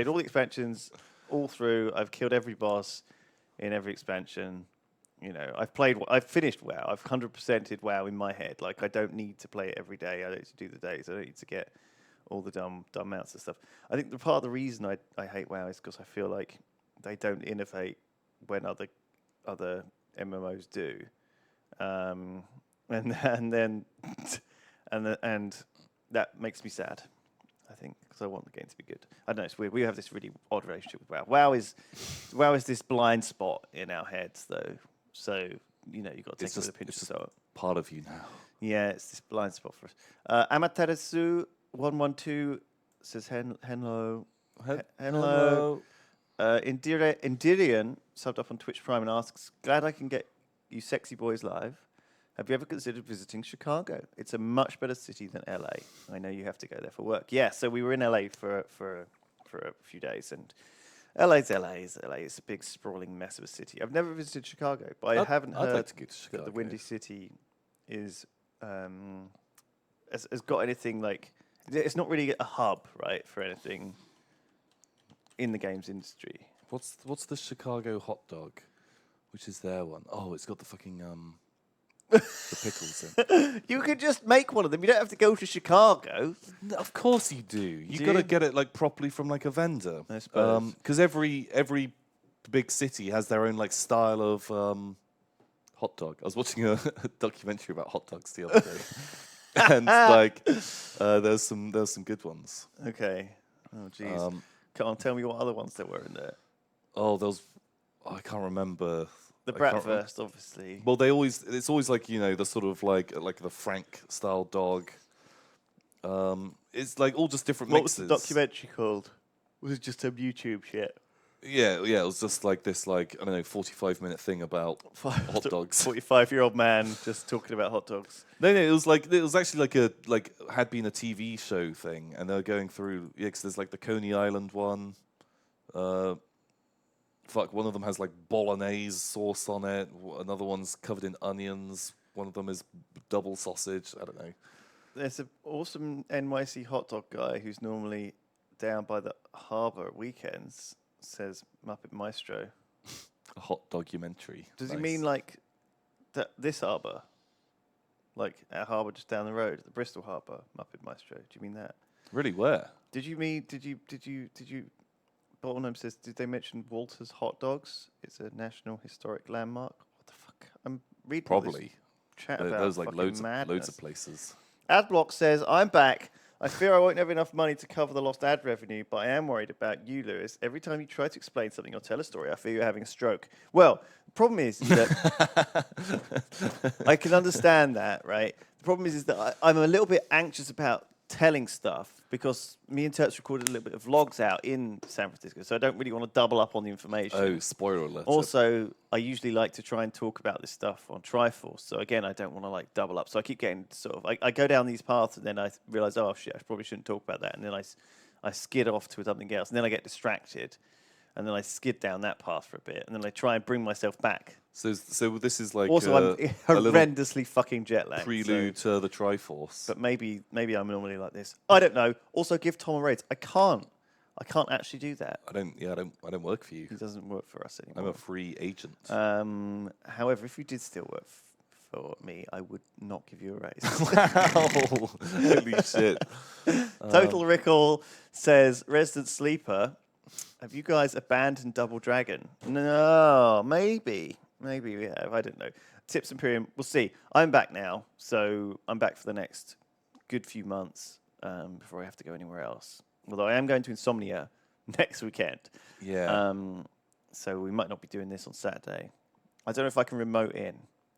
[SPEAKER 1] all the expansions all through. I've killed every boss in every expansion. You know, I've finished WoW. I've 100%ed WoW in my head. Like, I don't need to play it every day. I don't need to do the days. I don't need to get all the dumb mounts and stuff. I think the part of the reason I hate WoW is because I feel like they don't innovate when other MMOs do, and that makes me sad. I think because I want the game to be good. I don't know. It's weird. We have this really odd relationship with WoW. WoW is this blind spot in our heads, though. So you know, you got to take it with a pinch of salt.
[SPEAKER 2] Part of you now.
[SPEAKER 1] Yeah, it's this blind spot for us. Amaterasu112 says hello. Hello. Indirian subbed up on Twitch Prime and asks, glad I can get you sexy boys live. Have you ever considered visiting Chicago? It's a much better city than LA. I know you have to go there for work. Yeah, so we were in LA for a few days, and LA's a big sprawling mess of a city. I've never visited Chicago, but I haven't
[SPEAKER 2] I'd
[SPEAKER 1] heard
[SPEAKER 2] like to go to Chicago.
[SPEAKER 1] that the Windy City is has got anything like. It's not really a hub, right, for anything in the games industry.
[SPEAKER 2] What's the Chicago hot dog? Which is their one? Oh, it's got the fucking the pickles in.
[SPEAKER 1] You could just make one of them. You don't have to go to Chicago.
[SPEAKER 2] No, of course you do. You
[SPEAKER 1] Do
[SPEAKER 2] got to
[SPEAKER 1] you?
[SPEAKER 2] get it like properly from like a vendor.
[SPEAKER 1] I suppose.
[SPEAKER 2] Because every big city has their own like style of hot dog. I was watching a documentary about hot dogs the other day, and like there's some good ones.
[SPEAKER 1] Okay. Oh, jeez. Come on, tell me what other ones there were in there.
[SPEAKER 2] Oh, I can't remember.
[SPEAKER 1] The
[SPEAKER 2] I can't remem-
[SPEAKER 1] Bratwurst, obviously.
[SPEAKER 2] Well, it's always like, you know, the sort of like the Frank style dog. It's like all just different
[SPEAKER 1] What
[SPEAKER 2] mixes.
[SPEAKER 1] was the documentary called? Was it just some YouTube shit?
[SPEAKER 2] Yeah, it was just like this, like, I don't know, 45-minute thing about hot dogs.
[SPEAKER 1] 45-year-old man just talking about hot dogs.
[SPEAKER 2] No, it was actually had been a TV show thing, and they were going through. Yeah, 'cause there's like the Coney Island one. One of them has like bolognese sauce on it. Another one's covered in onions. One of them is double sausage. I don't know.
[SPEAKER 1] There's an awesome NYC hot dog guy who's normally down by the harbour at weekends, says Muppet Maestro.
[SPEAKER 2] A hot documentary.
[SPEAKER 1] Does he
[SPEAKER 2] Nice.
[SPEAKER 1] mean like this harbour? Like our harbour just down the road, the Bristol harbour, Muppet Maestro. Do you mean that?
[SPEAKER 2] Really? Where?
[SPEAKER 1] Did you Bottom says, did they mention Walter's hot dogs? It's a national historic landmark. What the fuck? I'm reading all this
[SPEAKER 2] Probably.
[SPEAKER 1] chat about
[SPEAKER 2] There's like
[SPEAKER 1] fucking
[SPEAKER 2] loads
[SPEAKER 1] madness.
[SPEAKER 2] of places.
[SPEAKER 1] Adblock says, I'm back. I fear I won't have enough money to cover the lost ad revenue, but I am worried about you, Lewis. Every time you try to explain something or tell a story, I fear you're having a stroke. Well, the problem is that I can understand that, right? The problem is that I'm a little bit anxious about telling stuff because me and Turks recorded a little bit of vlogs out in San Francisco, so I don't really want to double up on the information.
[SPEAKER 2] Oh, spoiler alert.
[SPEAKER 1] Also, I usually like to try and talk about this stuff on Triforce. So again, I don't want to like double up. So I keep getting sort of, I go down these paths and then I realize, oh shit, I probably shouldn't talk about that. And then I skid off to something else. And then I get distracted. And then I skid down that path for a bit. And then I try and bring myself back.
[SPEAKER 2] So this is like
[SPEAKER 1] Also, I'm
[SPEAKER 2] a little
[SPEAKER 1] horrendously fucking jet lagged.
[SPEAKER 2] prelude to the Triforce.
[SPEAKER 1] But maybe I'm normally like this. I don't know. Also, give Tom a raise. I can't actually do that.
[SPEAKER 2] I don't work for you.
[SPEAKER 1] He doesn't work for us anymore.
[SPEAKER 2] I'm a free agent.
[SPEAKER 1] However, if you did still work for me, I would not give you a raise.
[SPEAKER 2] Wow. Holy shit.
[SPEAKER 1] Total Recall says, Resident Sleeper, have you guys abandoned Double Dragon? No, maybe. Maybe we have. I don't know. Tips Imperium, we'll see. I'm back now, so I'm back for the next good few months before I have to go anywhere else. Although I am going to Insomnia next weekend.
[SPEAKER 2] Yeah.
[SPEAKER 1] So we might not be doing this on Saturday. I don't know if I can remote in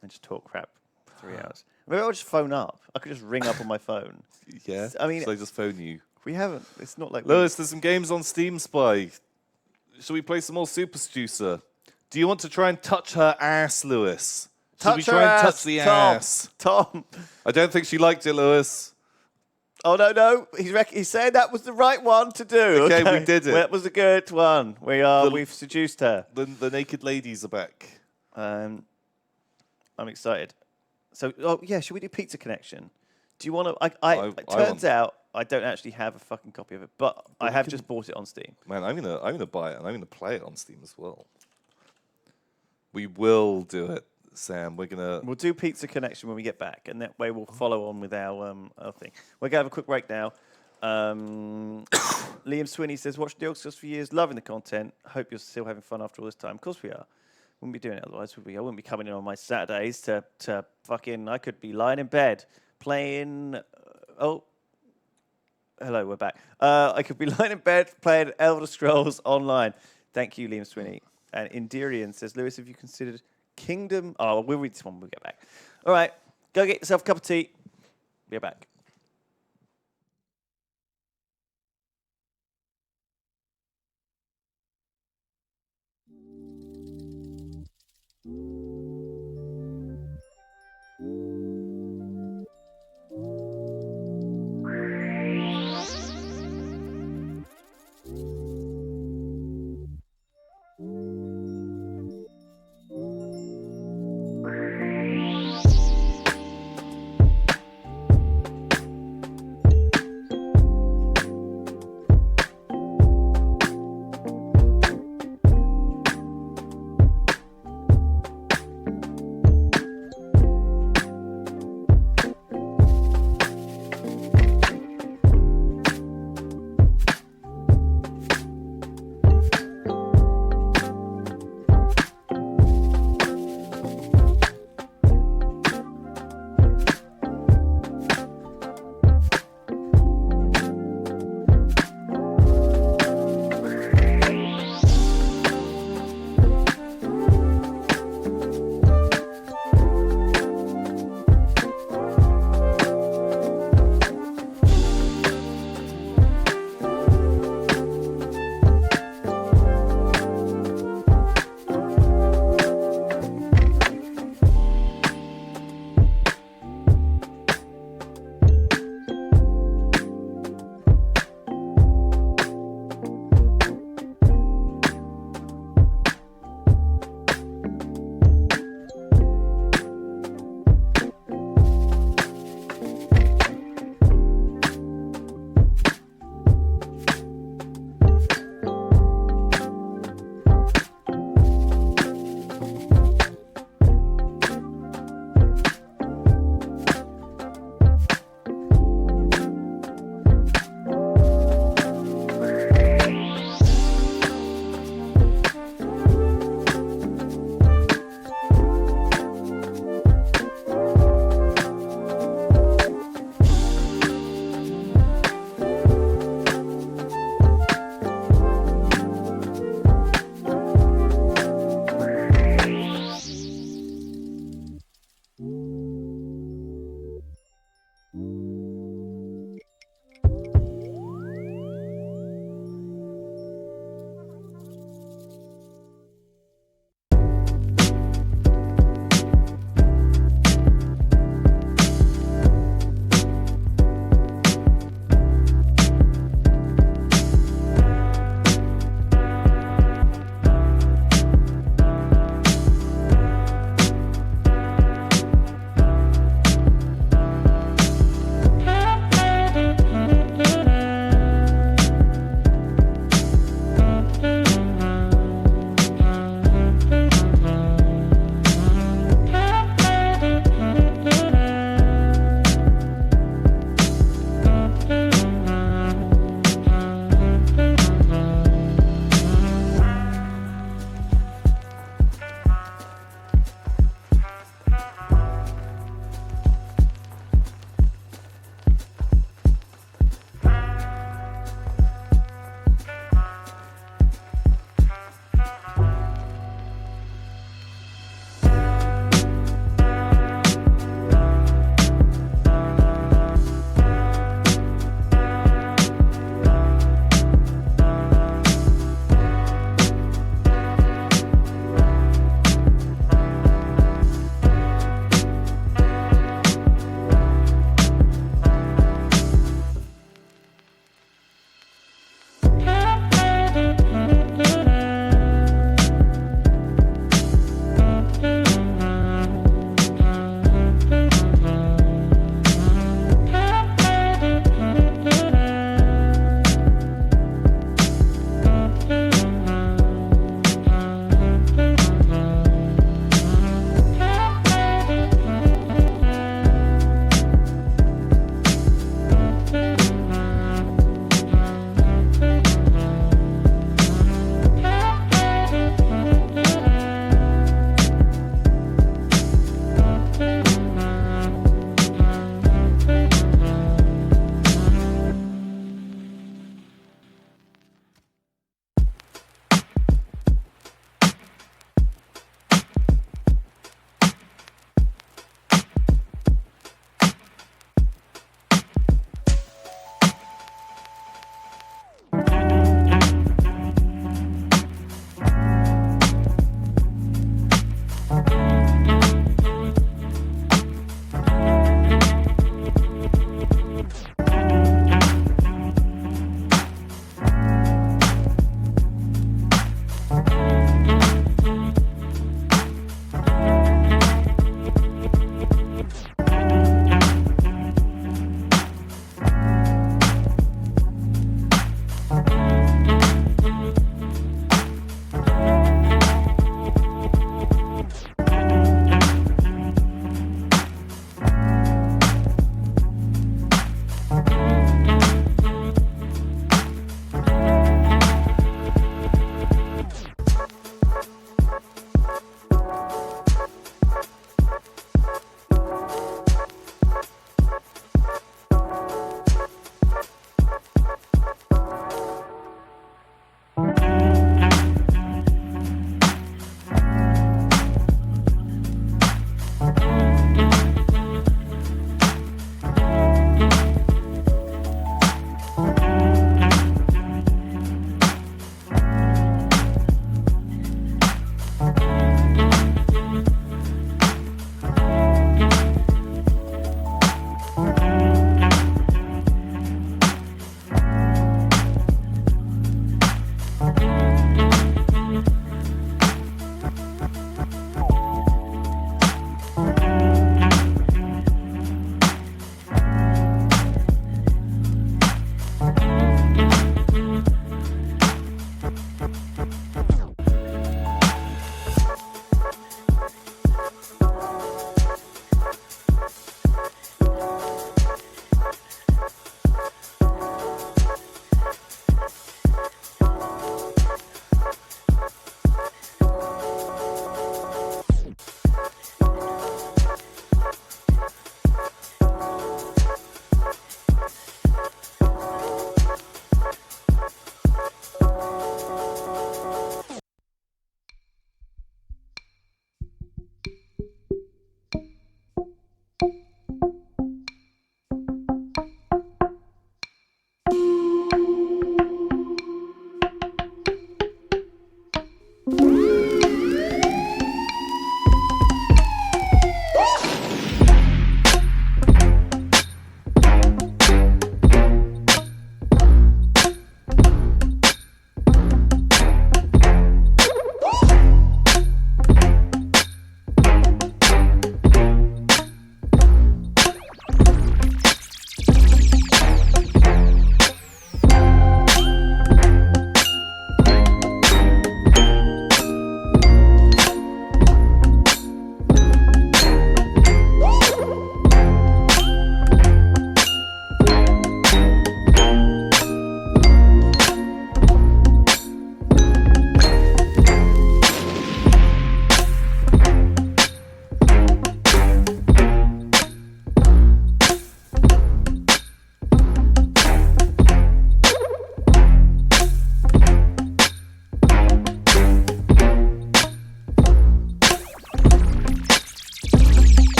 [SPEAKER 1] and just talk crap for 3 hours. Maybe I'll just phone up. I could just ring up on my phone.
[SPEAKER 2] Yeah.
[SPEAKER 1] I mean,
[SPEAKER 2] so I just phone you.
[SPEAKER 1] we haven't. It's not like
[SPEAKER 2] Lewis, there's some games on Steam Spy. Shall we play some more Super Seducer? Do you want to try and touch her ass, Lewis? Should we
[SPEAKER 1] touch her
[SPEAKER 2] try and
[SPEAKER 1] ass,
[SPEAKER 2] touch the
[SPEAKER 1] Tom.
[SPEAKER 2] ass?
[SPEAKER 1] Tom.
[SPEAKER 2] I don't think she liked it, Lewis.
[SPEAKER 1] Oh no! He's saying that was the right one to do.
[SPEAKER 2] Okay, we did it.
[SPEAKER 1] Well, that was a good one. We've seduced her.
[SPEAKER 2] The naked ladies are back.
[SPEAKER 1] I'm excited. So, should we do Pizza Connection? Do you want to? It turns out I don't actually have a fucking copy of it, but I have just bought it on Steam.
[SPEAKER 2] Man, I'm gonna buy it and I'm gonna play it on Steam as well. We will do it, Sam.
[SPEAKER 1] We'll do Pizza Connection when we get back, and that way we'll follow on with our thing. We're gonna have a quick break now. Liam Swinney says, "Watched the Yogscast for years, loving the content. Hope you're still having fun after all this time. Of course we are. Wouldn't be doing it otherwise, would we? I wouldn't be coming in on my Saturdays to fucking. I could be lying in bed playing. Hello, we're back. I could be lying in bed playing Elder Scrolls Online. Thank you, Liam Swinney. And Indirian says, Lewis, have you considered Kingdom? Oh, we'll read this one when we get back. All right, go get yourself a cup of tea. Be back.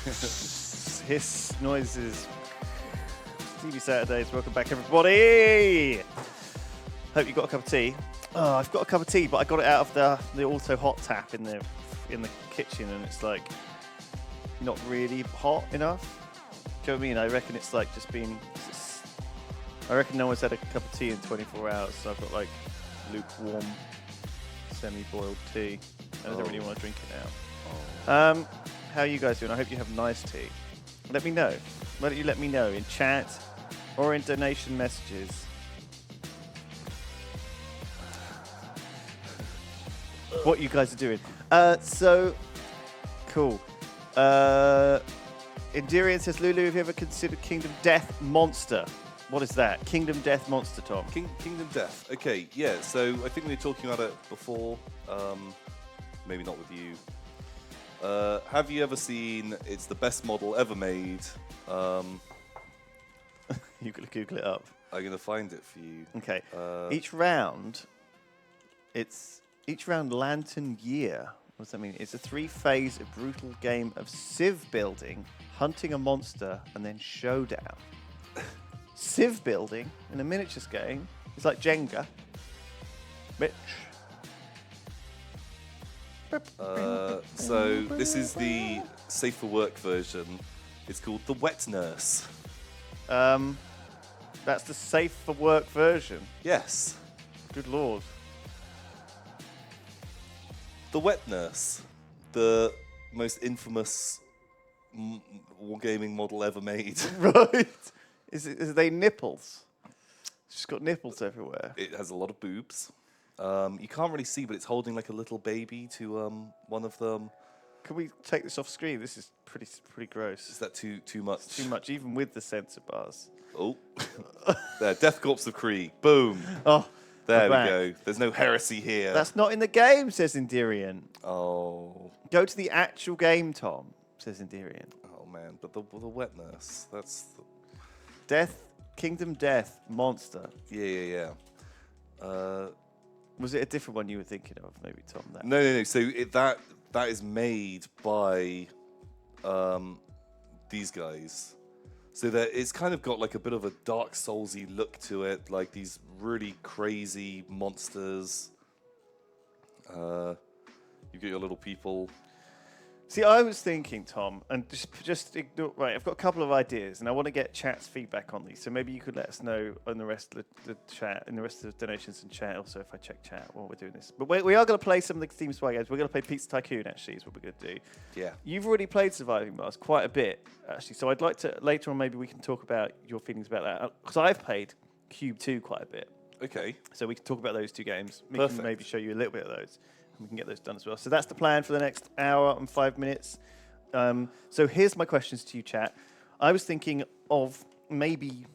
[SPEAKER 1] Hiss noises. TV Saturdays. Welcome back, everybody. Hope you got a cup of tea. Oh, I've got a cup of tea, but I got it out of the auto hot tap in the kitchen, and it's like not really hot enough. Do you know what I mean? I reckon it's like just been. I reckon no one's had a cup of tea in 24 hours, so I've got like lukewarm, semi-boiled tea. I don't really want to drink it now. How are you guys doing? I hope you have nice tea. Let me know. Why don't you let me know in chat or in donation messages? What you guys are doing. So, cool. Endurian says, Lulu, have you ever considered Kingdom Death Monster? What is that? Kingdom Death Monster, Tom.
[SPEAKER 2] Kingdom Death. Okay, yeah. So I think we were talking about it before. Maybe not with you. Have you ever seen? It's the best model ever made.
[SPEAKER 1] You're gonna Google it up.
[SPEAKER 2] I'm gonna find it for you.
[SPEAKER 1] Okay. Each round Lantern Year. What does that mean? It's a 3-phase brutal game of civ building, hunting a monster, and then showdown. Civ building in a miniatures game is like Jenga. Bitch.
[SPEAKER 2] So this is the safe for work version. It's called the Wet Nurse.
[SPEAKER 1] That's the safe for work version.
[SPEAKER 2] Yes.
[SPEAKER 1] Good lord.
[SPEAKER 2] The Wet Nurse, the most infamous wargaming model ever made.
[SPEAKER 1] Right. Is they nipples? She's got nipples everywhere.
[SPEAKER 2] It has a lot of boobs. You can't really see, but it's holding like a little baby to one of them.
[SPEAKER 1] Can we take this off screen? This is pretty gross.
[SPEAKER 2] Is that too much?
[SPEAKER 1] It's too much, even with the sensor bars.
[SPEAKER 2] Oh, there, Death Corps of Krieg. Boom.
[SPEAKER 1] Oh,
[SPEAKER 2] there we
[SPEAKER 1] back.
[SPEAKER 2] go. There's no heresy here.
[SPEAKER 1] That's not in the game, says Endurian.
[SPEAKER 2] Oh.
[SPEAKER 1] Go to the actual game, Tom, says Endurian.
[SPEAKER 2] Oh man, but the Wet Nurse. That's.
[SPEAKER 1] Kingdom Death Monster.
[SPEAKER 2] Yeah.
[SPEAKER 1] Was it a different one you were thinking of, maybe, Tom? That?
[SPEAKER 2] No. So that is made by these guys. So that it's kind of got like a bit of a Dark Soulsy look to it, like these really crazy monsters. You get your little people.
[SPEAKER 1] See, I was thinking, Tom, and just ignore. Right, I've got a couple of ideas, and I want to get chat's feedback on these. So maybe you could let us know on the rest of the chat, and the rest of the donations in chat. Also, if I check chat while we're doing this, but we are going to play some of the Steam Spy games. We're going to play Pizza Tycoon. Actually, is what we're going to do.
[SPEAKER 2] Yeah.
[SPEAKER 1] You've already played Surviving Mars quite a bit, actually. So I'd like to later on maybe we can talk about your feelings about that, because I've played Cube 2 quite a bit.
[SPEAKER 2] Okay.
[SPEAKER 1] So we can talk about those two games. We
[SPEAKER 2] Perfect.
[SPEAKER 1] can maybe show you a little bit of those. And we can get those done as well. So that's the plan for the next hour and 5 minutes. So here's my questions to you, chat. I was thinking of maybe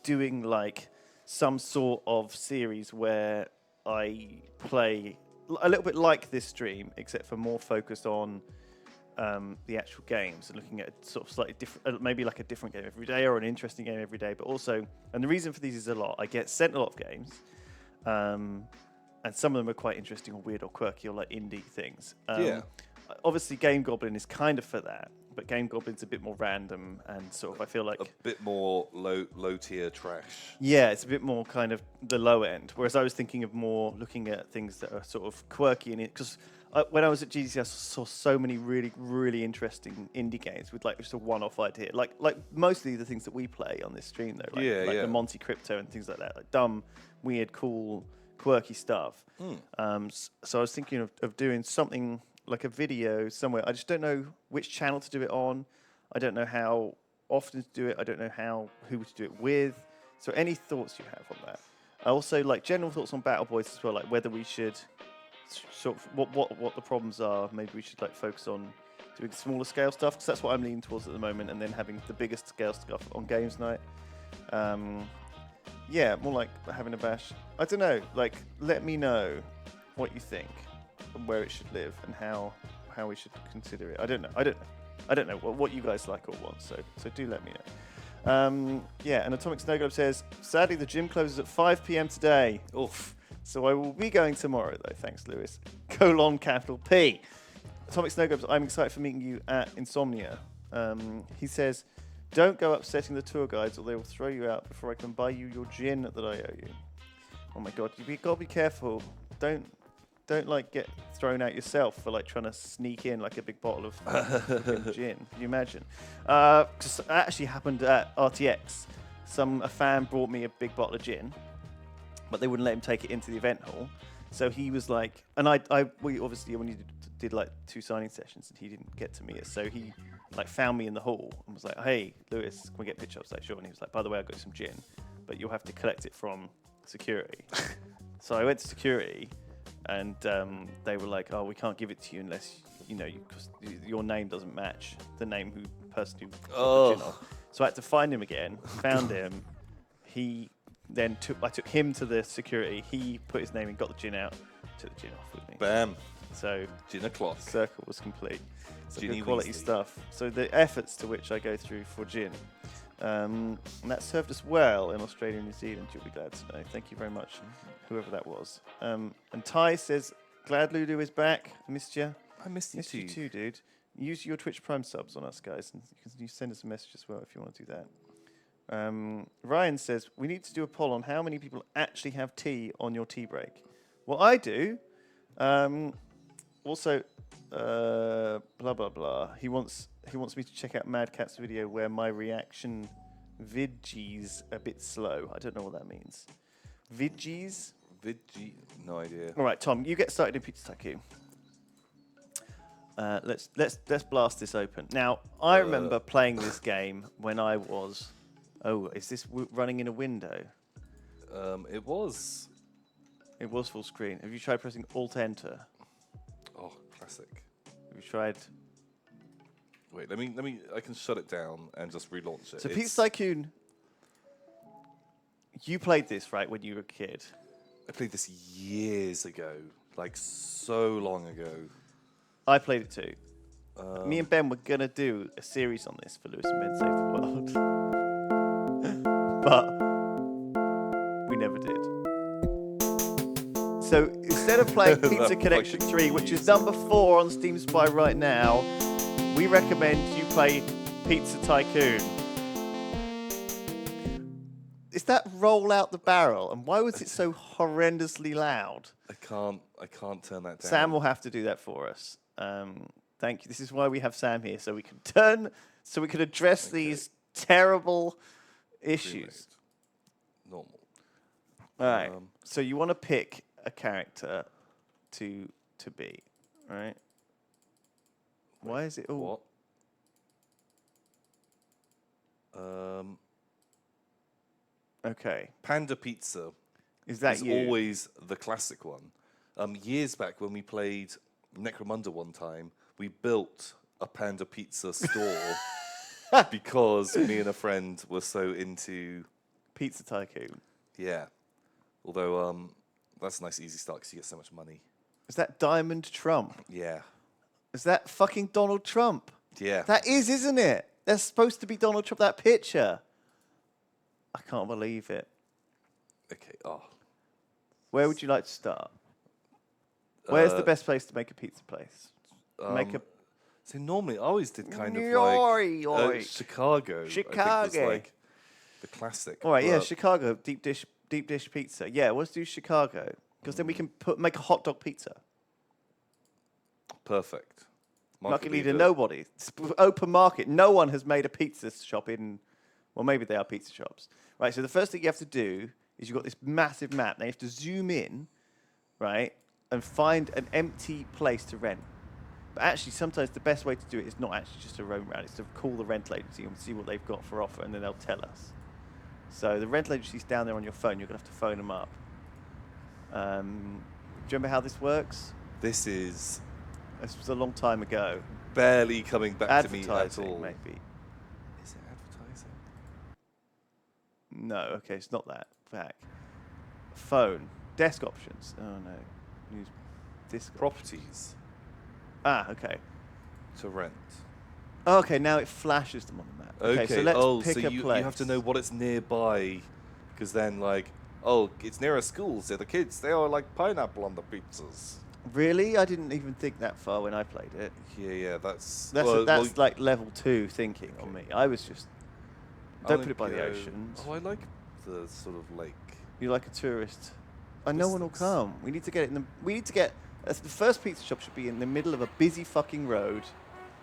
[SPEAKER 1] doing like some sort of series where I play a little bit like this stream, except for more focused on the actual games and looking at sort of slightly different, maybe like a different game every day or an interesting game every day. But also, and the reason for these is a lot. I get sent a lot of games. And some of them are quite interesting or weird or quirky or like indie things.
[SPEAKER 2] Yeah.
[SPEAKER 1] Obviously, Game Goblin is kind of for that, but Game Goblin's a bit more random and sort of, I feel like...
[SPEAKER 2] A bit more low tier trash.
[SPEAKER 1] Yeah, it's a bit more kind of the low end. Whereas I was thinking of more looking at things that are sort of quirky in it. Because when I was at GDC, I saw so many really, really interesting indie games with like just a one-off idea. Like mostly the things that we play on this stream, though. Like the Monte Crypto and things like that. Like dumb, weird, cool... quirky stuff. So I was thinking of doing something like a video somewhere. I just don't know which channel to do it on. I don't know how often to do it. I don't know who to do it with. So any thoughts you have on that? I also like general thoughts on Battleboys as well, like whether we should sort of what the problems are. Maybe we should like focus on doing smaller scale stuff, because that's what I'm leaning towards at the moment, and then having the biggest scale stuff on games night. Yeah, more like having a bash. I don't know. Like, let me know what you think and where it should live and how we should consider it. I don't know what you guys like or want. So do let me know. Yeah, and Atomic Snow Globe says, sadly the gym closes at 5 p.m. today. Oof. So I will be going tomorrow though. Thanks, Lewis. : P. Atomic Snowgrubs, I'm excited for meeting you at Insomnia. He says, don't go upsetting the tour guides or they will throw you out before I can buy you your gin that I owe you. Oh my god, you gotta be careful. Don't like get thrown out yourself for like trying to sneak in like a big bottle of gin. Can you imagine? 'Cause that actually happened at RTX. A fan brought me a big bottle of gin, but they wouldn't let him take it into the event hall. So he was like, and we obviously when you did like 2 signing sessions, and he didn't get to meet us. So he like found me in the hall and was like, "Hey, Lewis, can we get a picture?" I was like, "Sure." And he was like, "By the way, I got some gin, but you'll have to collect it from security." So I went to security, and they were like, "Oh, we can't give it to you unless cause your name doesn't match the person who got the gin off." So I had to find him again. Found him. I took him to the security. He put his name in, got the gin out, took the gin off with me.
[SPEAKER 2] Bam.
[SPEAKER 1] So
[SPEAKER 2] Gin o'clock.
[SPEAKER 1] Circle was complete. So
[SPEAKER 2] Ginny
[SPEAKER 1] good quality
[SPEAKER 2] Weasley.
[SPEAKER 1] stuff. So the efforts to which I go through for gin, and that served us well in Australia and New Zealand. You'll be glad to know. Thank you very much, whoever that was. And Ty says, "Glad Lulu is back. Missed you.
[SPEAKER 2] I missed you
[SPEAKER 1] Missed you too, dude. Use your Twitch Prime subs on us, guys, and you send us a message as well if you want to do that." Ryan says, we need to do a poll on how many people actually have tea on your tea break. Well, I do. Also, blah, blah, blah. He wants me to check out Mad Cat's video where my reaction vidgie's a bit slow. I don't know what that means. Vidgie's?
[SPEAKER 2] No idea.
[SPEAKER 1] All right, Tom, you get started in Pizza Tycoon. Let's blast this open. Now, I remember playing this game when I was... Oh, is this running in a window?
[SPEAKER 2] It was.
[SPEAKER 1] It was full screen. Have you tried pressing Alt-Enter?
[SPEAKER 2] Oh, classic.
[SPEAKER 1] Have you tried...
[SPEAKER 2] Wait, let me. I can shut it down and just relaunch it.
[SPEAKER 1] So Pizza Tycoon, you played this, right, when you were a kid?
[SPEAKER 2] I played this years ago, like so long ago.
[SPEAKER 1] I played it too. Me and Ben were going to do a series on this for Lewis and Ben Save the World. But we never did. So instead of playing Pizza Connection 3, which is number 4 on Steam Spy right now, we recommend you play Pizza Tycoon. Is that roll out the barrel? And why was it so horrendously loud?
[SPEAKER 2] I can't turn that down.
[SPEAKER 1] Sam will have to do that for us. Thank you. This is why we have Sam here, so we can address these terrible issues.
[SPEAKER 2] Normal.
[SPEAKER 1] All right. So you want to pick a character to be, right? Why is it all?
[SPEAKER 2] What?
[SPEAKER 1] Okay.
[SPEAKER 2] Panda Pizza
[SPEAKER 1] Is that
[SPEAKER 2] is
[SPEAKER 1] you?
[SPEAKER 2] always the classic one. Years back when we played Necromunda one time, we built a Panda Pizza store because me and a friend were so into
[SPEAKER 1] Pizza Tycoon.
[SPEAKER 2] Yeah. Although that's a nice easy start because you get so much money.
[SPEAKER 1] Is that Diamond Trump?
[SPEAKER 2] Yeah.
[SPEAKER 1] Is that fucking Donald Trump?
[SPEAKER 2] Yeah.
[SPEAKER 1] That is, isn't it? That's supposed to be Donald Trump, that picture. I can't believe it.
[SPEAKER 2] Okay. Oh.
[SPEAKER 1] Where would you like to start? Where's the best place to make a pizza place?
[SPEAKER 2] So normally I always did kind of
[SPEAKER 1] Yoy,
[SPEAKER 2] like Chicago. I think was like the classic.
[SPEAKER 1] All right, yeah, Chicago deep dish pizza. Yeah, let's do Chicago because then we can make a hot dog pizza.
[SPEAKER 2] Perfect.
[SPEAKER 1] Market leader, nobody. It's open market. No one has made a pizza shop in. Well, maybe they are pizza shops, right? So the first thing you have to do is you've got this massive map. Now you have to zoom in, right, and find an empty place to rent. But actually, sometimes the best way to do it is not actually just to roam around. It's to call the rental agency and see what they've got for offer, and then they'll tell us. So the rental agency's down there on your phone. You're going to have to phone them up. Do you remember how this works?
[SPEAKER 2] This was
[SPEAKER 1] a long time ago.
[SPEAKER 2] Barely coming back to me at
[SPEAKER 1] Advertising,
[SPEAKER 2] all.
[SPEAKER 1] maybe.
[SPEAKER 2] Is it advertising?
[SPEAKER 1] No, okay, it's not that. Back. Phone. Desk options. Oh, no. Use disk.
[SPEAKER 2] Properties
[SPEAKER 1] Ah, okay.
[SPEAKER 2] to rent.
[SPEAKER 1] Okay, now it flashes them on the map. Okay, so let's pick a
[SPEAKER 2] you
[SPEAKER 1] place.
[SPEAKER 2] have to know what it's nearby, because then it's near a school, so the kids, they are like pineapple on the pizzas.
[SPEAKER 1] Really? I didn't even think that far when I played it.
[SPEAKER 2] Yeah, that's...
[SPEAKER 1] That's like level 2 thinking on me. I was just... Don't put it by the
[SPEAKER 2] go-
[SPEAKER 1] oceans.
[SPEAKER 2] Oh, I like the sort of lake.
[SPEAKER 1] You're like a tourist. And no
[SPEAKER 2] This
[SPEAKER 1] one will
[SPEAKER 2] looks-
[SPEAKER 1] come. We need to get it in the... We need to get... the first pizza shop should be in the middle of a busy fucking road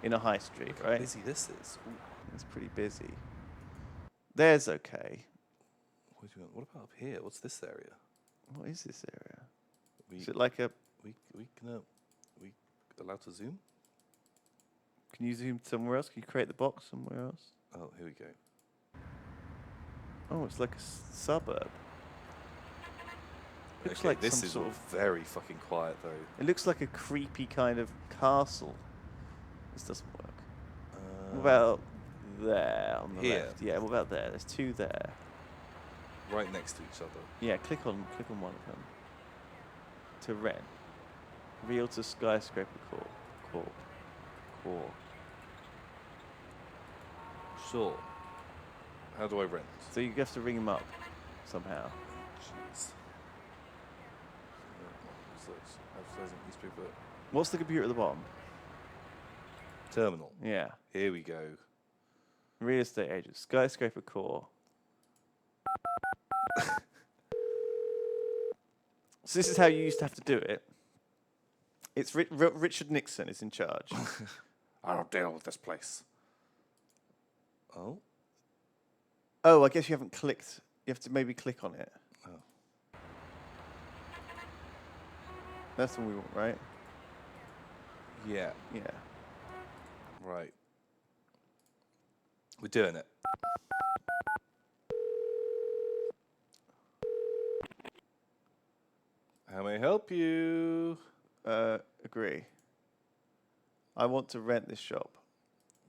[SPEAKER 1] in a high street,
[SPEAKER 2] Look how
[SPEAKER 1] right?
[SPEAKER 2] busy this is. Ooh,
[SPEAKER 1] It's pretty busy. There's okay.
[SPEAKER 2] what about up here? What's this area?
[SPEAKER 1] What is this area?
[SPEAKER 2] We
[SPEAKER 1] Is it like a...
[SPEAKER 2] we allowed to zoom?
[SPEAKER 1] Can you zoom somewhere else? Can you create the box somewhere else?
[SPEAKER 2] Oh, here we go.
[SPEAKER 1] Oh, it's like a suburb. Looks
[SPEAKER 2] Okay,
[SPEAKER 1] like
[SPEAKER 2] this
[SPEAKER 1] some
[SPEAKER 2] is
[SPEAKER 1] sort
[SPEAKER 2] all
[SPEAKER 1] of...
[SPEAKER 2] very fucking quiet though.
[SPEAKER 1] It looks like a creepy kind of castle. This doesn't work. What
[SPEAKER 2] Uh,
[SPEAKER 1] about there on the
[SPEAKER 2] here?
[SPEAKER 1] left? Yeah, what about there? There's two there.
[SPEAKER 2] right next to each other.
[SPEAKER 1] Yeah, click on one of them. To rent. Realtor skyscraper core.
[SPEAKER 2] Sure. How do I rent?
[SPEAKER 1] So you have to ring them up somehow.
[SPEAKER 2] Jeez. Research, advertising, newspaper,
[SPEAKER 1] What's the computer at the bottom?
[SPEAKER 2] terminal.
[SPEAKER 1] Yeah.
[SPEAKER 2] Here we go.
[SPEAKER 1] Real estate agent. Skyscraper core. So this is how you used to have to do it. It's Richard Nixon is in charge.
[SPEAKER 2] I don't deal with this place. Oh?
[SPEAKER 1] Oh, I guess you haven't clicked. You have to maybe click on it.
[SPEAKER 2] Oh.
[SPEAKER 1] That's what we want, right?
[SPEAKER 2] Yeah.
[SPEAKER 1] Yeah.
[SPEAKER 2] Right. We're doing it. How may I help you?
[SPEAKER 1] Agree. I want to rent this shop.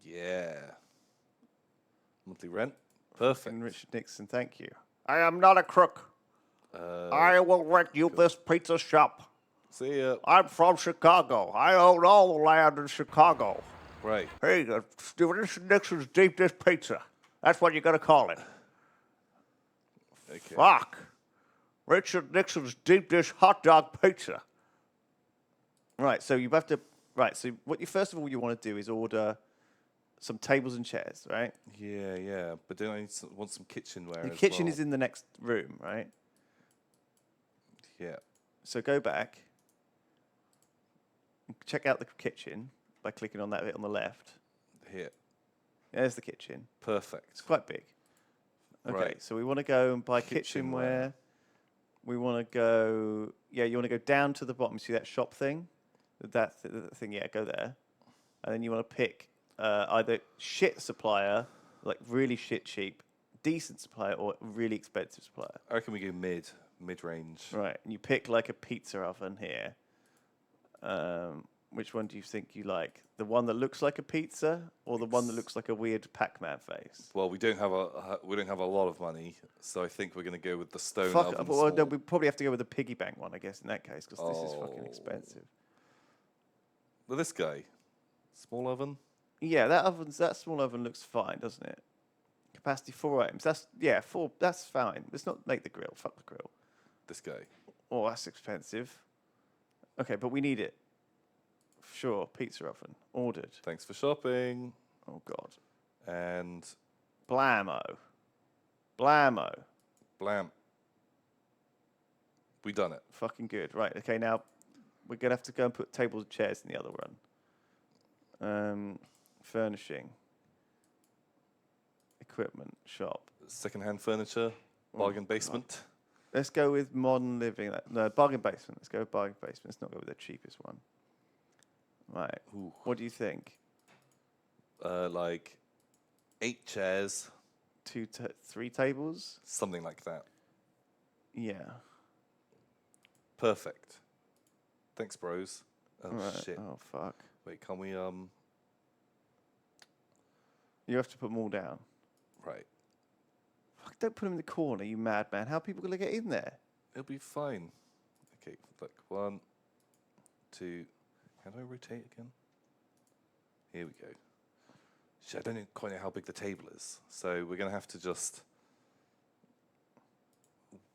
[SPEAKER 2] Yeah. Monthly rent. Perfect.
[SPEAKER 1] And Richard Nixon, thank you.
[SPEAKER 3] I am not a crook. I will rent you this pizza shop.
[SPEAKER 2] See ya.
[SPEAKER 3] I'm from Chicago. I own all the land in Chicago.
[SPEAKER 2] Right.
[SPEAKER 3] Hey, Richard Nixon's deep dish pizza. That's what you gotta call it.
[SPEAKER 2] Okay.
[SPEAKER 3] Fuck. Richard Nixon's deep dish hot dog pizza.
[SPEAKER 1] Right, so you have to. Right, so what you first of all you want to do is order some tables and chairs, right?
[SPEAKER 2] Yeah. But then I want some kitchenware.
[SPEAKER 1] The
[SPEAKER 2] as
[SPEAKER 1] kitchen
[SPEAKER 2] well.
[SPEAKER 1] is in the next room, right?
[SPEAKER 2] Yeah.
[SPEAKER 1] So go back. Check out the kitchen by clicking on that bit on the left.
[SPEAKER 2] Here.
[SPEAKER 1] There's the kitchen.
[SPEAKER 2] Perfect.
[SPEAKER 1] It's quite big. Okay,
[SPEAKER 2] Right.
[SPEAKER 1] so we want to go and buy
[SPEAKER 2] Kitchenware.
[SPEAKER 1] kitchenware. We want to go. Yeah, you want to go down to the bottom. See that shop thing? That thing. Yeah, go there. And then you want to pick either shit supplier, like really shit cheap, decent supplier, or really expensive supplier.
[SPEAKER 2] I reckon we go mid-range.
[SPEAKER 1] Right. And you pick like a pizza oven here. Which one do you think you like? The one that looks like a pizza, or the one that looks like a weird Pac-Man face?
[SPEAKER 2] Well, we don't have a lot of money, so I think we're going to go with the stone
[SPEAKER 1] Fuck.
[SPEAKER 2] oven.
[SPEAKER 1] Well, no,
[SPEAKER 2] small.
[SPEAKER 1] we probably have to go with the piggy bank one, I guess, in that case, because this is fucking
[SPEAKER 2] Oh.
[SPEAKER 1] expensive.
[SPEAKER 2] Well, this guy, small oven.
[SPEAKER 1] Yeah, that small oven looks fine, doesn't it? Capacity 4 items. That's 4. That's fine. Let's not make the grill. Fuck the grill.
[SPEAKER 2] This guy.
[SPEAKER 1] Oh, that's expensive. Okay, but we need it. Sure, pizza oven ordered.
[SPEAKER 2] Thanks for shopping.
[SPEAKER 1] Oh God.
[SPEAKER 2] And
[SPEAKER 1] Blammo.
[SPEAKER 2] blam. We done it.
[SPEAKER 1] Fucking good. Right. Okay. Now we're gonna have to go and put tables and chairs in the other one. Furnishing. Equipment shop.
[SPEAKER 2] Second-hand furniture. Bargain basement.
[SPEAKER 1] Let's go with modern living. No, bargain basement. Let's go with bargain basement. Let's not go with the cheapest one. Right.
[SPEAKER 2] Ooh.
[SPEAKER 1] What do you think?
[SPEAKER 2] Like 8 chairs,
[SPEAKER 1] 3 tables?
[SPEAKER 2] something like that.
[SPEAKER 1] Yeah.
[SPEAKER 2] Perfect. Thanks, bros. Oh
[SPEAKER 1] Right.
[SPEAKER 2] shit.
[SPEAKER 1] Oh fuck.
[SPEAKER 2] Wait, can we
[SPEAKER 1] You have to put them all down.
[SPEAKER 2] right.
[SPEAKER 1] Fuck, don't put them in the corner, you madman. How are people gonna get in there?
[SPEAKER 2] It'll be fine. Okay, look. 1, 2. How do I rotate again? Here we go. Shit, I don't quite know how big the table is, so we're gonna have to just.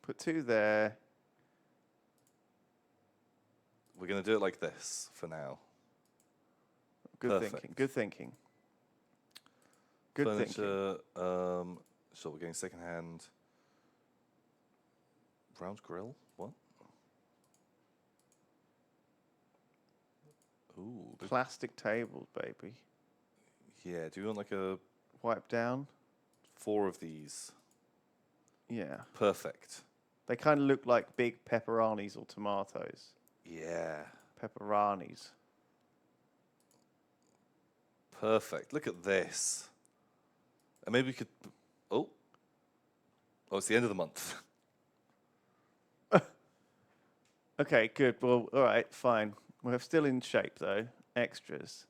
[SPEAKER 1] Put 2 there.
[SPEAKER 2] we're going to do it like this for now.
[SPEAKER 1] Good
[SPEAKER 2] Perfect.
[SPEAKER 1] thinking. Good thinking. Good thinking.
[SPEAKER 2] Furniture, so we're getting secondhand. Round grill? What? Ooh.
[SPEAKER 1] Plastic tables, baby.
[SPEAKER 2] Yeah, do you want like a
[SPEAKER 1] Wipe down.
[SPEAKER 2] 4 of these?
[SPEAKER 1] Yeah.
[SPEAKER 2] Perfect.
[SPEAKER 1] They kind of look like big pepperonis or tomatoes.
[SPEAKER 2] Yeah.
[SPEAKER 1] Pepperonis.
[SPEAKER 2] Perfect. Look at this. And maybe we could... Oh, it's the end of the month.
[SPEAKER 1] Okay, good. Well, all right, fine. We're still in shape, though. Extras.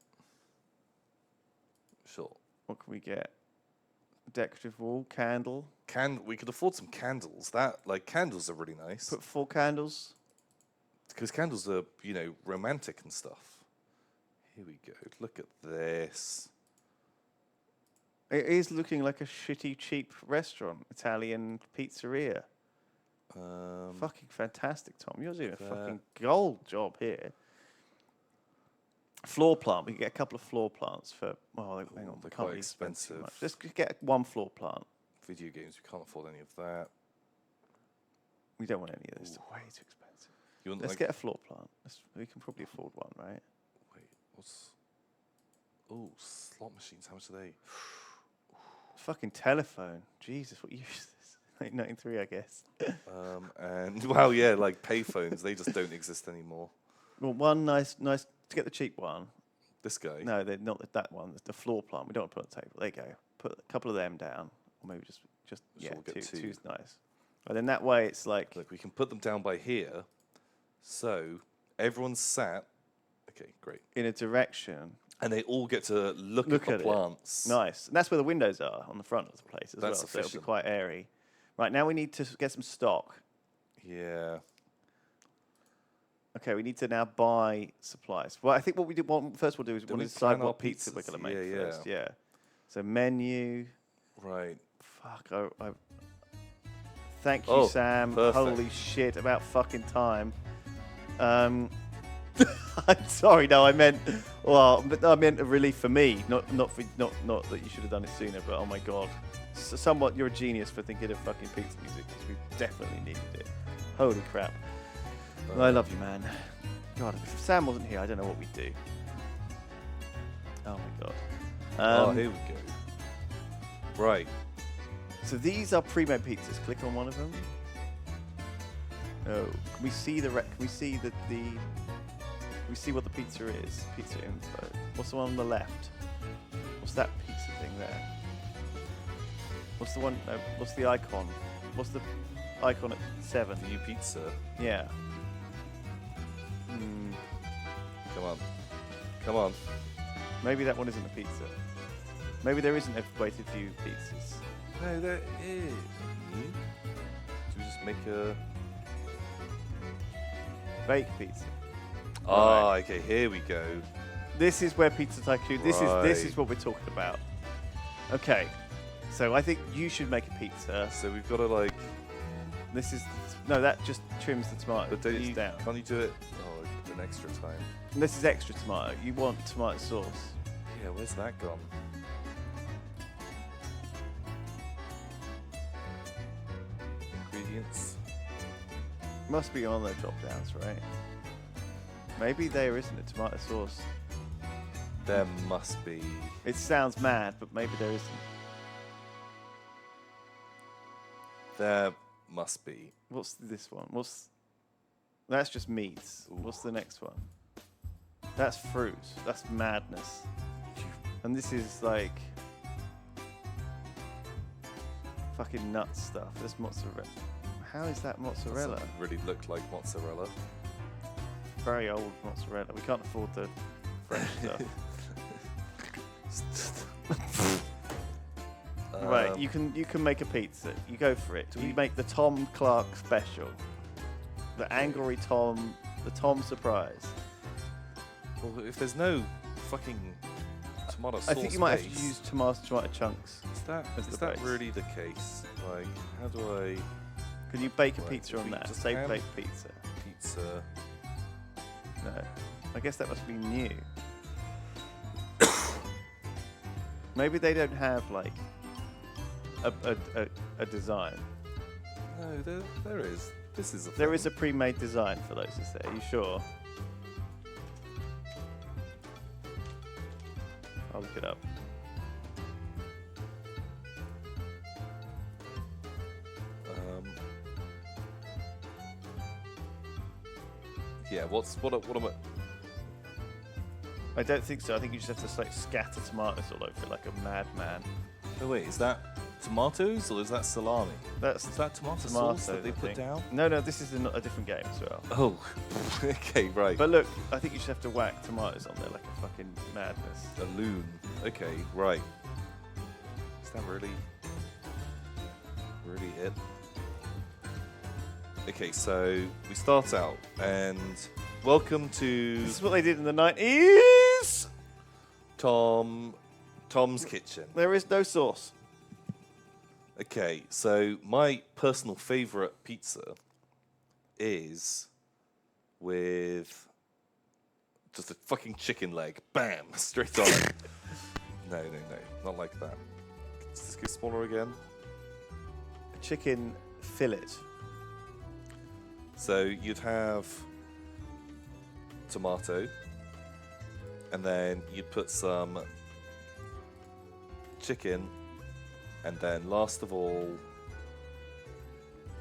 [SPEAKER 2] Sure.
[SPEAKER 1] What can we get? Decorative wall, candle.
[SPEAKER 2] We could afford some candles. Candles are really nice.
[SPEAKER 1] Put 4 candles.
[SPEAKER 2] Because candles are, romantic and stuff. Here we go. Look at this.
[SPEAKER 1] It is looking like a shitty, cheap restaurant. Italian pizzeria. Fucking fantastic, Tom. You're doing a fucking gold job here. Floor plant. We can get a couple of floor plants for... Well, hang on.
[SPEAKER 2] they're
[SPEAKER 1] Can't
[SPEAKER 2] quite
[SPEAKER 1] really spend too
[SPEAKER 2] expensive.
[SPEAKER 1] much. Let's get 1 floor plant.
[SPEAKER 2] Video games, we can't afford any of that.
[SPEAKER 1] We don't want any of this. It's way too expensive.
[SPEAKER 2] You want
[SPEAKER 1] Let's get a floor plant. We can probably afford one, right?
[SPEAKER 2] Wait, what's... Oh, slot machines. How much are they?
[SPEAKER 1] Fucking telephone. Jesus, what year is this? 1993, I guess.
[SPEAKER 2] And, well, yeah, like payphones, they just don't exist anymore.
[SPEAKER 1] Well, one nice, to get the cheap one.
[SPEAKER 2] This guy?
[SPEAKER 1] No, they're not that one. The floor plant. We don't want to put on the table. There you go. Put a couple of them down. Or maybe just
[SPEAKER 2] we'll get 2.
[SPEAKER 1] Two's nice. And then that way it's like...
[SPEAKER 2] Look, we can put them down by here. So, everyone's sat. Okay, great.
[SPEAKER 1] in a direction.
[SPEAKER 2] And they all get to look at the plants.
[SPEAKER 1] Nice. And that's where the windows are on the front of the place as
[SPEAKER 2] That's
[SPEAKER 1] well. So it'll be
[SPEAKER 2] efficient.
[SPEAKER 1] quite airy. Right, now we need to get some stock.
[SPEAKER 2] Yeah.
[SPEAKER 1] Okay, we need to now buy supplies. Well, I think what we first we'll do is
[SPEAKER 2] Don't
[SPEAKER 1] we'll
[SPEAKER 2] we
[SPEAKER 1] decide
[SPEAKER 2] plan our
[SPEAKER 1] what pizza we're
[SPEAKER 2] pizzas?
[SPEAKER 1] going to make
[SPEAKER 2] Yeah,
[SPEAKER 1] first. Yeah. So menu.
[SPEAKER 2] Right.
[SPEAKER 1] Fuck. Thank you,
[SPEAKER 2] Oh,
[SPEAKER 1] Sam.
[SPEAKER 2] perfect.
[SPEAKER 1] Holy shit! About fucking time. I'm sorry. No, I meant. Well, but I meant a relief for me, not that you should have done it sooner. But oh my god, somewhat you're a genius for thinking of fucking pizza music because we definitely needed it. Holy crap! I love you, man. God, if Sam wasn't here, I don't know what we'd do. Oh my god.
[SPEAKER 2] Here we go. Right.
[SPEAKER 1] So these are pre-made pizzas. Click on one of them. Oh, can we see the? Can we see the? Can we see what the pizza is? Pizza info. What's the one on the left? What's that pizza thing there? What's the one? What's the icon? What's the icon at 7?
[SPEAKER 2] New pizza.
[SPEAKER 1] Yeah.
[SPEAKER 2] Come on.
[SPEAKER 1] Maybe that one isn't a pizza. Maybe there isn't a way to view pizzas.
[SPEAKER 2] No, there is. Should we just make a...
[SPEAKER 1] Baked pizza.
[SPEAKER 2] Ah, okay, here we go.
[SPEAKER 1] This is where Pizza Tycoon. This
[SPEAKER 2] Right.
[SPEAKER 1] is what we're talking about. Okay, so I think you should make a pizza.
[SPEAKER 2] So we've got to like...
[SPEAKER 1] This is no, that just trims the tomato
[SPEAKER 2] But don't you,
[SPEAKER 1] down.
[SPEAKER 2] can't you do it an extra time?
[SPEAKER 1] And this is extra tomato. You want tomato sauce.
[SPEAKER 2] Yeah, where's that gone? Ingredients.
[SPEAKER 1] Must be on the drop downs, right? Maybe there isn't a tomato sauce.
[SPEAKER 2] There must be.
[SPEAKER 1] It sounds mad, but maybe there isn't.
[SPEAKER 2] There must be.
[SPEAKER 1] What's this one? That's just meats.
[SPEAKER 2] Ooh.
[SPEAKER 1] What's the next one? That's fruit. That's madness. And this is like fucking nuts stuff. There's mozzarella. How is that mozzarella?
[SPEAKER 2] Doesn't really look like mozzarella.
[SPEAKER 1] Very old mozzarella. We can't afford the French stuff. Right, you can make a pizza. You go for it. You make the Tom Clark special, the Angry Tom, the Tom surprise.
[SPEAKER 2] Well, if there's no fucking tomato sauce
[SPEAKER 1] I think you might have
[SPEAKER 2] base,
[SPEAKER 1] to use tomato chunks.
[SPEAKER 2] Is
[SPEAKER 1] the
[SPEAKER 2] that
[SPEAKER 1] base.
[SPEAKER 2] really the case? Like, how do I
[SPEAKER 1] Can you bake a
[SPEAKER 2] Right,
[SPEAKER 1] pizza
[SPEAKER 2] if
[SPEAKER 1] on
[SPEAKER 2] we
[SPEAKER 1] that?
[SPEAKER 2] just
[SPEAKER 1] Say
[SPEAKER 2] ham-
[SPEAKER 1] baked pizza.
[SPEAKER 2] pizza?
[SPEAKER 1] No. I guess that must be new. Maybe they don't have like a design.
[SPEAKER 2] No, there is. This is a
[SPEAKER 1] There
[SPEAKER 2] thing.
[SPEAKER 1] is a pre-made design for those, is there? Are you sure? I'll look it up.
[SPEAKER 2] Yeah, what am I...
[SPEAKER 1] I don't think so. I think you just have to like scatter tomatoes all over it like a madman.
[SPEAKER 4] Oh wait, is that tomatoes or is that salami?
[SPEAKER 1] That's
[SPEAKER 4] Is that tomato
[SPEAKER 1] tomatoes,
[SPEAKER 4] sauce that they
[SPEAKER 1] I
[SPEAKER 4] put
[SPEAKER 1] think.
[SPEAKER 4] down?
[SPEAKER 1] No, this is a different game as well.
[SPEAKER 2] Oh, okay, right.
[SPEAKER 1] But look, I think you just have to whack tomatoes on there like a fucking madness.
[SPEAKER 2] A loon. Okay, right. Is that really it? Okay, so we start out and welcome to
[SPEAKER 1] This is what they did in the 90s.
[SPEAKER 2] Tom's Kitchen.
[SPEAKER 1] There is no sauce.
[SPEAKER 2] Okay, so my personal favorite pizza is with just a fucking chicken leg. Bam! Straight on it. No, not like that. Does this get smaller again?
[SPEAKER 1] A chicken fillet.
[SPEAKER 2] So you'd have tomato, and then you'd put some chicken, and then last of all,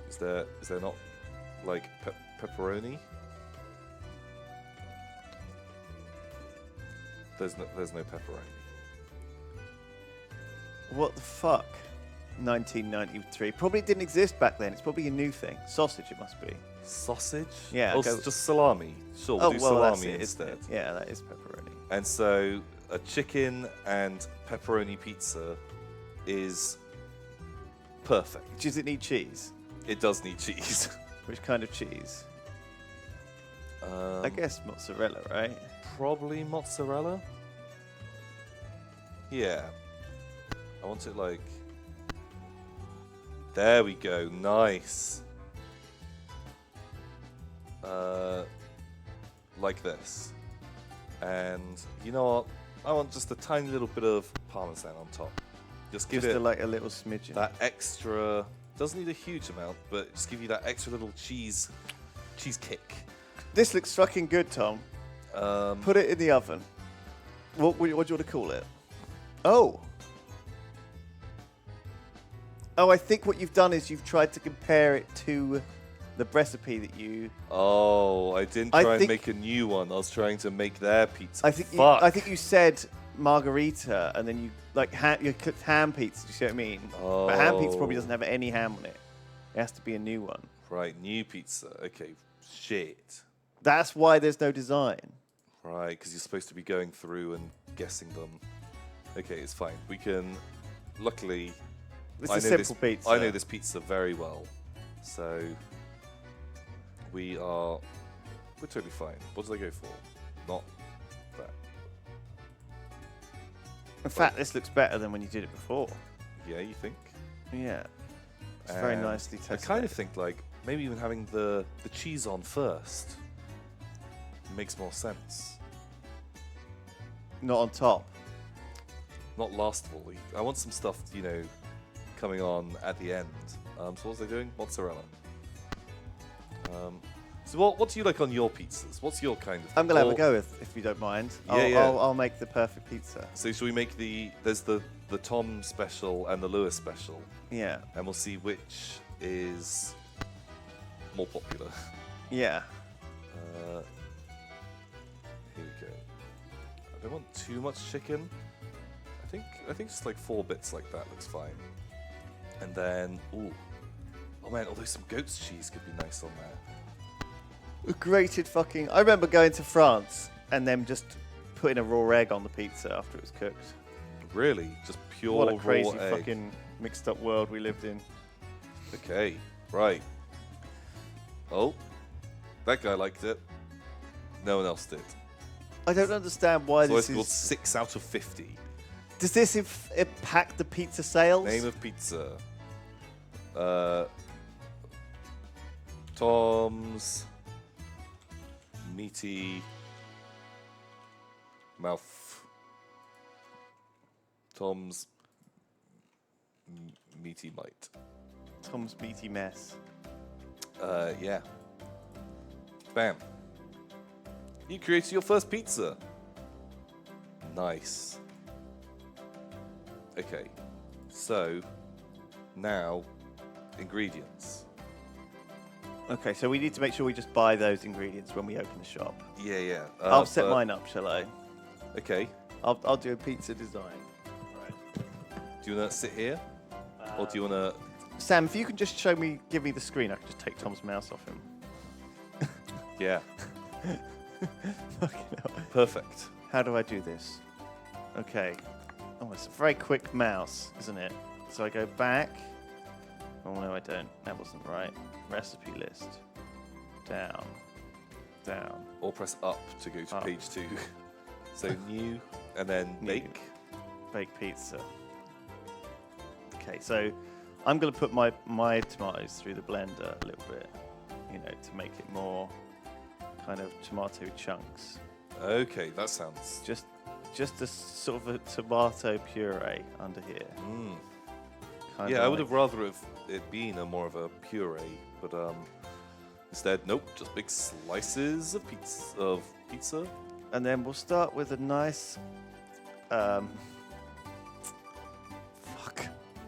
[SPEAKER 2] is there not like pepperoni? There's no pepperoni.
[SPEAKER 1] What the fuck? 1993. Probably didn't exist back then. It's probably a new thing. Sausage, it must be.
[SPEAKER 2] Sausage?
[SPEAKER 1] Yeah,
[SPEAKER 2] Oh,
[SPEAKER 1] go-
[SPEAKER 2] just salami. Sure, we'll do
[SPEAKER 1] that's
[SPEAKER 2] salami
[SPEAKER 1] it, isn't
[SPEAKER 2] instead.
[SPEAKER 1] it? Yeah, that is pepperoni.
[SPEAKER 2] And so a chicken and pepperoni pizza is perfect.
[SPEAKER 1] Does it need cheese?
[SPEAKER 2] It does need cheese.
[SPEAKER 1] Which kind of cheese? I guess mozzarella, right?
[SPEAKER 2] Probably mozzarella. Yeah. I want it like... There we go. Nice. Like this. And you know what? I want just a tiny little bit of parmesan on top. Just give
[SPEAKER 1] Just
[SPEAKER 2] it
[SPEAKER 1] like a little smidgen.
[SPEAKER 2] that extra... Doesn't need a huge amount, but just give you that extra little cheese kick.
[SPEAKER 1] This looks fucking good, Tom. Put it in the oven. What do you want to call it? Oh. Oh, I think what you've done is you've tried to compare it to the recipe that you...
[SPEAKER 2] Oh, I didn't
[SPEAKER 1] I
[SPEAKER 2] try and
[SPEAKER 1] think-
[SPEAKER 2] make a new one. I was trying to make their pizza.
[SPEAKER 1] I think
[SPEAKER 2] Fuck.
[SPEAKER 1] I think you said margarita, and then you like you cooked ham pizza. Do you see what I mean? But ham pizza probably
[SPEAKER 2] Oh.
[SPEAKER 1] doesn't have any ham on it. It has to be a new one.
[SPEAKER 2] Right, new pizza. Okay, shit.
[SPEAKER 1] That's why there's no design.
[SPEAKER 2] Right, because you're supposed to be going through and guessing them. Okay, it's fine. We can... Luckily,
[SPEAKER 1] It's
[SPEAKER 2] I
[SPEAKER 1] a
[SPEAKER 2] know
[SPEAKER 1] simple
[SPEAKER 2] this,
[SPEAKER 1] pizza.
[SPEAKER 2] I know this pizza very well. So, we're totally fine. What did I go for? Not that.
[SPEAKER 1] In fact, this looks better than when you did it before.
[SPEAKER 2] Yeah, you think?
[SPEAKER 1] Yeah. It's very
[SPEAKER 2] And
[SPEAKER 1] nicely
[SPEAKER 2] I
[SPEAKER 1] tested.
[SPEAKER 2] kind of think like maybe even having the cheese on first makes more sense.
[SPEAKER 1] Not on top.
[SPEAKER 2] Not last of all. I want some stuff, coming on at the end. So what was I doing? Mozzarella. So what do you like on your pizzas? What's your kind of?
[SPEAKER 1] I'm gonna have a
[SPEAKER 2] or-
[SPEAKER 1] go if you don't mind.
[SPEAKER 2] Yeah.
[SPEAKER 1] I'll make the perfect pizza.
[SPEAKER 2] So should we make there's the Tom special and the Lewis special,
[SPEAKER 1] Yeah.
[SPEAKER 2] and we'll see which is more popular.
[SPEAKER 1] Yeah.
[SPEAKER 2] Here we go. I don't want too much chicken. I think just like 4 bits like that looks fine. And then, oh man, although some goat's cheese could be nice on there.
[SPEAKER 1] Grated fucking. I remember going to France and them just putting a raw egg on the pizza after it was cooked.
[SPEAKER 2] Really, just pure
[SPEAKER 1] What a crazy
[SPEAKER 2] raw egg.
[SPEAKER 1] fucking mixed up world we lived in.
[SPEAKER 2] Okay, right. Oh, that guy liked it. No one else did.
[SPEAKER 1] I don't understand why
[SPEAKER 2] So I
[SPEAKER 1] this
[SPEAKER 2] scored
[SPEAKER 1] is.
[SPEAKER 2] 6 out of 50.
[SPEAKER 1] Does this impact the pizza sales?
[SPEAKER 2] Name of pizza. Tom's meaty mouth. Tom's meaty mite.
[SPEAKER 1] Tom's meaty mess.
[SPEAKER 2] Yeah. Bam. You created your first pizza. Nice. Okay. So, now, ingredients.
[SPEAKER 1] Okay, so we need to make sure we just buy those ingredients when we open the shop.
[SPEAKER 2] Yeah, yeah.
[SPEAKER 1] I'll set mine up, shall I?
[SPEAKER 2] Okay.
[SPEAKER 1] I'll do a pizza design.
[SPEAKER 2] Do you want to sit here? Or do you want to...
[SPEAKER 1] Sam, if you can just give me the screen, I can just take Tom's mouse off him.
[SPEAKER 2] Yeah.
[SPEAKER 1] Fucking hell.
[SPEAKER 2] Perfect.
[SPEAKER 1] How do I do this? Okay. Oh, it's a very quick mouse, isn't it? So I go back. Oh, no, I don't. That wasn't right. Recipe list. Down. Down.
[SPEAKER 2] Or press up to go to
[SPEAKER 1] Up.
[SPEAKER 2] page 2. So new, and then
[SPEAKER 1] New.
[SPEAKER 2] bake.
[SPEAKER 1] Baked pizza. Okay, so I'm going to put my tomatoes through the blender a little bit, to make it more kind of tomato chunks.
[SPEAKER 2] Okay, that sounds...
[SPEAKER 1] Just a sort of a tomato puree under here. Kind
[SPEAKER 2] Yeah,
[SPEAKER 1] of
[SPEAKER 2] I would
[SPEAKER 1] like-
[SPEAKER 2] have rather it been more of a puree, but instead, nope, just big slices of pizza.
[SPEAKER 1] And then we'll start with a nice,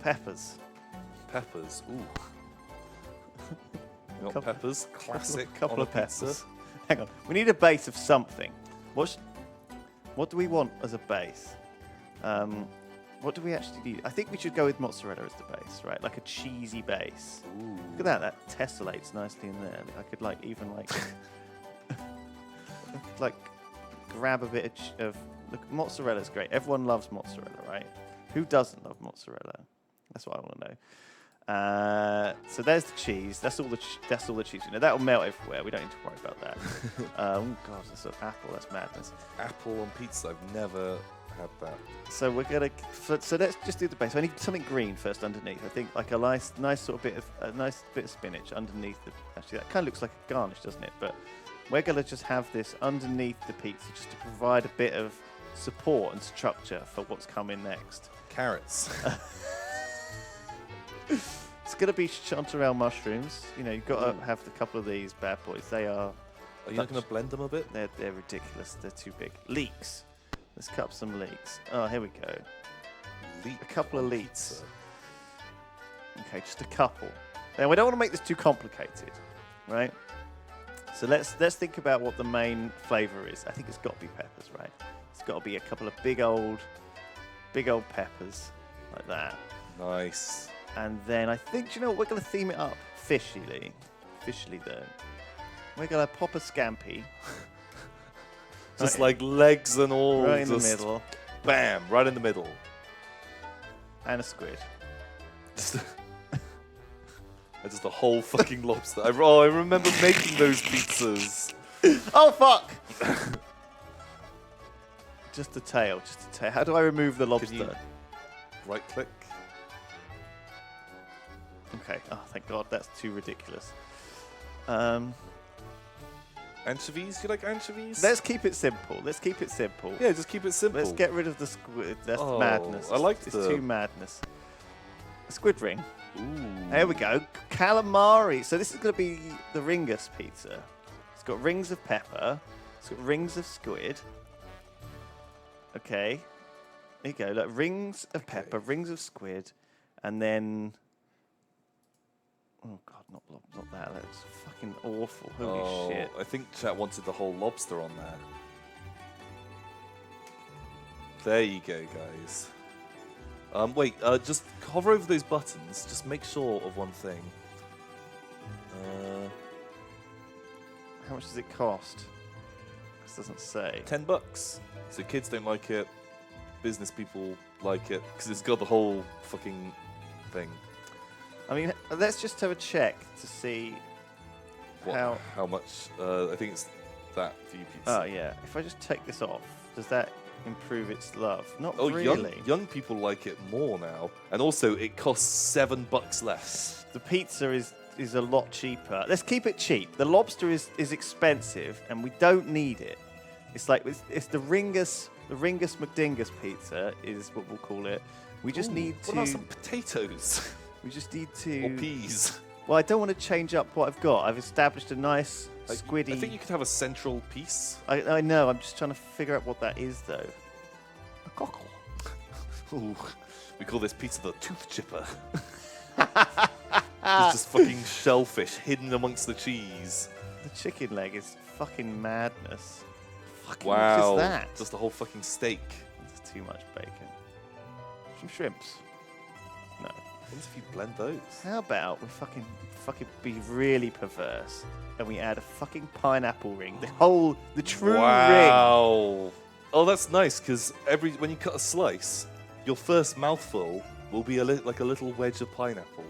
[SPEAKER 1] peppers.
[SPEAKER 2] Peppers, ooh. You want
[SPEAKER 1] Couple-
[SPEAKER 2] peppers? Classic.
[SPEAKER 1] Couple
[SPEAKER 2] on a
[SPEAKER 1] of
[SPEAKER 2] pizza.
[SPEAKER 1] peppers. Hang on, we need a base of something. What do we want as a base? What do we actually need? I think we should go with mozzarella as the base, right? Like a cheesy base.
[SPEAKER 2] Ooh.
[SPEAKER 1] Look at that. That tessellates nicely in there. I could grab a bit of look, mozzarella's great. Everyone loves mozzarella, right? Who doesn't love mozzarella? That's what I want to know. So there's the cheese. That's all the cheese. That'll melt everywhere. We don't need to worry about that. Oh god, that's an apple. That's madness.
[SPEAKER 2] Apple on pizza, I've never had that.
[SPEAKER 1] So we're gonna. So let's just do the base. I need something green first underneath. I think like a nice sort of bit of spinach underneath. Actually, that kind of looks like a garnish, doesn't it? But we're gonna just have this underneath the pizza just to provide a bit of support and structure for what's coming next.
[SPEAKER 2] Carrots.
[SPEAKER 1] It's gonna be chanterelle mushrooms. You've got to have a couple of these bad boys. They are.
[SPEAKER 2] Are you not going to blend them a bit?
[SPEAKER 1] They're ridiculous. They're too big. Leeks. Let's cut up some leeks. Oh, here we go. A couple of
[SPEAKER 2] on
[SPEAKER 1] leeks.
[SPEAKER 2] pizza.
[SPEAKER 1] Okay, just a couple. Now we don't want to make this too complicated, right? So let's think about what the main flavour is. I think it's got to be peppers, right? It's got to be a couple of big old peppers like that.
[SPEAKER 2] Nice.
[SPEAKER 1] And then I think, do you know what? We're going to theme it up fishily though. We're going to pop a scampi.
[SPEAKER 2] Just like legs and all.
[SPEAKER 1] Right in the
[SPEAKER 2] just
[SPEAKER 1] middle.
[SPEAKER 2] Bam, right in the middle.
[SPEAKER 1] And a squid.
[SPEAKER 2] Just a whole fucking lobster. I remember making those pizzas.
[SPEAKER 1] Oh, fuck! Just a tail. How do I remove the lobster?
[SPEAKER 2] you- Right click.
[SPEAKER 1] Okay. Oh, thank God. That's too ridiculous.
[SPEAKER 2] Anchovies? Do you like anchovies?
[SPEAKER 1] Let's keep it simple.
[SPEAKER 2] Yeah, just keep it simple.
[SPEAKER 1] Let's get rid of the squid. That's
[SPEAKER 2] Oh,
[SPEAKER 1] madness.
[SPEAKER 2] I like
[SPEAKER 1] It's
[SPEAKER 2] the-
[SPEAKER 1] too madness. A squid ring.
[SPEAKER 2] Ooh.
[SPEAKER 1] There we go. Calamari. So this is going to be the Ringus pizza. It's got rings of pepper. It's got rings of squid. Okay. There you go. Look, rings of pepper, rings of squid, and then. Oh God, not that. That's fucking awful. Holy shit.
[SPEAKER 2] I think chat wanted the whole lobster on there. There you go, guys. Wait, just hover over those buttons. Just make sure of one thing.
[SPEAKER 1] How much does it cost? This doesn't say.
[SPEAKER 2] $10. So kids don't like it. Business people like it because it's got the whole fucking thing.
[SPEAKER 1] I mean, let's just have a check to see
[SPEAKER 2] How much? I think it's that view pizza.
[SPEAKER 1] Oh yeah. If I just take this off, does that improve its love? Not
[SPEAKER 2] Oh,
[SPEAKER 1] really.
[SPEAKER 2] young people like it more now, and also it costs $7 less.
[SPEAKER 1] The pizza is is a lot cheaper. Let's keep it cheap. The lobster is expensive, and we don't need it. It's like it's the Ringus McDingus pizza is what we'll call it. We just need to.
[SPEAKER 2] What about some potatoes?
[SPEAKER 1] We just need to.
[SPEAKER 2] Or peas?
[SPEAKER 1] Well, I don't want to change up what I've got. I've established a nice squiddy.
[SPEAKER 2] I think you could have a central piece.
[SPEAKER 1] I know. I'm just trying to figure out what that is, though. A cockle.
[SPEAKER 2] Ooh, we call this pizza the tooth chipper. It's just fucking shellfish hidden amongst the cheese.
[SPEAKER 1] The chicken leg is fucking madness. Fucking
[SPEAKER 2] Wow.
[SPEAKER 1] What is that?
[SPEAKER 2] Just a whole fucking steak.
[SPEAKER 1] It's too much bacon. Some shrimps. No.
[SPEAKER 2] What if you blend those?
[SPEAKER 1] How about we fucking be really perverse and we add a fucking pineapple ring? The true ring.
[SPEAKER 2] Wow. Oh, that's nice, because when you cut a slice, your first mouthful will be like a little wedge of pineapple.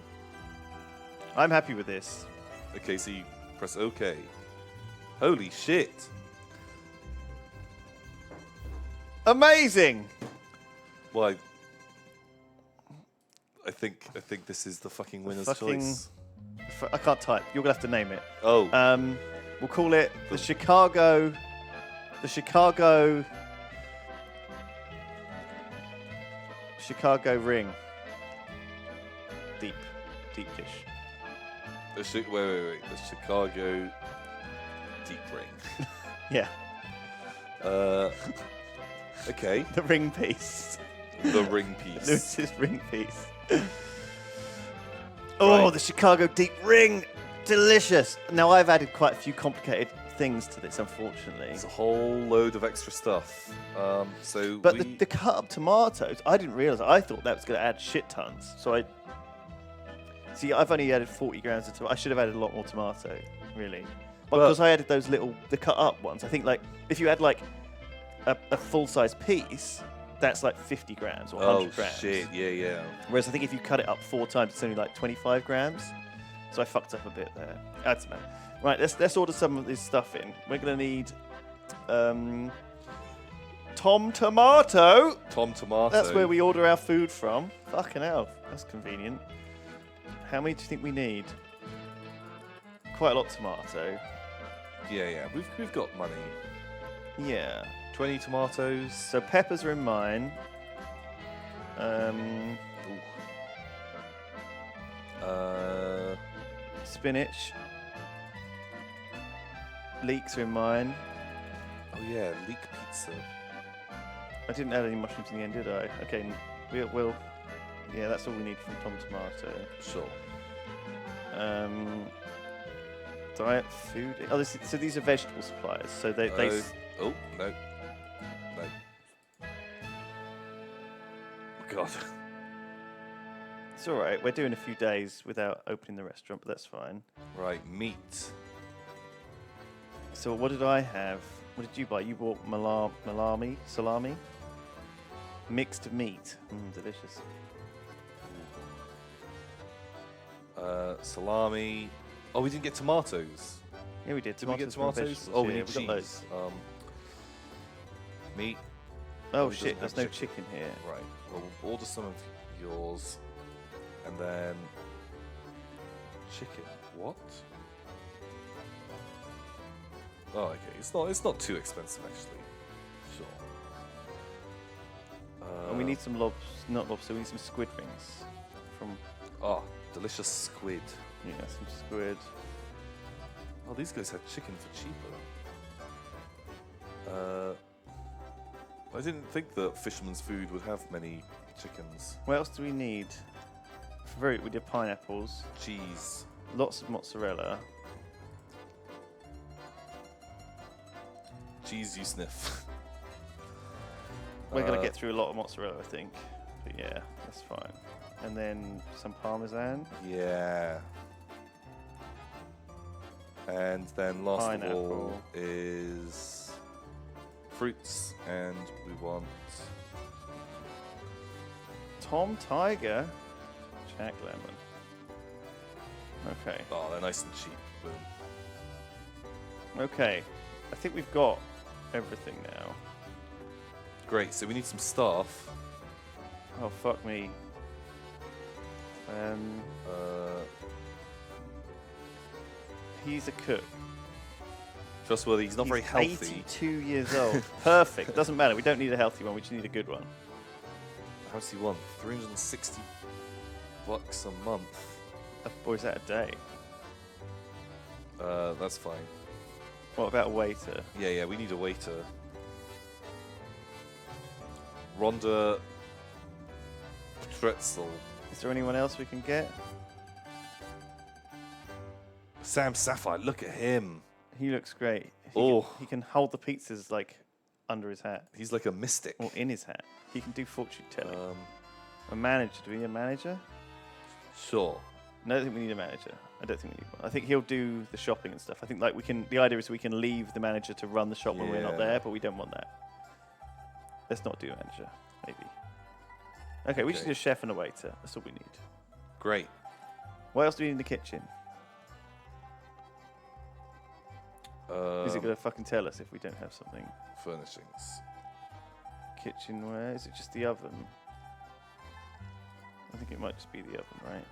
[SPEAKER 1] I'm happy with this.
[SPEAKER 2] Okay, so you press OK. Holy shit.
[SPEAKER 1] Amazing.
[SPEAKER 2] Well, I think this is the fucking winner's choice.
[SPEAKER 1] I can't type. You're gonna have to name it.
[SPEAKER 2] Oh.
[SPEAKER 1] We'll call it the Chicago ring. Deep dish.
[SPEAKER 2] Wait. The Chicago deep ring.
[SPEAKER 1] Yeah.
[SPEAKER 2] Okay.
[SPEAKER 1] The ring piece.
[SPEAKER 2] The ring piece.
[SPEAKER 1] Lewis's ring piece. Oh,
[SPEAKER 2] Right.
[SPEAKER 1] the Chicago deep ring. Delicious. Now, I've added quite a few complicated things to this, unfortunately.
[SPEAKER 2] It's a whole load of extra stuff.
[SPEAKER 1] But the cut up tomatoes, I didn't realise. I thought that was going to add shit tons. So I've only added 40 grams of tomato. I should have added a lot more tomato, really. But because I added the cut up ones, I think like if you add like a full size piece, that's like 50 grams or 100 grams.
[SPEAKER 2] Oh shit! Yeah.
[SPEAKER 1] Whereas I think if you cut it up 4 times, it's only like 25 grams. So I fucked up a bit there. I don't know. Right, let's order some of this stuff in. We're gonna need Tom Tomato.
[SPEAKER 2] Tom Tomato.
[SPEAKER 1] That's where we order our food from. Fucking hell, that's convenient. How many do you think we need? Quite a lot of tomato.
[SPEAKER 2] Yeah. We've got money.
[SPEAKER 1] Yeah.
[SPEAKER 2] 20 tomatoes.
[SPEAKER 1] So peppers are in mine. Spinach. Leeks are in mine.
[SPEAKER 2] Oh yeah, leek pizza.
[SPEAKER 1] I didn't add any mushrooms in the end, did I? Okay, we'll. Yeah, that's all we need from Tom Tomato.
[SPEAKER 2] Sure.
[SPEAKER 1] Diet food. Oh, so these are vegetable suppliers. So they.
[SPEAKER 2] Oh no. God.
[SPEAKER 1] It's all right. We're doing a few days without opening the restaurant, but that's fine.
[SPEAKER 2] Right, meat.
[SPEAKER 1] So what did I have? What did you buy? You bought salami, mixed meat. Delicious.
[SPEAKER 2] Salami. Oh, we didn't get tomatoes.
[SPEAKER 1] Yeah, we did.
[SPEAKER 2] Did we get
[SPEAKER 1] Tomatoes were
[SPEAKER 2] tomatoes?
[SPEAKER 1] vegetables,
[SPEAKER 2] Oh, we
[SPEAKER 1] yeah,
[SPEAKER 2] need
[SPEAKER 1] got loads.
[SPEAKER 2] cheese. Meat.
[SPEAKER 1] Oh
[SPEAKER 2] it
[SPEAKER 1] shit!
[SPEAKER 2] doesn't
[SPEAKER 1] There's
[SPEAKER 2] have
[SPEAKER 1] no chicken here.
[SPEAKER 2] Right. Well, we'll order some of yours, and then chicken. What? Oh, okay. It's not too expensive actually. Sure.
[SPEAKER 1] And we need some not lobster. We need some squid rings.
[SPEAKER 2] Delicious squid.
[SPEAKER 1] Yeah, some squid.
[SPEAKER 2] Oh, these guys had chicken for cheaper. I didn't think that Fisherman's Food would have many chickens.
[SPEAKER 1] What else do we need? We did pineapples.
[SPEAKER 2] Cheese.
[SPEAKER 1] Lots of mozzarella.
[SPEAKER 2] Cheese you sniff.
[SPEAKER 1] We're gonna get through a lot of mozzarella, I think. But yeah, that's fine. And then some parmesan.
[SPEAKER 2] Yeah. And then last of all
[SPEAKER 1] Pineapple.
[SPEAKER 2] is fruits, and we want
[SPEAKER 1] Tom Tiger. Jack Lemon. Okay.
[SPEAKER 2] oh, they're nice and cheap. Boom.
[SPEAKER 1] Okay. I think we've got everything now.
[SPEAKER 2] Great. So we need some staff.
[SPEAKER 1] Oh fuck me. He's a cook.
[SPEAKER 2] Trustworthy. He's not very healthy.
[SPEAKER 1] 82 years old. Perfect. Doesn't matter. We don't need a healthy one. We just need a good one.
[SPEAKER 2] How does he want? $360 a month.
[SPEAKER 1] Or is that a day?
[SPEAKER 2] That's fine.
[SPEAKER 1] What about a waiter?
[SPEAKER 2] Yeah, we need a waiter. Rhonda Tretzel.
[SPEAKER 1] Is there anyone else we can get?
[SPEAKER 2] Sam Sapphire, look at him.
[SPEAKER 1] He looks great. He can hold the pizzas like under his hat
[SPEAKER 2] He's like a mystic.
[SPEAKER 1] or in his hat. He can do fortune telling. A manager? Do we need a manager?
[SPEAKER 2] Sure.
[SPEAKER 1] No, I don't think we need a manager. I don't think we need one. I think he'll do the shopping and stuff. I think like we can. The idea is we can leave the manager to run the shop when we're not
[SPEAKER 2] Yeah.
[SPEAKER 1] there, but we don't want that. Let's not do a manager. Maybe. Okay, we just
[SPEAKER 2] Okay.
[SPEAKER 1] need a chef and a waiter. That's all we need.
[SPEAKER 2] Great.
[SPEAKER 1] What else do we need in the kitchen? Is it
[SPEAKER 2] Um,
[SPEAKER 1] gonna fucking tell us if we don't have something?
[SPEAKER 2] Furnishings.
[SPEAKER 1] Kitchenware? Is it just the oven? I think it might just be the oven, right?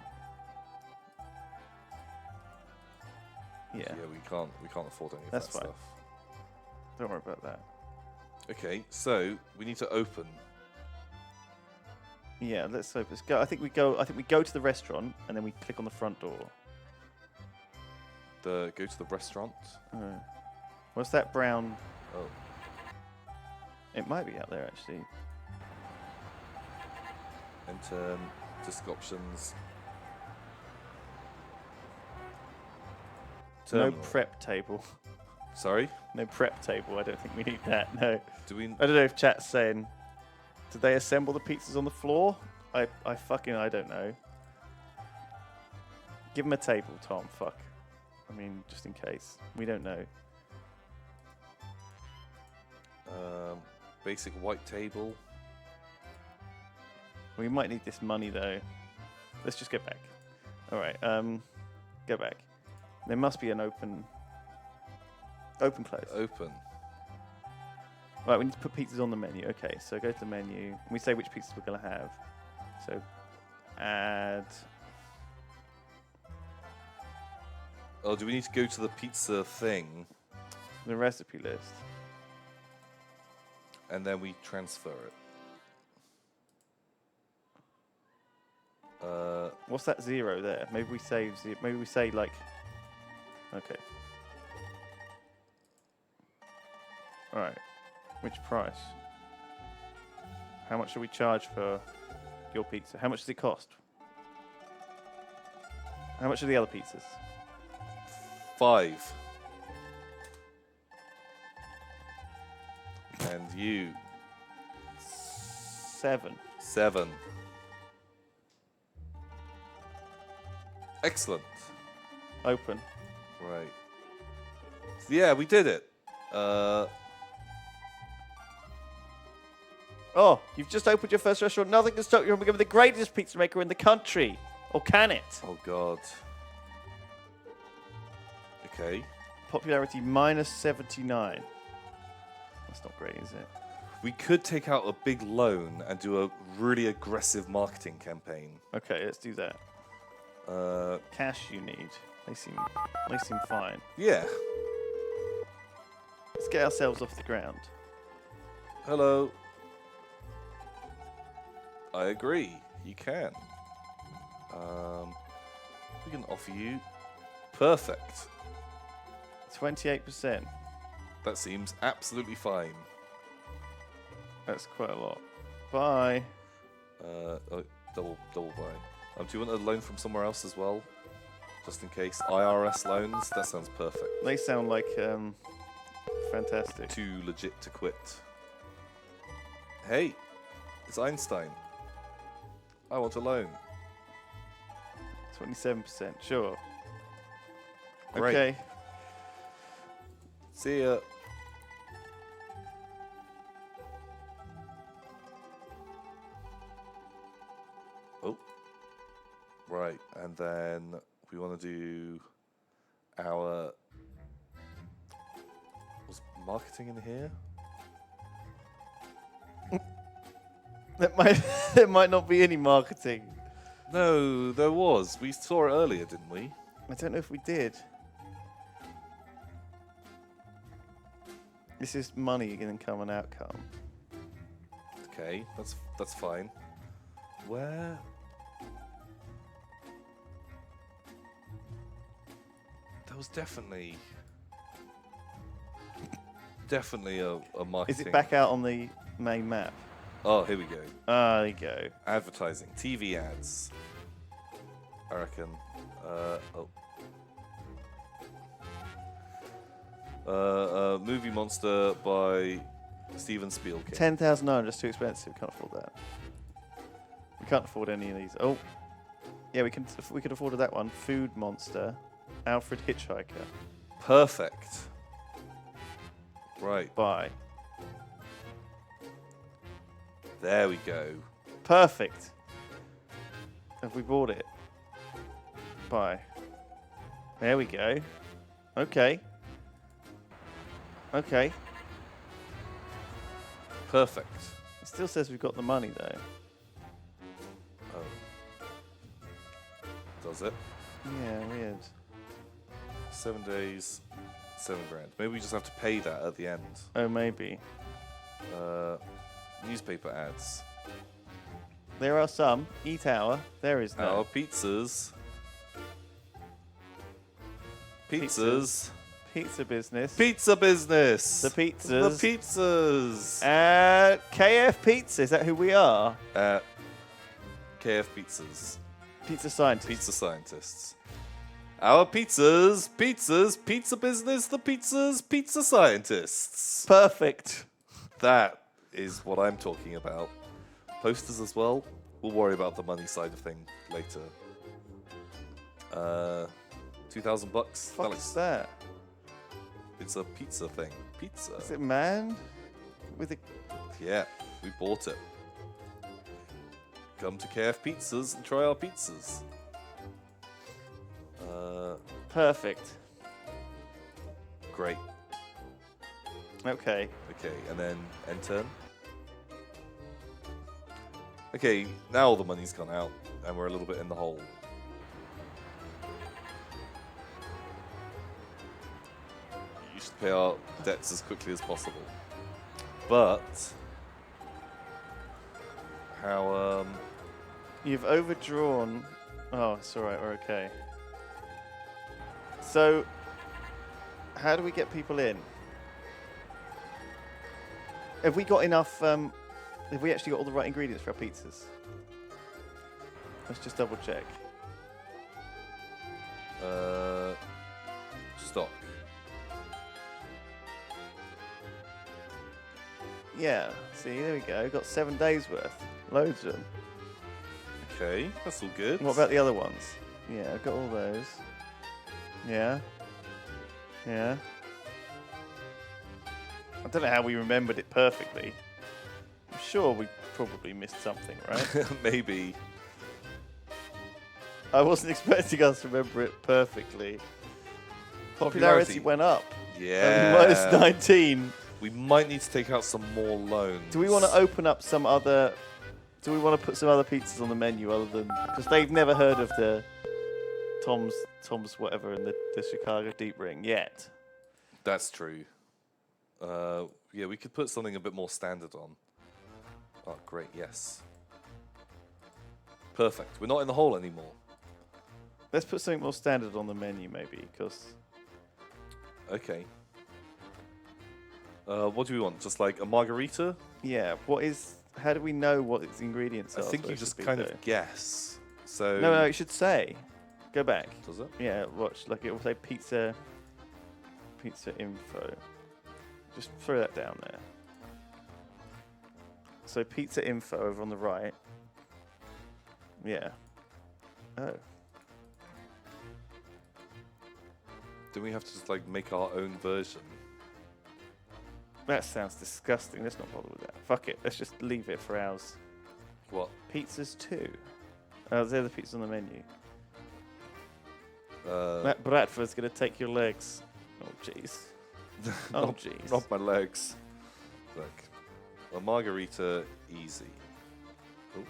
[SPEAKER 1] Yeah.
[SPEAKER 2] We can't afford any of
[SPEAKER 1] That's
[SPEAKER 2] that
[SPEAKER 1] fine.
[SPEAKER 2] stuff.
[SPEAKER 1] Don't worry about that.
[SPEAKER 2] Okay, so we need to open.
[SPEAKER 1] Yeah, let's hope let's go. I think we go to the restaurant and then we click on the front door.
[SPEAKER 2] Go to the restaurant.
[SPEAKER 1] What's that brown?
[SPEAKER 2] Oh,
[SPEAKER 1] It might be out there actually.
[SPEAKER 2] enter disk options.
[SPEAKER 1] No
[SPEAKER 2] Terminal.
[SPEAKER 1] prep table.
[SPEAKER 2] Sorry.
[SPEAKER 1] No prep table. I don't think we need that. No.
[SPEAKER 2] Do we?
[SPEAKER 1] I don't know if chat's saying, did they assemble the pizzas on the floor? I don't know. Give him a table, Tom. Fuck. I mean, just in case. We don't know.
[SPEAKER 2] Basic white table.
[SPEAKER 1] We might need this money though. Let's just get back. All right. Go back. There must be an open close.
[SPEAKER 2] Open.
[SPEAKER 1] Right, we need to put pizzas on the menu. Okay, so go to the menu. And we say which pizzas we're going to have. So add.
[SPEAKER 2] Oh, do we need to go to the pizza thing
[SPEAKER 1] The recipe list.
[SPEAKER 2] and then we transfer it?
[SPEAKER 1] What's that 0 there? Maybe we say maybe we say like. Okay. All right. Which price? How much should we charge for your pizza? How much does it cost? How much are the other pizzas?
[SPEAKER 2] 5. And you
[SPEAKER 1] 7.
[SPEAKER 2] 7. Excellent.
[SPEAKER 1] Open.
[SPEAKER 2] Right. Yeah, we did it.
[SPEAKER 1] Oh, you've just opened your first restaurant. Nothing can stop you from becoming the greatest pizza maker in the country. Or can it?
[SPEAKER 2] Oh God. Okay.
[SPEAKER 1] Popularity minus 79. That's not great, is it?
[SPEAKER 2] We could take out a big loan and do a really aggressive marketing campaign.
[SPEAKER 1] Okay, let's do that. Cash you need. They seem fine.
[SPEAKER 2] Yeah.
[SPEAKER 1] Let's get ourselves off the ground.
[SPEAKER 2] Hello. I agree. You can. We can offer you. Perfect.
[SPEAKER 1] 28%.
[SPEAKER 2] That seems absolutely fine.
[SPEAKER 1] That's quite a lot. Bye.
[SPEAKER 2] Double buy. Do you want a loan from somewhere else as well? Just in case. IRS loans? That sounds perfect.
[SPEAKER 1] They sound like fantastic.
[SPEAKER 2] Too legit to quit. Hey, it's Einstein. I want a loan.
[SPEAKER 1] 27%. Sure.
[SPEAKER 2] Great.
[SPEAKER 1] Okay.
[SPEAKER 2] See ya. Oh. Right, and then we want to do our... Was marketing in here?
[SPEAKER 1] There might not be any marketing.
[SPEAKER 2] No, there was. We saw it earlier, didn't we?
[SPEAKER 1] I don't know if we did. This is money income and outcome.
[SPEAKER 2] Okay, that's fine. Where? There was definitely a marketing.
[SPEAKER 1] Is it back out on the main map?
[SPEAKER 2] Oh, here we go.
[SPEAKER 1] Ah, there you go.
[SPEAKER 2] Advertising, TV ads. I reckon. Movie Monster by Steven Spielberg.
[SPEAKER 1] 10,000 just too expensive. Can't afford that. We can't afford any of these. Oh, yeah, we can. We could afford that one. Food Monster, Alfred Hitchhiker.
[SPEAKER 2] Perfect. Right.
[SPEAKER 1] Buy.
[SPEAKER 2] There we go.
[SPEAKER 1] Perfect. Have we bought it? Buy. There we go. Okay. Okay.
[SPEAKER 2] Perfect.
[SPEAKER 1] It still says we've got the money though.
[SPEAKER 2] Oh. Does it?
[SPEAKER 1] Yeah, weird.
[SPEAKER 2] 7 days, 7 grand. Maybe we just have to pay that at the end.
[SPEAKER 1] Oh, maybe.
[SPEAKER 2] Newspaper ads.
[SPEAKER 1] There are some. E-Tower. There is
[SPEAKER 2] Our
[SPEAKER 1] no.
[SPEAKER 2] pizzas.
[SPEAKER 1] Pizzas. Pizza business.
[SPEAKER 2] Pizza business.
[SPEAKER 1] The pizzas.
[SPEAKER 2] The pizzas.
[SPEAKER 1] KF Pizza. Is that who we are?
[SPEAKER 2] KF Pizzas.
[SPEAKER 1] Pizza scientists.
[SPEAKER 2] Pizza scientists. Our pizzas, pizza business, the pizzas, pizza scientists.
[SPEAKER 1] Perfect.
[SPEAKER 2] That is what I'm talking about. Posters as well. We'll worry about the money side of thing later. $2,000 bucks.
[SPEAKER 1] Fuck is that?
[SPEAKER 2] It's a pizza thing. Pizza.
[SPEAKER 1] Is it man? With a...
[SPEAKER 2] Yeah, we bought it. Come to KF Pizzas and try our pizzas.
[SPEAKER 1] Perfect.
[SPEAKER 2] Great.
[SPEAKER 1] Okay.
[SPEAKER 2] Okay, and then end turn. Okay, now all the money's gone out, and we're a little bit in the hole. You should pay our debts as quickly as possible. But how
[SPEAKER 1] You've overdrawn. Oh, it's alright, we're okay. So, how do we get people in? Have we got enough, have we actually got all the right ingredients for our pizzas? Let's just double check.
[SPEAKER 2] stock?
[SPEAKER 1] Yeah, see, there we go. Got 7 days worth. Loads of them.
[SPEAKER 2] Okay, that's all good.
[SPEAKER 1] What about the other ones? Yeah, I've got all those. Yeah. Yeah. I don't know how we remembered it perfectly. I'm sure we probably missed something, right?
[SPEAKER 2] Maybe.
[SPEAKER 1] I wasn't expecting us to remember it perfectly. Popularity went up.
[SPEAKER 2] Yeah.
[SPEAKER 1] Minus 19.
[SPEAKER 2] We might need to take out some more loans.
[SPEAKER 1] Do we want to open up some other... Do we want to put some other pizzas on the menu other than... Because they've never heard of the Tom's whatever in the Chicago Deep Ring yet.
[SPEAKER 2] That's true. Yeah, we could put something a bit more standard on. Oh, great, yes. Perfect. We're not in the hole anymore.
[SPEAKER 1] Let's put something more standard on the menu maybe, because...
[SPEAKER 2] Okay. What do we want? Just like a margarita?
[SPEAKER 1] Yeah, what is... How do we know what its ingredients
[SPEAKER 2] I
[SPEAKER 1] are?
[SPEAKER 2] think you
[SPEAKER 1] supposed
[SPEAKER 2] just
[SPEAKER 1] to be,
[SPEAKER 2] kind
[SPEAKER 1] though?
[SPEAKER 2] of guess. So
[SPEAKER 1] No, it should say. Go back.
[SPEAKER 2] Does it?
[SPEAKER 1] Yeah, watch. Like it will say pizza info. Just throw that down there. So pizza info over on the right. Yeah. Oh.
[SPEAKER 2] Do we have to just like make our own version?
[SPEAKER 1] That sounds disgusting. Let's not bother with that. Fuck it. Let's just leave it for ours.
[SPEAKER 2] What?
[SPEAKER 1] Pizzas too. Oh, they're the pizzas on the menu.
[SPEAKER 2] Uh,
[SPEAKER 1] Matt Bradford's gonna take your legs. Oh jeez. Oh jeez.
[SPEAKER 2] Not my legs. Look, a margarita, easy. Cool.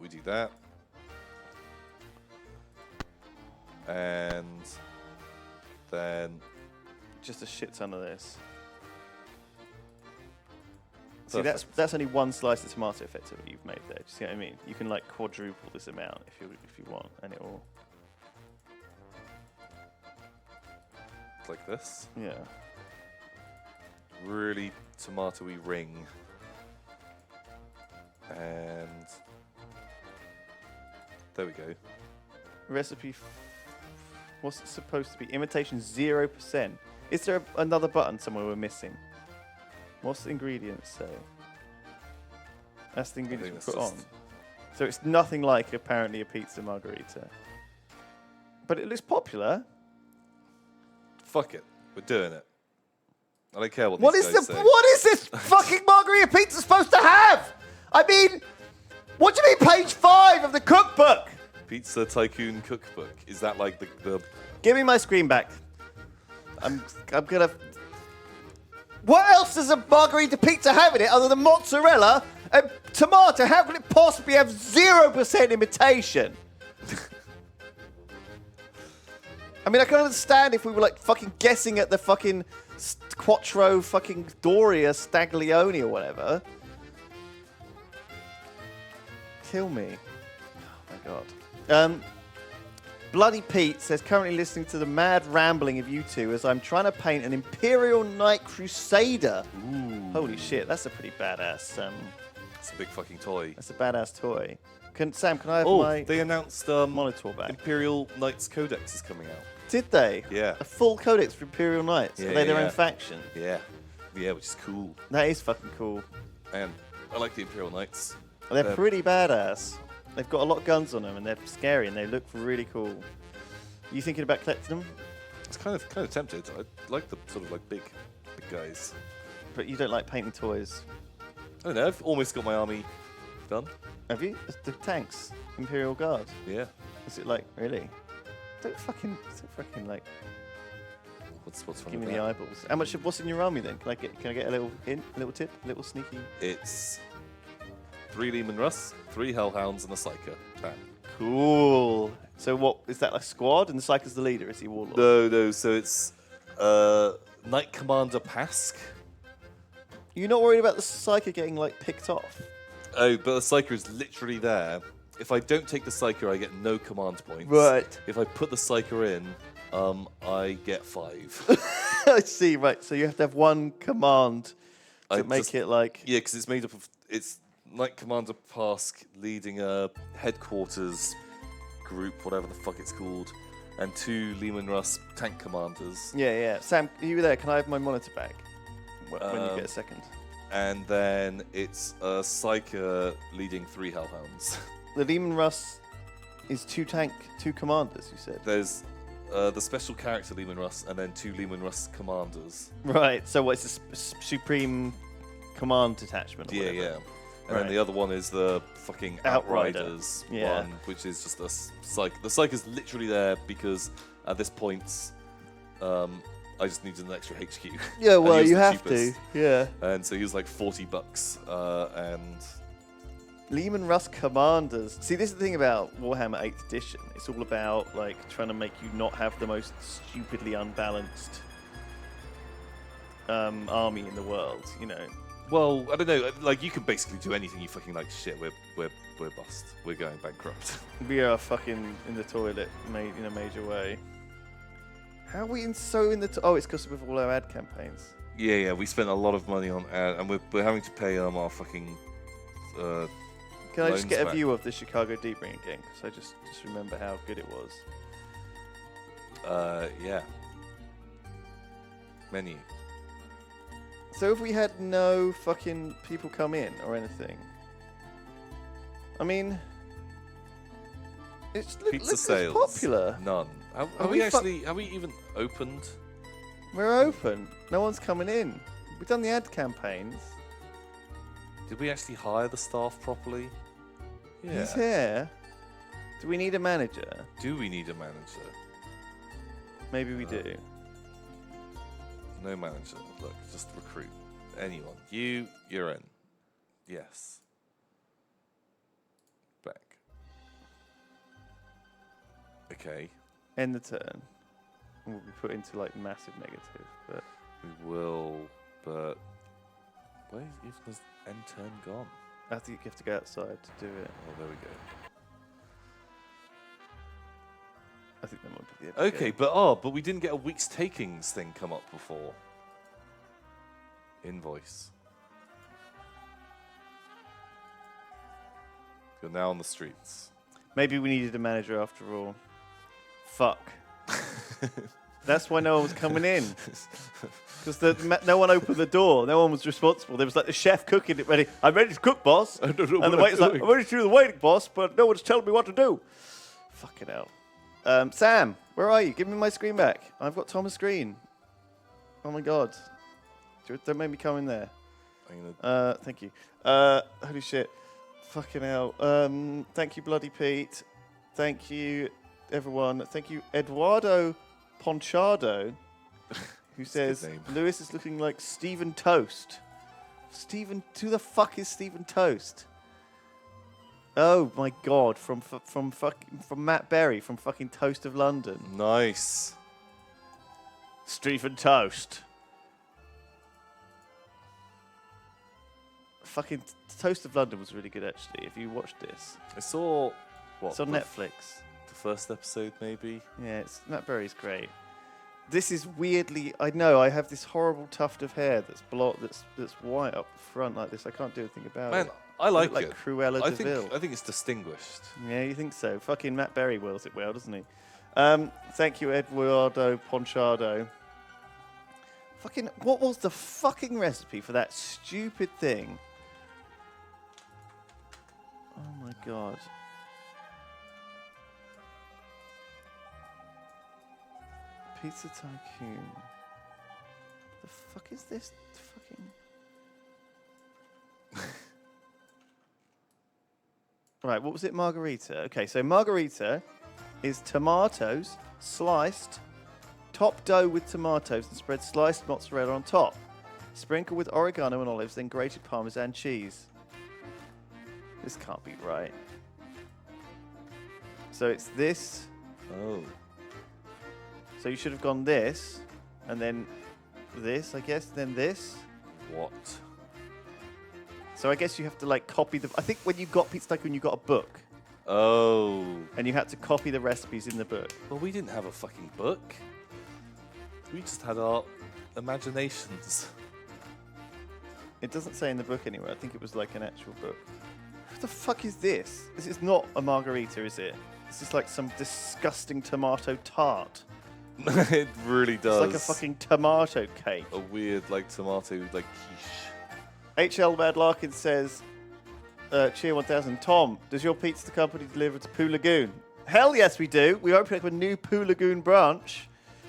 [SPEAKER 2] We do that, and then
[SPEAKER 1] Just a shit ton of this. See,
[SPEAKER 2] perfect.
[SPEAKER 1] that's only one slice of tomato effectively you've made there. Do you see what I mean? You can like quadruple this amount if you want, and it will.
[SPEAKER 2] Like this.
[SPEAKER 1] Yeah.
[SPEAKER 2] Really tomatoey ring. And there we go.
[SPEAKER 1] Recipe. What's it supposed to be? Imitation 0%. Is there another button somewhere we're missing? What's the ingredients say? That's the ingredients we
[SPEAKER 2] that's
[SPEAKER 1] put on.
[SPEAKER 2] just-
[SPEAKER 1] So it's nothing like apparently a pizza margarita. But it looks popular.
[SPEAKER 2] Fuck it. We're doing it. I don't care what
[SPEAKER 1] What
[SPEAKER 2] these
[SPEAKER 1] is
[SPEAKER 2] guys
[SPEAKER 1] the
[SPEAKER 2] say.
[SPEAKER 1] what is this fucking margarita pizza supposed to have? I mean, what do you mean page 5 of the cookbook?
[SPEAKER 2] Pizza Tycoon cookbook. Is that like the
[SPEAKER 1] Give me my screen back. I'm gonna. What else does a margarita pizza have in it other than mozzarella and tomato? How could it possibly have 0% imitation? I mean, I can understand if we were like fucking guessing at the fucking Quattro fucking Doria Staglione or whatever. Kill me. Oh my god. Bloody Pete says, currently listening to the mad rambling of you two as I'm trying to paint an Imperial Knight Crusader.
[SPEAKER 2] Ooh.
[SPEAKER 1] Holy shit, that's a pretty badass.
[SPEAKER 2] It's a big fucking toy.
[SPEAKER 1] That's a badass toy. Sam, can I have
[SPEAKER 2] Oh,
[SPEAKER 1] my
[SPEAKER 2] they announced
[SPEAKER 1] monitor back?
[SPEAKER 2] Imperial Knights Codex is coming out.
[SPEAKER 1] Did they?
[SPEAKER 2] Yeah.
[SPEAKER 1] A full codex for Imperial Knights.
[SPEAKER 2] Yeah,
[SPEAKER 1] Are they their
[SPEAKER 2] yeah.
[SPEAKER 1] own faction?
[SPEAKER 2] Yeah. Yeah, which is cool.
[SPEAKER 1] That is fucking cool.
[SPEAKER 2] And I like the Imperial Knights.
[SPEAKER 1] They're pretty badass. They've got a lot of guns on them and they're scary and they look really cool. You thinking about collecting them?
[SPEAKER 2] It's kind of tempted. I like the sort of like big guys.
[SPEAKER 1] But you don't like painting toys.
[SPEAKER 2] I don't know. I've almost got my army done.
[SPEAKER 1] Have you? The tanks. Imperial Guard.
[SPEAKER 2] Yeah.
[SPEAKER 1] Is it like, really? Don't fucking like,
[SPEAKER 2] What's wrong
[SPEAKER 1] give me
[SPEAKER 2] with
[SPEAKER 1] the
[SPEAKER 2] that?
[SPEAKER 1] eyeballs. How much of what's in your army then? Can I get a little hint, a little tip, a little sneaky?
[SPEAKER 2] It's 3 Lehman Russ, 3 Hellhounds, and a Psyker. Bam.
[SPEAKER 1] Cool. So what, is that a squad and the Psyker's the leader? Is he Warlord?
[SPEAKER 2] No. So it's Knight Commander Pask.
[SPEAKER 1] You're not worried about the Psyker getting like picked off?
[SPEAKER 2] Oh, but the Psyker is literally there. If I don't take the Psyker, I get no command points.
[SPEAKER 1] Right.
[SPEAKER 2] If I put the Psyker in, I get 5.
[SPEAKER 1] I see, right. So you have to have one command to
[SPEAKER 2] I
[SPEAKER 1] make
[SPEAKER 2] just-
[SPEAKER 1] it like...
[SPEAKER 2] Yeah, because it's made up of... It's Knight Commander Pask leading a headquarters group, whatever the fuck it's called, and 2 Lehman Russ tank commanders.
[SPEAKER 1] Yeah. Sam, are you there? Can I have my monitor back? When you get a second.
[SPEAKER 2] And then it's a Psyker leading 3 Hellhounds.
[SPEAKER 1] The Lehman Russ is 2 commanders, you said?
[SPEAKER 2] There's the special character Lehman Russ, and then 2 Lehman Russ commanders.
[SPEAKER 1] Right, so what, it's a supreme command detachment or
[SPEAKER 2] Yeah,
[SPEAKER 1] whatever?
[SPEAKER 2] yeah. And
[SPEAKER 1] Right.
[SPEAKER 2] then the other one is the fucking
[SPEAKER 1] Outrider.
[SPEAKER 2] Outriders
[SPEAKER 1] Yeah.
[SPEAKER 2] one, which is just a Psych. The Psych is literally there because at this point, I just needed an extra HQ.
[SPEAKER 1] Yeah,
[SPEAKER 2] And
[SPEAKER 1] well,
[SPEAKER 2] he was
[SPEAKER 1] you
[SPEAKER 2] the
[SPEAKER 1] have
[SPEAKER 2] cheapest.
[SPEAKER 1] to. Yeah.
[SPEAKER 2] And so he was like $40, and
[SPEAKER 1] Lehman Russ commanders. See, this is the thing about Warhammer 8th edition. It's all about like trying to make you not have the most stupidly unbalanced army in the world. You know.
[SPEAKER 2] well, I don't know. Like you can basically do anything you fucking like. Shit, we're bust. We're going bankrupt.
[SPEAKER 1] We are fucking in the toilet in a major way. How are we in the oh, it's because of all our ad campaigns.
[SPEAKER 2] Yeah. We spent a lot of money on ad, and we're having to pay our fucking.
[SPEAKER 1] Can I just
[SPEAKER 2] Loans
[SPEAKER 1] get a
[SPEAKER 2] back.
[SPEAKER 1] view of the Chicago Deepring again? Because I just remember how good it was.
[SPEAKER 2] Yeah. Menu.
[SPEAKER 1] So if we had no fucking people come in or anything, I mean,
[SPEAKER 2] Pizza
[SPEAKER 1] looks
[SPEAKER 2] sales.
[SPEAKER 1] popular.
[SPEAKER 2] None. Have
[SPEAKER 1] we
[SPEAKER 2] we
[SPEAKER 1] fu-
[SPEAKER 2] actually? Have we even opened?
[SPEAKER 1] We're open. No one's coming in. We've done the ad campaigns.
[SPEAKER 2] Did we actually hire the staff properly? Yeah.
[SPEAKER 1] He's here. Do we need a manager?
[SPEAKER 2] Do we need a manager?
[SPEAKER 1] Maybe we do.
[SPEAKER 2] No manager. Look, just recruit anyone. You're in. Yes. Back. Okay.
[SPEAKER 1] End the turn. We'll be put into like massive negative. But
[SPEAKER 2] We will, but where is this end turn gone?
[SPEAKER 1] I think you have to go outside to do it.
[SPEAKER 2] Oh, there we go.
[SPEAKER 1] I think that might be the end.
[SPEAKER 2] Okay, but we didn't get a week's takings thing come up before. Invoice. You're now on the streets.
[SPEAKER 1] Maybe we needed a manager after all. Fuck. That's why no one was coming in. Because no one opened the door. No one was responsible. There was like the chef cooking it ready. I'm ready to cook, boss.
[SPEAKER 2] I don't know
[SPEAKER 1] and
[SPEAKER 2] what
[SPEAKER 1] the
[SPEAKER 2] I'm
[SPEAKER 1] waiter's like,
[SPEAKER 2] doing.
[SPEAKER 1] I'm ready to do the waiting, boss, but no one's telling me what to do. Fucking hell. Sam, where are you? Give me my screen back. I've got Thomas' screen. Oh my god. Don't make me come in there.
[SPEAKER 2] I'm gonna
[SPEAKER 1] Thank you. Holy shit. Fucking hell. Thank you, Bloody Pete. Thank you, everyone. Thank you, Eduardo Ponchado, who says,
[SPEAKER 2] name.
[SPEAKER 1] Lewis is looking like Stephen Toast. Who the fuck is Stephen Toast? Oh my god, from Matt Berry, from fucking Toast of London.
[SPEAKER 2] Nice.
[SPEAKER 1] Stephen Toast. Fucking Toast of London was really good, actually. If you watched this,
[SPEAKER 2] I saw
[SPEAKER 1] it's on Netflix.
[SPEAKER 2] The first episode, maybe.
[SPEAKER 1] Yeah, Matt Berry's great. This is weirdly, I know, I have this horrible tuft of hair that's that's white up front like this. I can't do anything about
[SPEAKER 2] Man,
[SPEAKER 1] it.
[SPEAKER 2] I like
[SPEAKER 1] like
[SPEAKER 2] it.
[SPEAKER 1] Cruella
[SPEAKER 2] I
[SPEAKER 1] de
[SPEAKER 2] think
[SPEAKER 1] Vil.
[SPEAKER 2] I think it's distinguished.
[SPEAKER 1] Yeah, you think so? Fucking Matt Berry wills it well, doesn't he? Thank you, Eduardo Ponchado. Fucking, what was the fucking recipe for that stupid thing? Oh my god. Pizza Tycoon. The fuck is this? Fucking. Right, what was it? Margarita. Okay, so margarita is tomatoes sliced, top dough with tomatoes and spread sliced mozzarella on top. Sprinkle with oregano and olives, then grated Parmesan cheese. This can't be right. So it's this.
[SPEAKER 2] Oh.
[SPEAKER 1] So you should have gone this, and then this, I guess, then this.
[SPEAKER 2] What?
[SPEAKER 1] So I guess you have to like copy the. I think when you got Pizza Tycoon, you got a book,
[SPEAKER 2] Oh.
[SPEAKER 1] and you had to copy the recipes in the book.
[SPEAKER 2] Well, we didn't have a fucking book. We just had our imaginations.
[SPEAKER 1] It doesn't say in the book anywhere. I think it was like an actual book. What the fuck is this? This is not a margarita, is it? This is like some disgusting tomato tart.
[SPEAKER 2] It really does.
[SPEAKER 1] It's like a fucking tomato cake.
[SPEAKER 2] a weird like tomato like quiche.
[SPEAKER 1] HL Mad Larkin says, Cheer 1000. Tom, does your pizza company deliver to Poo Lagoon? Hell yes, we do. We opened up a new Poo Lagoon branch.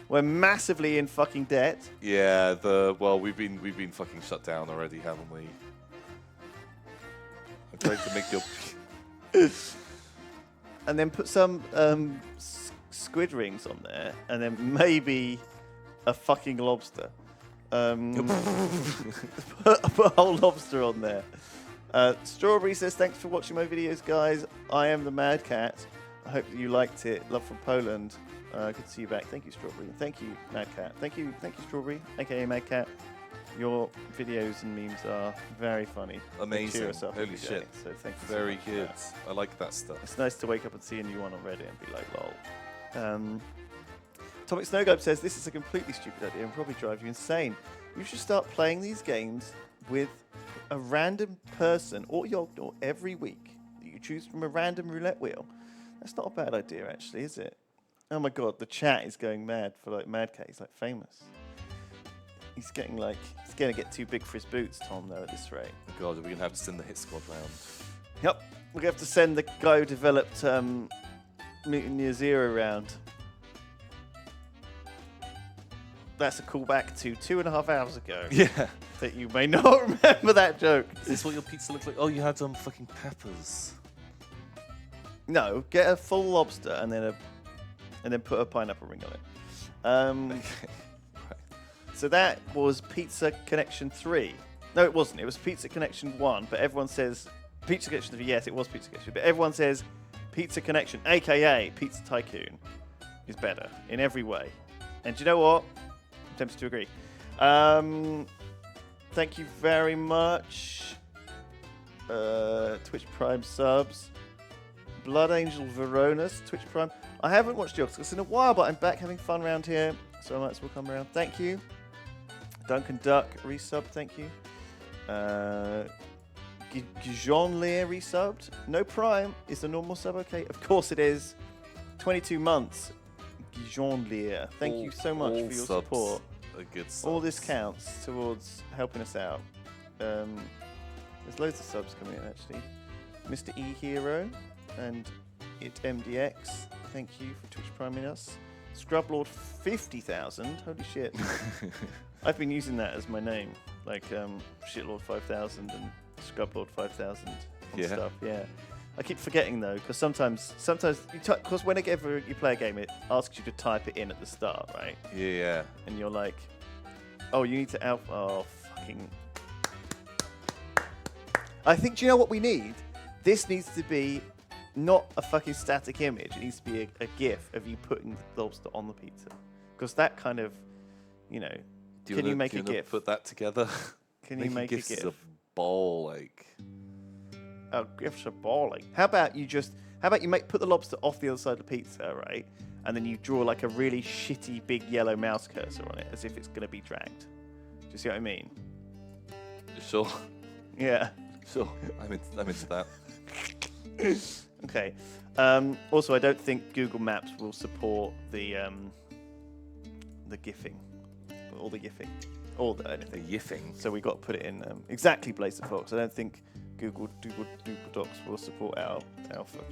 [SPEAKER 1] We're massively in fucking debt.
[SPEAKER 2] Yeah, we've been fucking shut down already, haven't we? I tried to make your
[SPEAKER 1] And then put some squid rings on there, and then maybe a fucking lobster. Put a whole lobster on there. Strawberry says, thanks for watching my videos, guys. I am the Mad Cat. I hope that you liked it. Love from Poland. Good to see you back. Thank you, Strawberry. Thank you, Mad Cat. Thank you, Strawberry, aka Mad Cat. Your videos and memes are very funny. They
[SPEAKER 2] Amazing.
[SPEAKER 1] cheer us up
[SPEAKER 2] Holy
[SPEAKER 1] every day,
[SPEAKER 2] shit.
[SPEAKER 1] So thank you.
[SPEAKER 2] Very
[SPEAKER 1] so much for
[SPEAKER 2] good.
[SPEAKER 1] that.
[SPEAKER 2] I like that stuff.
[SPEAKER 1] It's nice to wake up and see a new one on Reddit and be like, lol. Topic Snowglobe says, this is a completely stupid idea and probably drive you insane. You should start playing these games with a random person or every week that you choose from a random roulette wheel. That's not a bad idea, actually, is it? Oh my god, the chat is going mad for like Mad Cat. He's like famous. He's getting like, he's going to get too big for his boots, Tom, though, at this rate.
[SPEAKER 2] Oh God, are we gonna have to send the hit squad round?
[SPEAKER 1] Yep, we're going to have to send the guy who developed Mutant Year Zero round. That's a callback to 2.5 hours ago.
[SPEAKER 2] Yeah.
[SPEAKER 1] That you may not remember that joke.
[SPEAKER 2] Is this what your pizza looks like? Oh, you had fucking peppers.
[SPEAKER 1] No, get a full lobster and then put a pineapple ring on it.
[SPEAKER 2] Okay.
[SPEAKER 1] So that was Pizza Connection 3. No, it wasn't. It was Pizza Connection 1, but everyone says Pizza Connection 3. Yes, it was Pizza Connection, but everyone says Pizza Connection, aka Pizza Tycoon, is better in every way. And do you know what? I'm tempted to agree. Thank you very much. Twitch Prime subs. Blood Angel Veronas, Twitch Prime. I haven't watched Yogscast in a while, but I'm back having fun around here, so I might as well come around. Thank you. Duncan Duck, resub, thank you. Gijon Lear resubbed. No Prime. Is the normal sub okay? Of course it is. 22 months. Gijon Lear. Thank you so much for your support.
[SPEAKER 2] Good subs.
[SPEAKER 1] All this counts towards helping us out. There's loads of subs coming in actually. Mr. E Hero and It MDX. Thank you for Twitch priming us. Scrublord 50,000. Holy shit. I've been using that as my name. Like Shitlord 5000 and Scrublord 5000 and stuff. Yeah. I keep forgetting though, because sometimes because whenever you play a game, it asks you to type it in at the start, right?
[SPEAKER 2] Yeah.
[SPEAKER 1] And you're like, oh, you need to alpha. Oh, fucking. I think, do you know what we need? This needs to be not a fucking static image. It needs to be a GIF of you putting the lobster on the pizza. Because that kind of, you know, can you make a GIF?
[SPEAKER 2] Put that together?
[SPEAKER 1] Can you make a GIF?
[SPEAKER 2] It's a ball, like.
[SPEAKER 1] Oh, GIFs are balling. How about you put the lobster off the other side of the pizza, right? And then you draw like a really shitty big yellow mouse cursor on it, as if it's going to be dragged. Do you see what I mean?
[SPEAKER 2] Sure.
[SPEAKER 1] Yeah.
[SPEAKER 2] Sure. I'm into that.
[SPEAKER 1] Okay. Also, I don't think Google Maps will support the GIFing, or the GIFing, or anything.
[SPEAKER 2] The yiffing.
[SPEAKER 1] So we got to put it in exactly Blaze the Fox. I don't think Google Docs will support our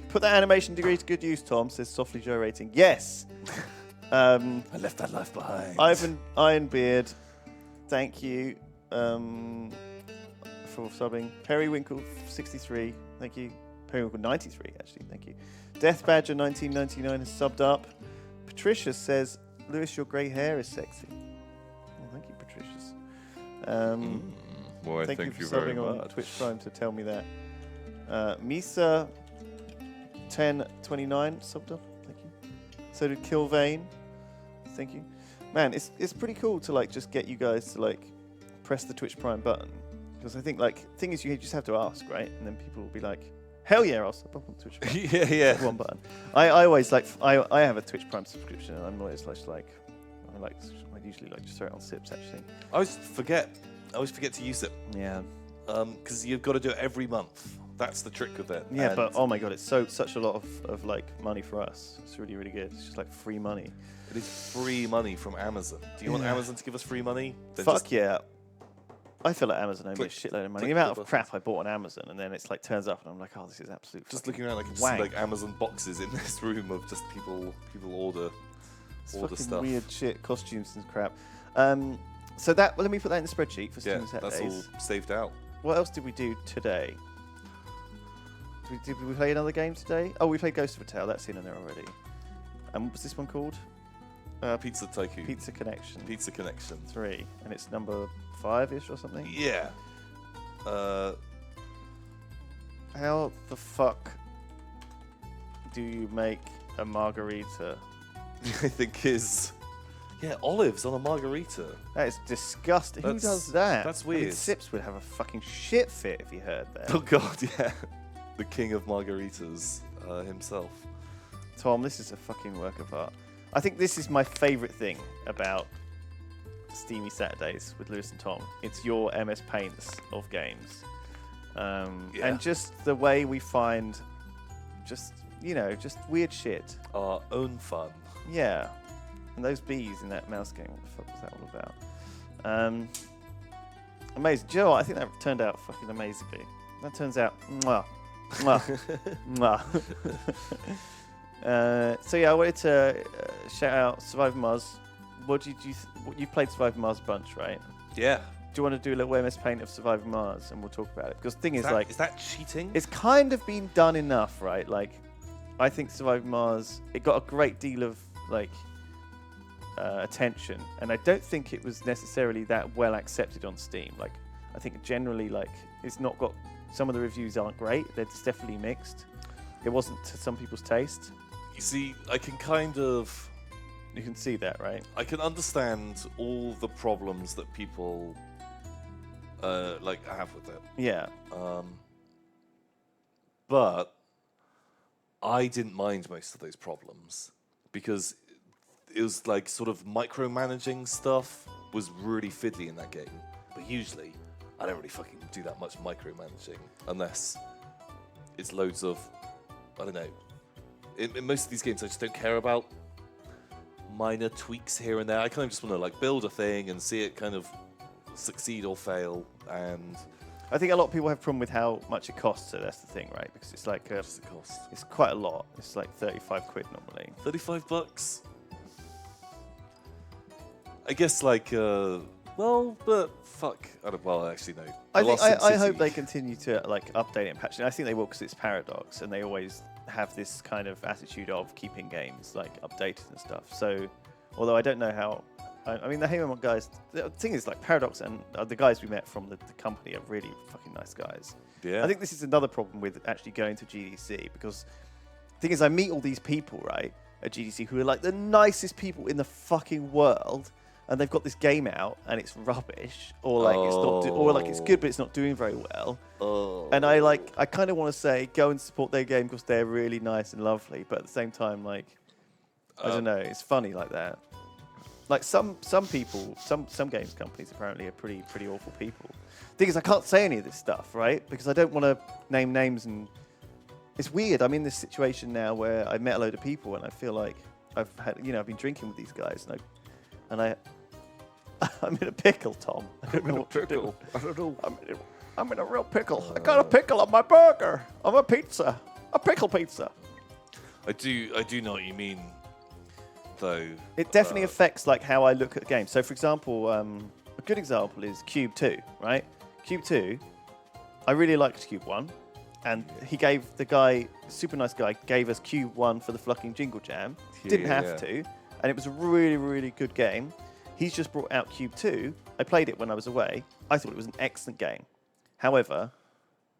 [SPEAKER 1] Put that animation degree to good use, Tom, says softly gyrating. Yes!
[SPEAKER 2] I left that life behind.
[SPEAKER 1] Ironbeard, thank you for subbing. Periwinkle 63, thank you. Periwinkle 93, actually, thank you. Death Badger 1999 has subbed up. Patricia says, Lewis, your grey hair is sexy. Well, thank you, Patricia.
[SPEAKER 2] Well,
[SPEAKER 1] thank you for
[SPEAKER 2] very
[SPEAKER 1] subbing on
[SPEAKER 2] much.
[SPEAKER 1] Twitch Prime to tell me that. Misa 1029 subbed up. Thank you. So did Kilvane. Thank you. Man, it's pretty cool to like just get you guys to like press the Twitch Prime button, because I think like thing is you just have to ask, right? And then people will be like, hell yeah, I'll sub up on Twitch Prime.
[SPEAKER 2] yeah.
[SPEAKER 1] One button. I always like I have a Twitch Prime subscription, and I'm always like I usually like just throw it on sips actually.
[SPEAKER 2] I always forget to use it.
[SPEAKER 1] Yeah.
[SPEAKER 2] Because you've got to do it every month. That's the trick with it.
[SPEAKER 1] Yeah,
[SPEAKER 2] And
[SPEAKER 1] but oh my god, it's such a lot of like money for us. It's really, really good. It's just like free money.
[SPEAKER 2] it is free money from Amazon. Do you want Amazon to give us free money? Then
[SPEAKER 1] Fuck
[SPEAKER 2] just
[SPEAKER 1] yeah. I feel like Amazon owes me a
[SPEAKER 2] click-
[SPEAKER 1] shitload of money.
[SPEAKER 2] click
[SPEAKER 1] The amount
[SPEAKER 2] the
[SPEAKER 1] of crap I bought on Amazon, and then it's like turns up, and I'm like, oh, this is absolute.
[SPEAKER 2] Just
[SPEAKER 1] fucking
[SPEAKER 2] looking around, I can
[SPEAKER 1] wank.
[SPEAKER 2] see like Amazon boxes in this room of just people order
[SPEAKER 1] It's
[SPEAKER 2] order
[SPEAKER 1] fucking
[SPEAKER 2] stuff.
[SPEAKER 1] weird shit, costumes and crap. So that let me put that in the spreadsheet for
[SPEAKER 2] Yeah,
[SPEAKER 1] Steamy
[SPEAKER 2] that's
[SPEAKER 1] Saturdays.
[SPEAKER 2] all saved out.
[SPEAKER 1] What else did we do today? Did we play another game today? Oh, we played Ghost of a Tale. That's in there already. And what was this one called?
[SPEAKER 2] Pizza Tycoon.
[SPEAKER 1] Pizza Connection
[SPEAKER 2] Pizza Connection.
[SPEAKER 1] 3, and it's number 5-ish or something.
[SPEAKER 2] Yeah.
[SPEAKER 1] How the fuck do you make a margarita?
[SPEAKER 2] I think is olives on a margarita.
[SPEAKER 1] That is disgusting. Who
[SPEAKER 2] That's-
[SPEAKER 1] does that?
[SPEAKER 2] that's
[SPEAKER 1] I mean,
[SPEAKER 2] weird.
[SPEAKER 1] Sips would have a fucking shit fit if he heard that.
[SPEAKER 2] Oh god, yeah. The king of margaritas himself.
[SPEAKER 1] Tom, this is a fucking work of art. I think this is my favourite thing about Steamy Saturdays with Lewis and Tom. It's your MS Paints of games. And just the way we find just weird shit.
[SPEAKER 2] Our own fun.
[SPEAKER 1] Yeah. And those bees in that mouse game, what the fuck was that all about? Amazing. Do you know what? I think that turned out fucking amazingly. That turns out, mwah, mwah, mwah. So yeah, I wanted to shout out Survivor Mars. What did you played Survivor Mars a bunch, right?
[SPEAKER 2] Yeah.
[SPEAKER 1] Do you want to do a little MS Paint of Survivor Mars, and we'll talk about it? Because the thing is, like,
[SPEAKER 2] is that cheating?
[SPEAKER 1] it's kind of been done enough, right? Like, I think Survivor Mars, it got a great deal of like attention, and I don't think it was necessarily that well accepted on Steam. Like, I think generally, like, it's not got, some of the reviews aren't great. They're just definitely mixed. It wasn't to some people's taste.
[SPEAKER 2] You see, I can kind of
[SPEAKER 1] You can see that, right?
[SPEAKER 2] I can understand all the problems that people like have with it.
[SPEAKER 1] Yeah.
[SPEAKER 2] But I didn't mind most of those problems because it was like sort of micromanaging stuff was really fiddly in that game. But usually, I don't really fucking do that much micromanaging unless it's loads of, I don't know. In most of these games, I just don't care about minor tweaks here and there. I kind of just want to like build a thing and see it kind of succeed or fail. And
[SPEAKER 1] I think a lot of people have a problem with how much it costs, so that's the thing, right? Because it's like
[SPEAKER 2] what's the cost?
[SPEAKER 1] it's quite a lot. It's like 35 quid normally.
[SPEAKER 2] $35. I guess like well, but fuck. I don't, well, actually no.
[SPEAKER 1] I hope they continue to like update it and patch it. I think they will because it's Paradox, and they always have this kind of attitude of keeping games like updated and stuff. So, although I don't know how. I mean, the Halo guys. The thing is, like Paradox and the guys we met from the company are really fucking nice guys.
[SPEAKER 2] Yeah.
[SPEAKER 1] I think this is another problem with actually going to GDC because the thing is, I meet all these people right at GDC who are like the nicest people in the fucking world. And they've got this game out, and it's rubbish, or like it's not, or like it's good, but it's not doing very well. And I kind of want to say, go and support their game because they're really nice and lovely. But at the same time, like, I don't know, it's funny like that. Like some people, some games companies apparently are pretty awful people. Thing is, I can't say any of this stuff, right? Because I don't want to name names, and it's weird. I'm in this situation now where I met a load of people, and I feel like I've been drinking with these guys, and I'm in a pickle, Tom. I don't know what to do.
[SPEAKER 2] I don't know.
[SPEAKER 1] I'm in a real pickle. I got a pickle on my burger. On my pizza. A pickle pizza.
[SPEAKER 2] I do know what you mean, though.
[SPEAKER 1] It definitely affects like how I look at games. So, for example, a good example is Cube 2, right? Cube 2, I really liked Cube 1. And he gave the guy, super nice guy, gave us Cube 1 for the fucking Jingle Jam. Didn't have to. And it was a really, really good game. He's just brought out Cube 2. I played it when I was away. I thought it was an excellent game. However,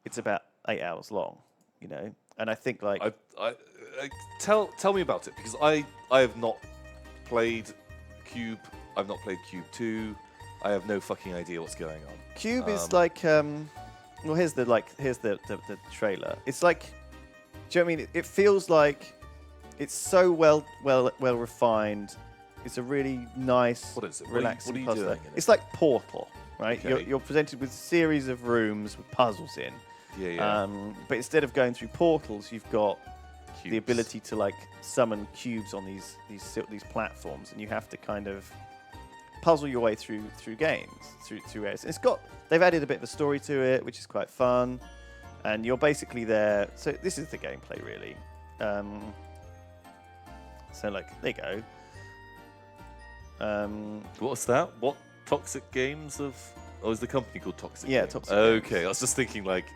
[SPEAKER 1] it's about 8 hours long, you know? And I think, like...
[SPEAKER 2] Tell me about it, because I have not played Cube. I've not played Cube 2. I have no fucking idea what's going on.
[SPEAKER 1] Cube is like... well, here's the trailer. It's like... Do you know what I mean? It feels like... It's so well refined. It's a really nice,
[SPEAKER 2] what is it?
[SPEAKER 1] relaxing
[SPEAKER 2] what are you
[SPEAKER 1] puzzle.
[SPEAKER 2] doing in it?
[SPEAKER 1] It's like Portal, right?
[SPEAKER 2] Okay.
[SPEAKER 1] You're presented with a series of rooms with puzzles in.
[SPEAKER 2] Yeah.
[SPEAKER 1] But instead of going through portals, you've got the
[SPEAKER 2] Cubes.
[SPEAKER 1] ability to like summon cubes on these platforms, and you have to kind of puzzle your way through games, through areas. And they've added a bit of a story to it, which is quite fun. And you're basically there. So this is the gameplay, really. So like, there you go.
[SPEAKER 2] What's that? What Toxic Games of? Oh, is the company called Toxic?
[SPEAKER 1] Yeah,
[SPEAKER 2] Games?
[SPEAKER 1] Toxic
[SPEAKER 2] Okay,
[SPEAKER 1] Games.
[SPEAKER 2] I was just thinking like.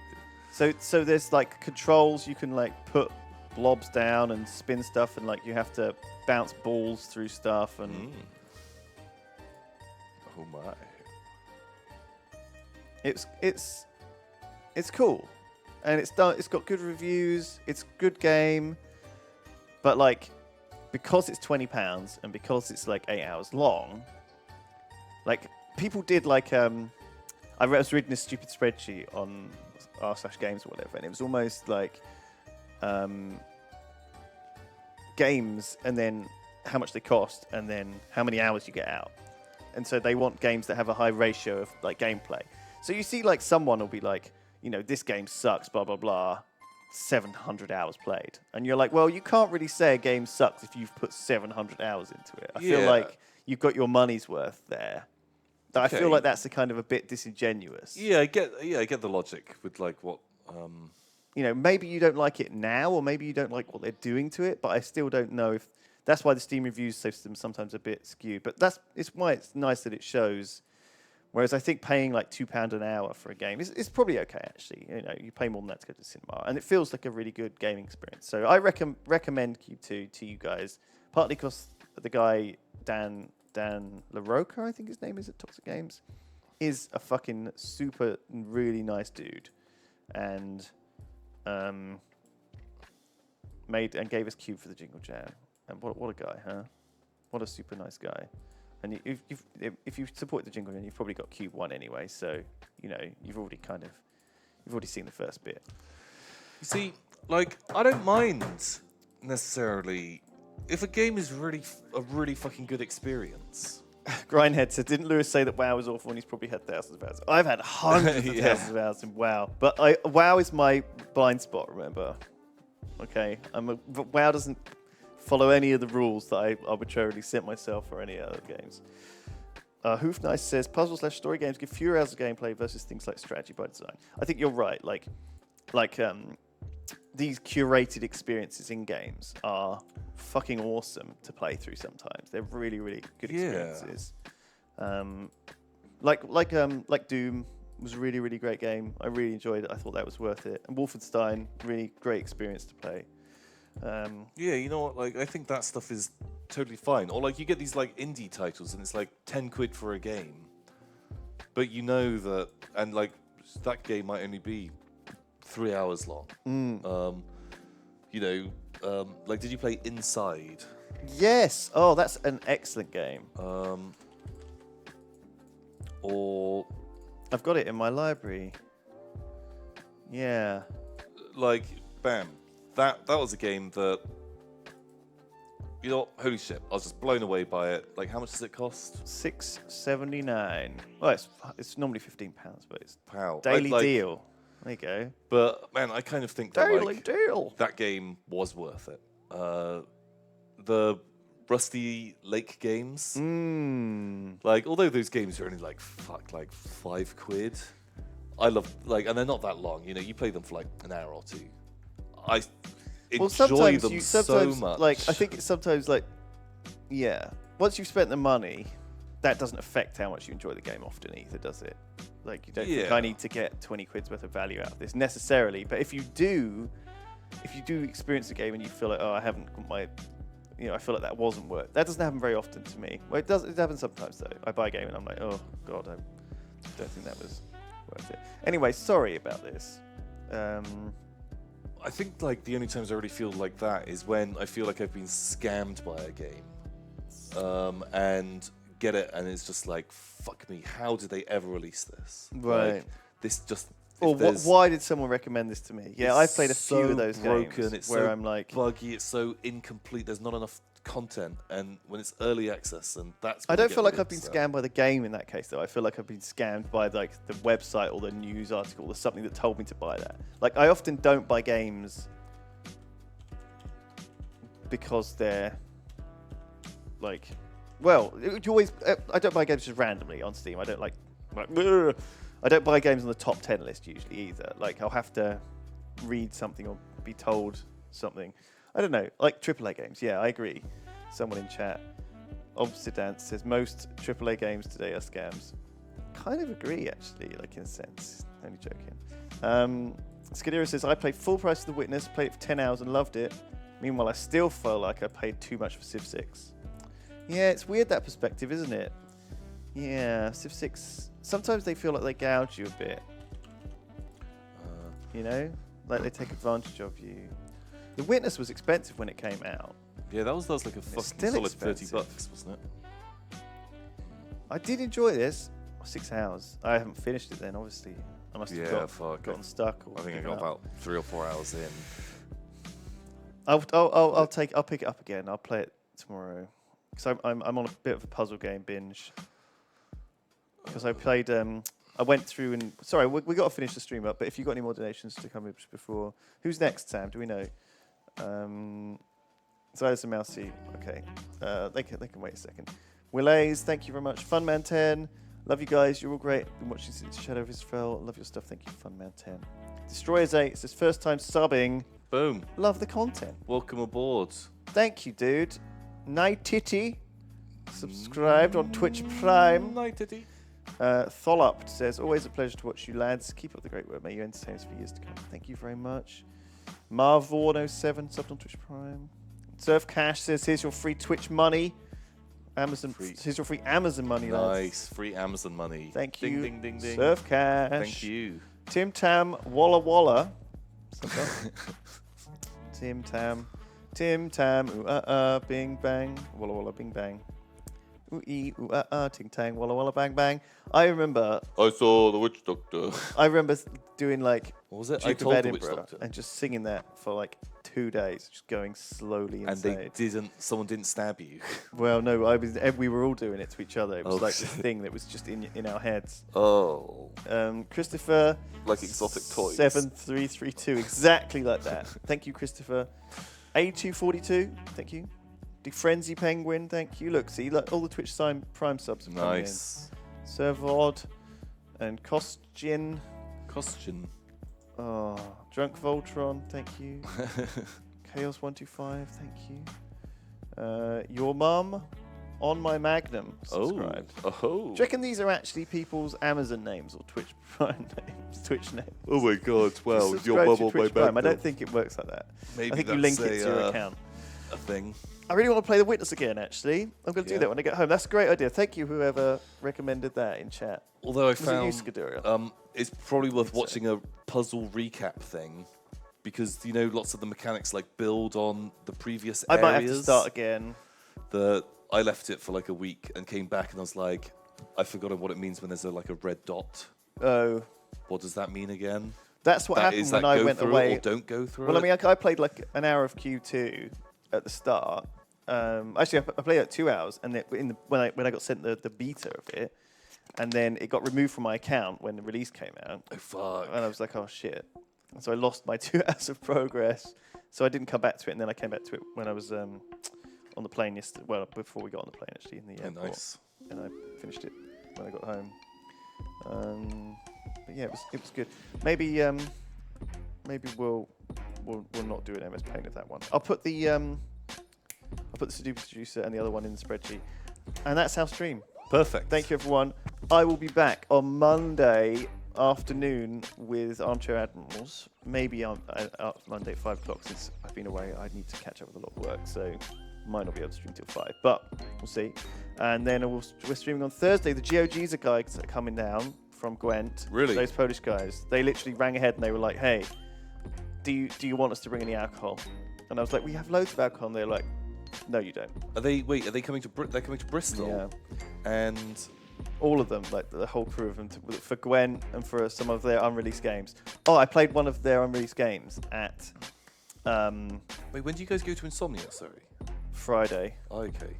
[SPEAKER 1] So there's like controls. You can like put blobs down and spin stuff, and like you have to bounce balls through stuff. And
[SPEAKER 2] Oh my.
[SPEAKER 1] it's cool, and it's done. It's got good reviews. It's a good game, but like because it's £20 and because it's like 8 hours long, like people did like I was reading this stupid spreadsheet on r/games or whatever, and it was almost like games and then how much they cost and then how many hours you get out. And so they want games that have a high ratio of like gameplay. So you see like someone will be like, you know, this game sucks, blah, blah, blah, 700 hours played. And you're like, well, you can't really say a game sucks if you've put 700 hours into it. I feel like you've got your money's worth there. Okay. I feel like that's a kind of a bit disingenuous.
[SPEAKER 2] Yeah, I get the logic with like what.
[SPEAKER 1] You know, maybe you don't like it now, or maybe you don't like what they're doing to it. But I still don't know if that's why the Steam reviews system sometimes a bit skewed. But it's why it's nice that it shows. Whereas I think paying like £2 an hour for a game is probably okay actually. You know, you pay more than that to go to the cinema, and it feels like a really good gaming experience. So I recommend Cube 2 to you guys, partly because the guy Dan LaRocca, I think his name is at Toxic Games, is a fucking super really nice dude, and made and gave us Cube for the Jingle Jam. And what a guy, huh? What a super nice guy. And if you support the jingle, then you've probably got Cube 1 anyway, so, you know, you've already seen the first bit.
[SPEAKER 2] You see, like, I don't mind necessarily if a game is a really fucking good experience.
[SPEAKER 1] Grindhead said, didn't Lewis say that WoW was awful and he's probably had thousands of hours? I've had hundreds of thousands of hours in WoW. But WoW is my blind spot, remember? Okay? WoW doesn't follow any of the rules that I arbitrarily set myself for any other games. Hoof Nice says, puzzle/story games give fewer hours of gameplay versus things like strategy by design. I think you're right. Like these curated experiences in games are fucking awesome to play through sometimes. They're really, really good experiences. Like Doom was a really, really great game. I really enjoyed it. I thought that was worth it. And Wolfenstein, really great experience to play.
[SPEAKER 2] Yeah, you know what? Like, I think that stuff is totally fine. Or like, you get these like indie titles, and it's like 10 quid for a game, but you know that, and like that game might only be 3 hours long. You know, like, did you play Inside?
[SPEAKER 1] Yes. Oh, that's an excellent game.
[SPEAKER 2] Or
[SPEAKER 1] I've got it in my library. Yeah.
[SPEAKER 2] like, bam. That was a game that, you know, holy shit, I was just blown away by it. Like, how much does it cost?
[SPEAKER 1] $6.79. Well, it's normally £15, but it's
[SPEAKER 2] Pow.
[SPEAKER 1] daily deal. There you go.
[SPEAKER 2] But man, I kind of think that
[SPEAKER 1] Daily
[SPEAKER 2] like
[SPEAKER 1] deal.
[SPEAKER 2] that game was worth it. The Rusty Lake games, like, although those games are only like 5 quid, I love, like, and they're not that long. You know, you play them for like an hour or two. I enjoy them so much.
[SPEAKER 1] Like, I think it's sometimes like, yeah. Once you've spent the money, that doesn't affect how much you enjoy the game often either, does it? Like, you don't think I need to get 20 quid's worth of value out of this necessarily. But if you do experience the game and you feel like, oh, I haven't got my, you know, I feel like that wasn't worth. That doesn't happen very often to me. Well, it does. It happens sometimes though. I buy a game and I'm like, oh god, I don't think that was worth it. Anyway, sorry about this.
[SPEAKER 2] I think like the only times I really feel like that is when I feel like I've been scammed by a game, and get it, and it's just like, fuck me, how did they ever release this?
[SPEAKER 1] Right.
[SPEAKER 2] Like, this just.
[SPEAKER 1] Or why did someone recommend this to me? Yeah, I've played a few of those
[SPEAKER 2] broken,
[SPEAKER 1] games
[SPEAKER 2] it's
[SPEAKER 1] where
[SPEAKER 2] so
[SPEAKER 1] I'm like,
[SPEAKER 2] buggy, it's so incomplete. There's not enough content, and when it's early access, and that's.
[SPEAKER 1] I
[SPEAKER 2] when
[SPEAKER 1] don't
[SPEAKER 2] you
[SPEAKER 1] feel
[SPEAKER 2] get
[SPEAKER 1] like I've been
[SPEAKER 2] upset.
[SPEAKER 1] scammed by the game in that case, though. I feel like I've been scammed by like the website or the news article or something that told me to buy that. Like, I often don't buy games because they're like, well, you always. I don't buy games just randomly on Steam. I don't like I don't buy games on the top 10 list usually either. Like, I'll have to read something or be told something. I don't know, like AAA games. Yeah, I agree. Someone in chat, Obsidance, says most AAA games today are scams. Kind of agree, actually, like in a sense. Only joking. Skidera says, I played full price of The Witness, played it for 10 hours and loved it. Meanwhile, I still feel like I paid too much for Civ 6. Yeah, it's weird, that perspective, isn't it? Yeah, Civ 6, sometimes they feel like they gouge you a bit. You know? Like they take advantage of you. The Witness was expensive when it came out.
[SPEAKER 2] Yeah, that was like a fucking
[SPEAKER 1] still
[SPEAKER 2] solid
[SPEAKER 1] expensive.
[SPEAKER 2] $30, wasn't it?
[SPEAKER 1] I did enjoy this. 6 hours. I haven't finished it then, obviously. I must have gotten stuck. Or
[SPEAKER 2] I think I
[SPEAKER 1] given
[SPEAKER 2] got
[SPEAKER 1] up.
[SPEAKER 2] about 3 or 4 hours in.
[SPEAKER 1] I'll pick it up again. I'll play it tomorrow. Because I'm on a bit of a puzzle game binge. Because I played, I went through and, sorry, we got to finish the stream up, but if you've got any more donations to come in before, who's next, Sam? Do we know? Zidus and Mousy, okay. They can wait a second. Willays, thank you very much. Funman10, love you guys, you're all great. Been watching since Shadow of Israel, love your stuff, thank you, Funman10. Destroyers8, it's his first time subbing.
[SPEAKER 2] Boom.
[SPEAKER 1] Love the content.
[SPEAKER 2] Welcome aboard.
[SPEAKER 1] Thank you, dude. Night Titty, subscribed on Twitch Prime.
[SPEAKER 2] Night, Titty.
[SPEAKER 1] Tholup says, always a pleasure to watch you lads. Keep up the great work. May you entertain us for years to come. Thank you very much. Marvorn07 subbed on Twitch Prime. Surf Cash says, here's your free Twitch money. Here's your free Amazon money, lads.
[SPEAKER 2] Nice. Free Amazon money.
[SPEAKER 1] Thank
[SPEAKER 2] Ding,
[SPEAKER 1] you.
[SPEAKER 2] ding, ding, ding.
[SPEAKER 1] Surf Cash.
[SPEAKER 2] Thank you.
[SPEAKER 1] Tim Tam Walla Walla. Tim Tam. Tim Tam, bing bang, walla walla bing bang. Ooh ee, ting tang, walla walla bang bang. I remember
[SPEAKER 2] I saw the witch doctor.
[SPEAKER 1] doing like
[SPEAKER 2] What was it?
[SPEAKER 1] Duke
[SPEAKER 2] I
[SPEAKER 1] of
[SPEAKER 2] told the witch
[SPEAKER 1] Edinburgh
[SPEAKER 2] doctor.
[SPEAKER 1] and just singing that for like 2 days, just going slowly
[SPEAKER 2] And
[SPEAKER 1] insane.
[SPEAKER 2] someone didn't stab you.
[SPEAKER 1] Well, no, we were all doing it to each other. It was
[SPEAKER 2] Oh,
[SPEAKER 1] like this thing that was just in our heads.
[SPEAKER 2] Oh.
[SPEAKER 1] Christopher,
[SPEAKER 2] Like exotic toys.
[SPEAKER 1] 7332, exactly like that. Thank you, Christopher. A242, thank you. The Frenzy Penguin, thank you. Look, see, all the Twitch Prime subs have come in.
[SPEAKER 2] Nice.
[SPEAKER 1] Servod and Kostjin.
[SPEAKER 2] Costume.
[SPEAKER 1] Oh, Drunk Voltron, thank you. Chaos125, thank you. Your mum on my Magnum subscribed.
[SPEAKER 2] Oh.
[SPEAKER 1] Do you reckon these are actually people's Amazon names or Twitch Prime names? Twitch names.
[SPEAKER 2] Oh my god, well,
[SPEAKER 1] Subscribe
[SPEAKER 2] your
[SPEAKER 1] to
[SPEAKER 2] bubble
[SPEAKER 1] Twitch
[SPEAKER 2] by
[SPEAKER 1] Prime. I
[SPEAKER 2] Magnum.
[SPEAKER 1] don't think it works like that.
[SPEAKER 2] Maybe
[SPEAKER 1] I think you
[SPEAKER 2] that's
[SPEAKER 1] link it to your account.
[SPEAKER 2] a thing.
[SPEAKER 1] I really want to play The Witness again, actually. I'm going to do
[SPEAKER 2] Yeah.
[SPEAKER 1] that when I get home. That's a great idea. Thank you, whoever recommended that in chat.
[SPEAKER 2] Although I
[SPEAKER 1] Was it
[SPEAKER 2] found
[SPEAKER 1] you, Skadura?
[SPEAKER 2] it's probably worth
[SPEAKER 1] think so.
[SPEAKER 2] watching a puzzle recap thing because lots of the mechanics like build on the previous
[SPEAKER 1] I
[SPEAKER 2] areas.
[SPEAKER 1] might have to start again.
[SPEAKER 2] I left it for like a week and came back and I was like, I've forgotten what it means when there's a red dot.
[SPEAKER 1] Oh,
[SPEAKER 2] What does that mean again?
[SPEAKER 1] that's what
[SPEAKER 2] That
[SPEAKER 1] happened
[SPEAKER 2] is
[SPEAKER 1] when
[SPEAKER 2] that
[SPEAKER 1] I
[SPEAKER 2] go
[SPEAKER 1] went
[SPEAKER 2] through
[SPEAKER 1] away.
[SPEAKER 2] it or don't go through
[SPEAKER 1] Well,
[SPEAKER 2] it?
[SPEAKER 1] I mean, I played like an hour of Q2 at the start. Actually, I played like 2 hours, and when I got sent the beta of it, and then it got removed from my account when the release came out,
[SPEAKER 2] Oh fuck.
[SPEAKER 1] and I was like, oh shit. And so I lost my 2 hours of progress. So I didn't come back to it, and then I came back to it when I was on the plane yesterday. Well, before we got on the plane, actually, in the
[SPEAKER 2] Oh,
[SPEAKER 1] airport.
[SPEAKER 2] nice.
[SPEAKER 1] And I finished it when I got home. But yeah, it was good. Maybe we'll not do an MS Paint of that one. I'll put the Super Producer and the other one in the spreadsheet, and that's our stream.
[SPEAKER 2] Perfect.
[SPEAKER 1] Thank you, everyone. I will be back on Monday afternoon with Armchair Admirals. Maybe on Monday at 5 o'clock, since I've been away. I need to catch up with a lot of work, so might not be able to stream till 5, but we'll see. And then we're streaming on Thursday. The GOGs are guys that are coming down from Gwent.
[SPEAKER 2] Really?
[SPEAKER 1] Those Polish guys. They literally rang ahead and they were like, "Hey, do you want us to bring any alcohol?" And I was like, "We have loads of alcohol." And they're like, "No, you don't."
[SPEAKER 2] Are they coming to they're coming to Bristol?
[SPEAKER 1] Yeah.
[SPEAKER 2] And
[SPEAKER 1] All of them, like the whole crew of them, for Gwent and for some of their unreleased games. Oh, I played one of their unreleased games at
[SPEAKER 2] wait, when do you guys go to Insomnia, sorry?
[SPEAKER 1] Friday.
[SPEAKER 2] Okay.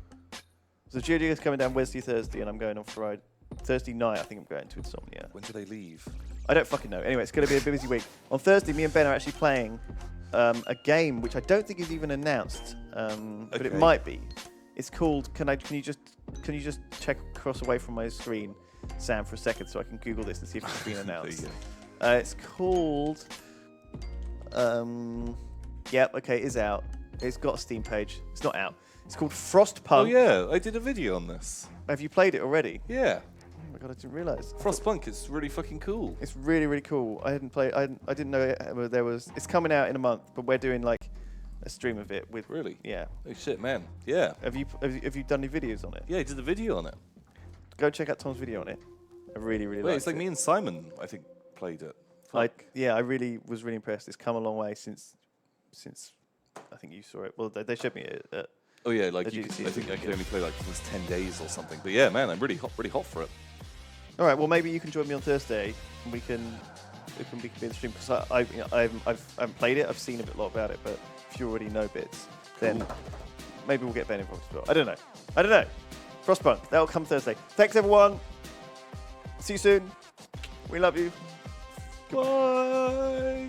[SPEAKER 1] So GOG is coming down Wednesday, Thursday, and I'm going on Friday. Thursday night, I think I'm going to Insomnia.
[SPEAKER 2] When do they leave?
[SPEAKER 1] I don't fucking know. Anyway, it's going to be a busy week. On Thursday, me and Ben are actually playing a game which I don't think is even announced, but it
[SPEAKER 2] Okay.
[SPEAKER 1] might be. It's called. Can you just check across away from my screen, Sam, for a second, so I can Google this and see if it's been announced.
[SPEAKER 2] There you
[SPEAKER 1] It's called. Yep. Okay, it is out. It's got a Steam page. It's not out. It's called Frostpunk.
[SPEAKER 2] Oh yeah, I did a video on this.
[SPEAKER 1] Have you played it already?
[SPEAKER 2] Yeah.
[SPEAKER 1] Oh my god, I didn't realize.
[SPEAKER 2] Frostpunk is really fucking cool.
[SPEAKER 1] It's really, really cool. I hadn't played. I didn't know there was. It's coming out in a month, but we're doing like a stream of it with.
[SPEAKER 2] Really?
[SPEAKER 1] Yeah.
[SPEAKER 2] Oh shit, man. Yeah.
[SPEAKER 1] Have you done any videos on it?
[SPEAKER 2] Yeah, I did a video on it.
[SPEAKER 1] Go check out Tom's video on it. I really, really
[SPEAKER 2] Wait,
[SPEAKER 1] liked
[SPEAKER 2] it's like
[SPEAKER 1] it.
[SPEAKER 2] me and Simon, I think, played it.
[SPEAKER 1] I really was really impressed. It's come a long way since I think you saw it. Well, they showed me it.
[SPEAKER 2] Oh yeah, like
[SPEAKER 1] The
[SPEAKER 2] you
[SPEAKER 1] GDC
[SPEAKER 2] I think I could only play like the first 10 days or something. But yeah, man, I'm really hot for it.
[SPEAKER 1] All right. Well, maybe you can join me on Thursday, and we can be in the stream because I haven't played it. I've seen a lot about it, but if you already know bits, then maybe we'll get Ben involved as well. I don't know. Frostpunk. That'll come Thursday. Thanks, everyone. See you soon. We love you.
[SPEAKER 2] Bye.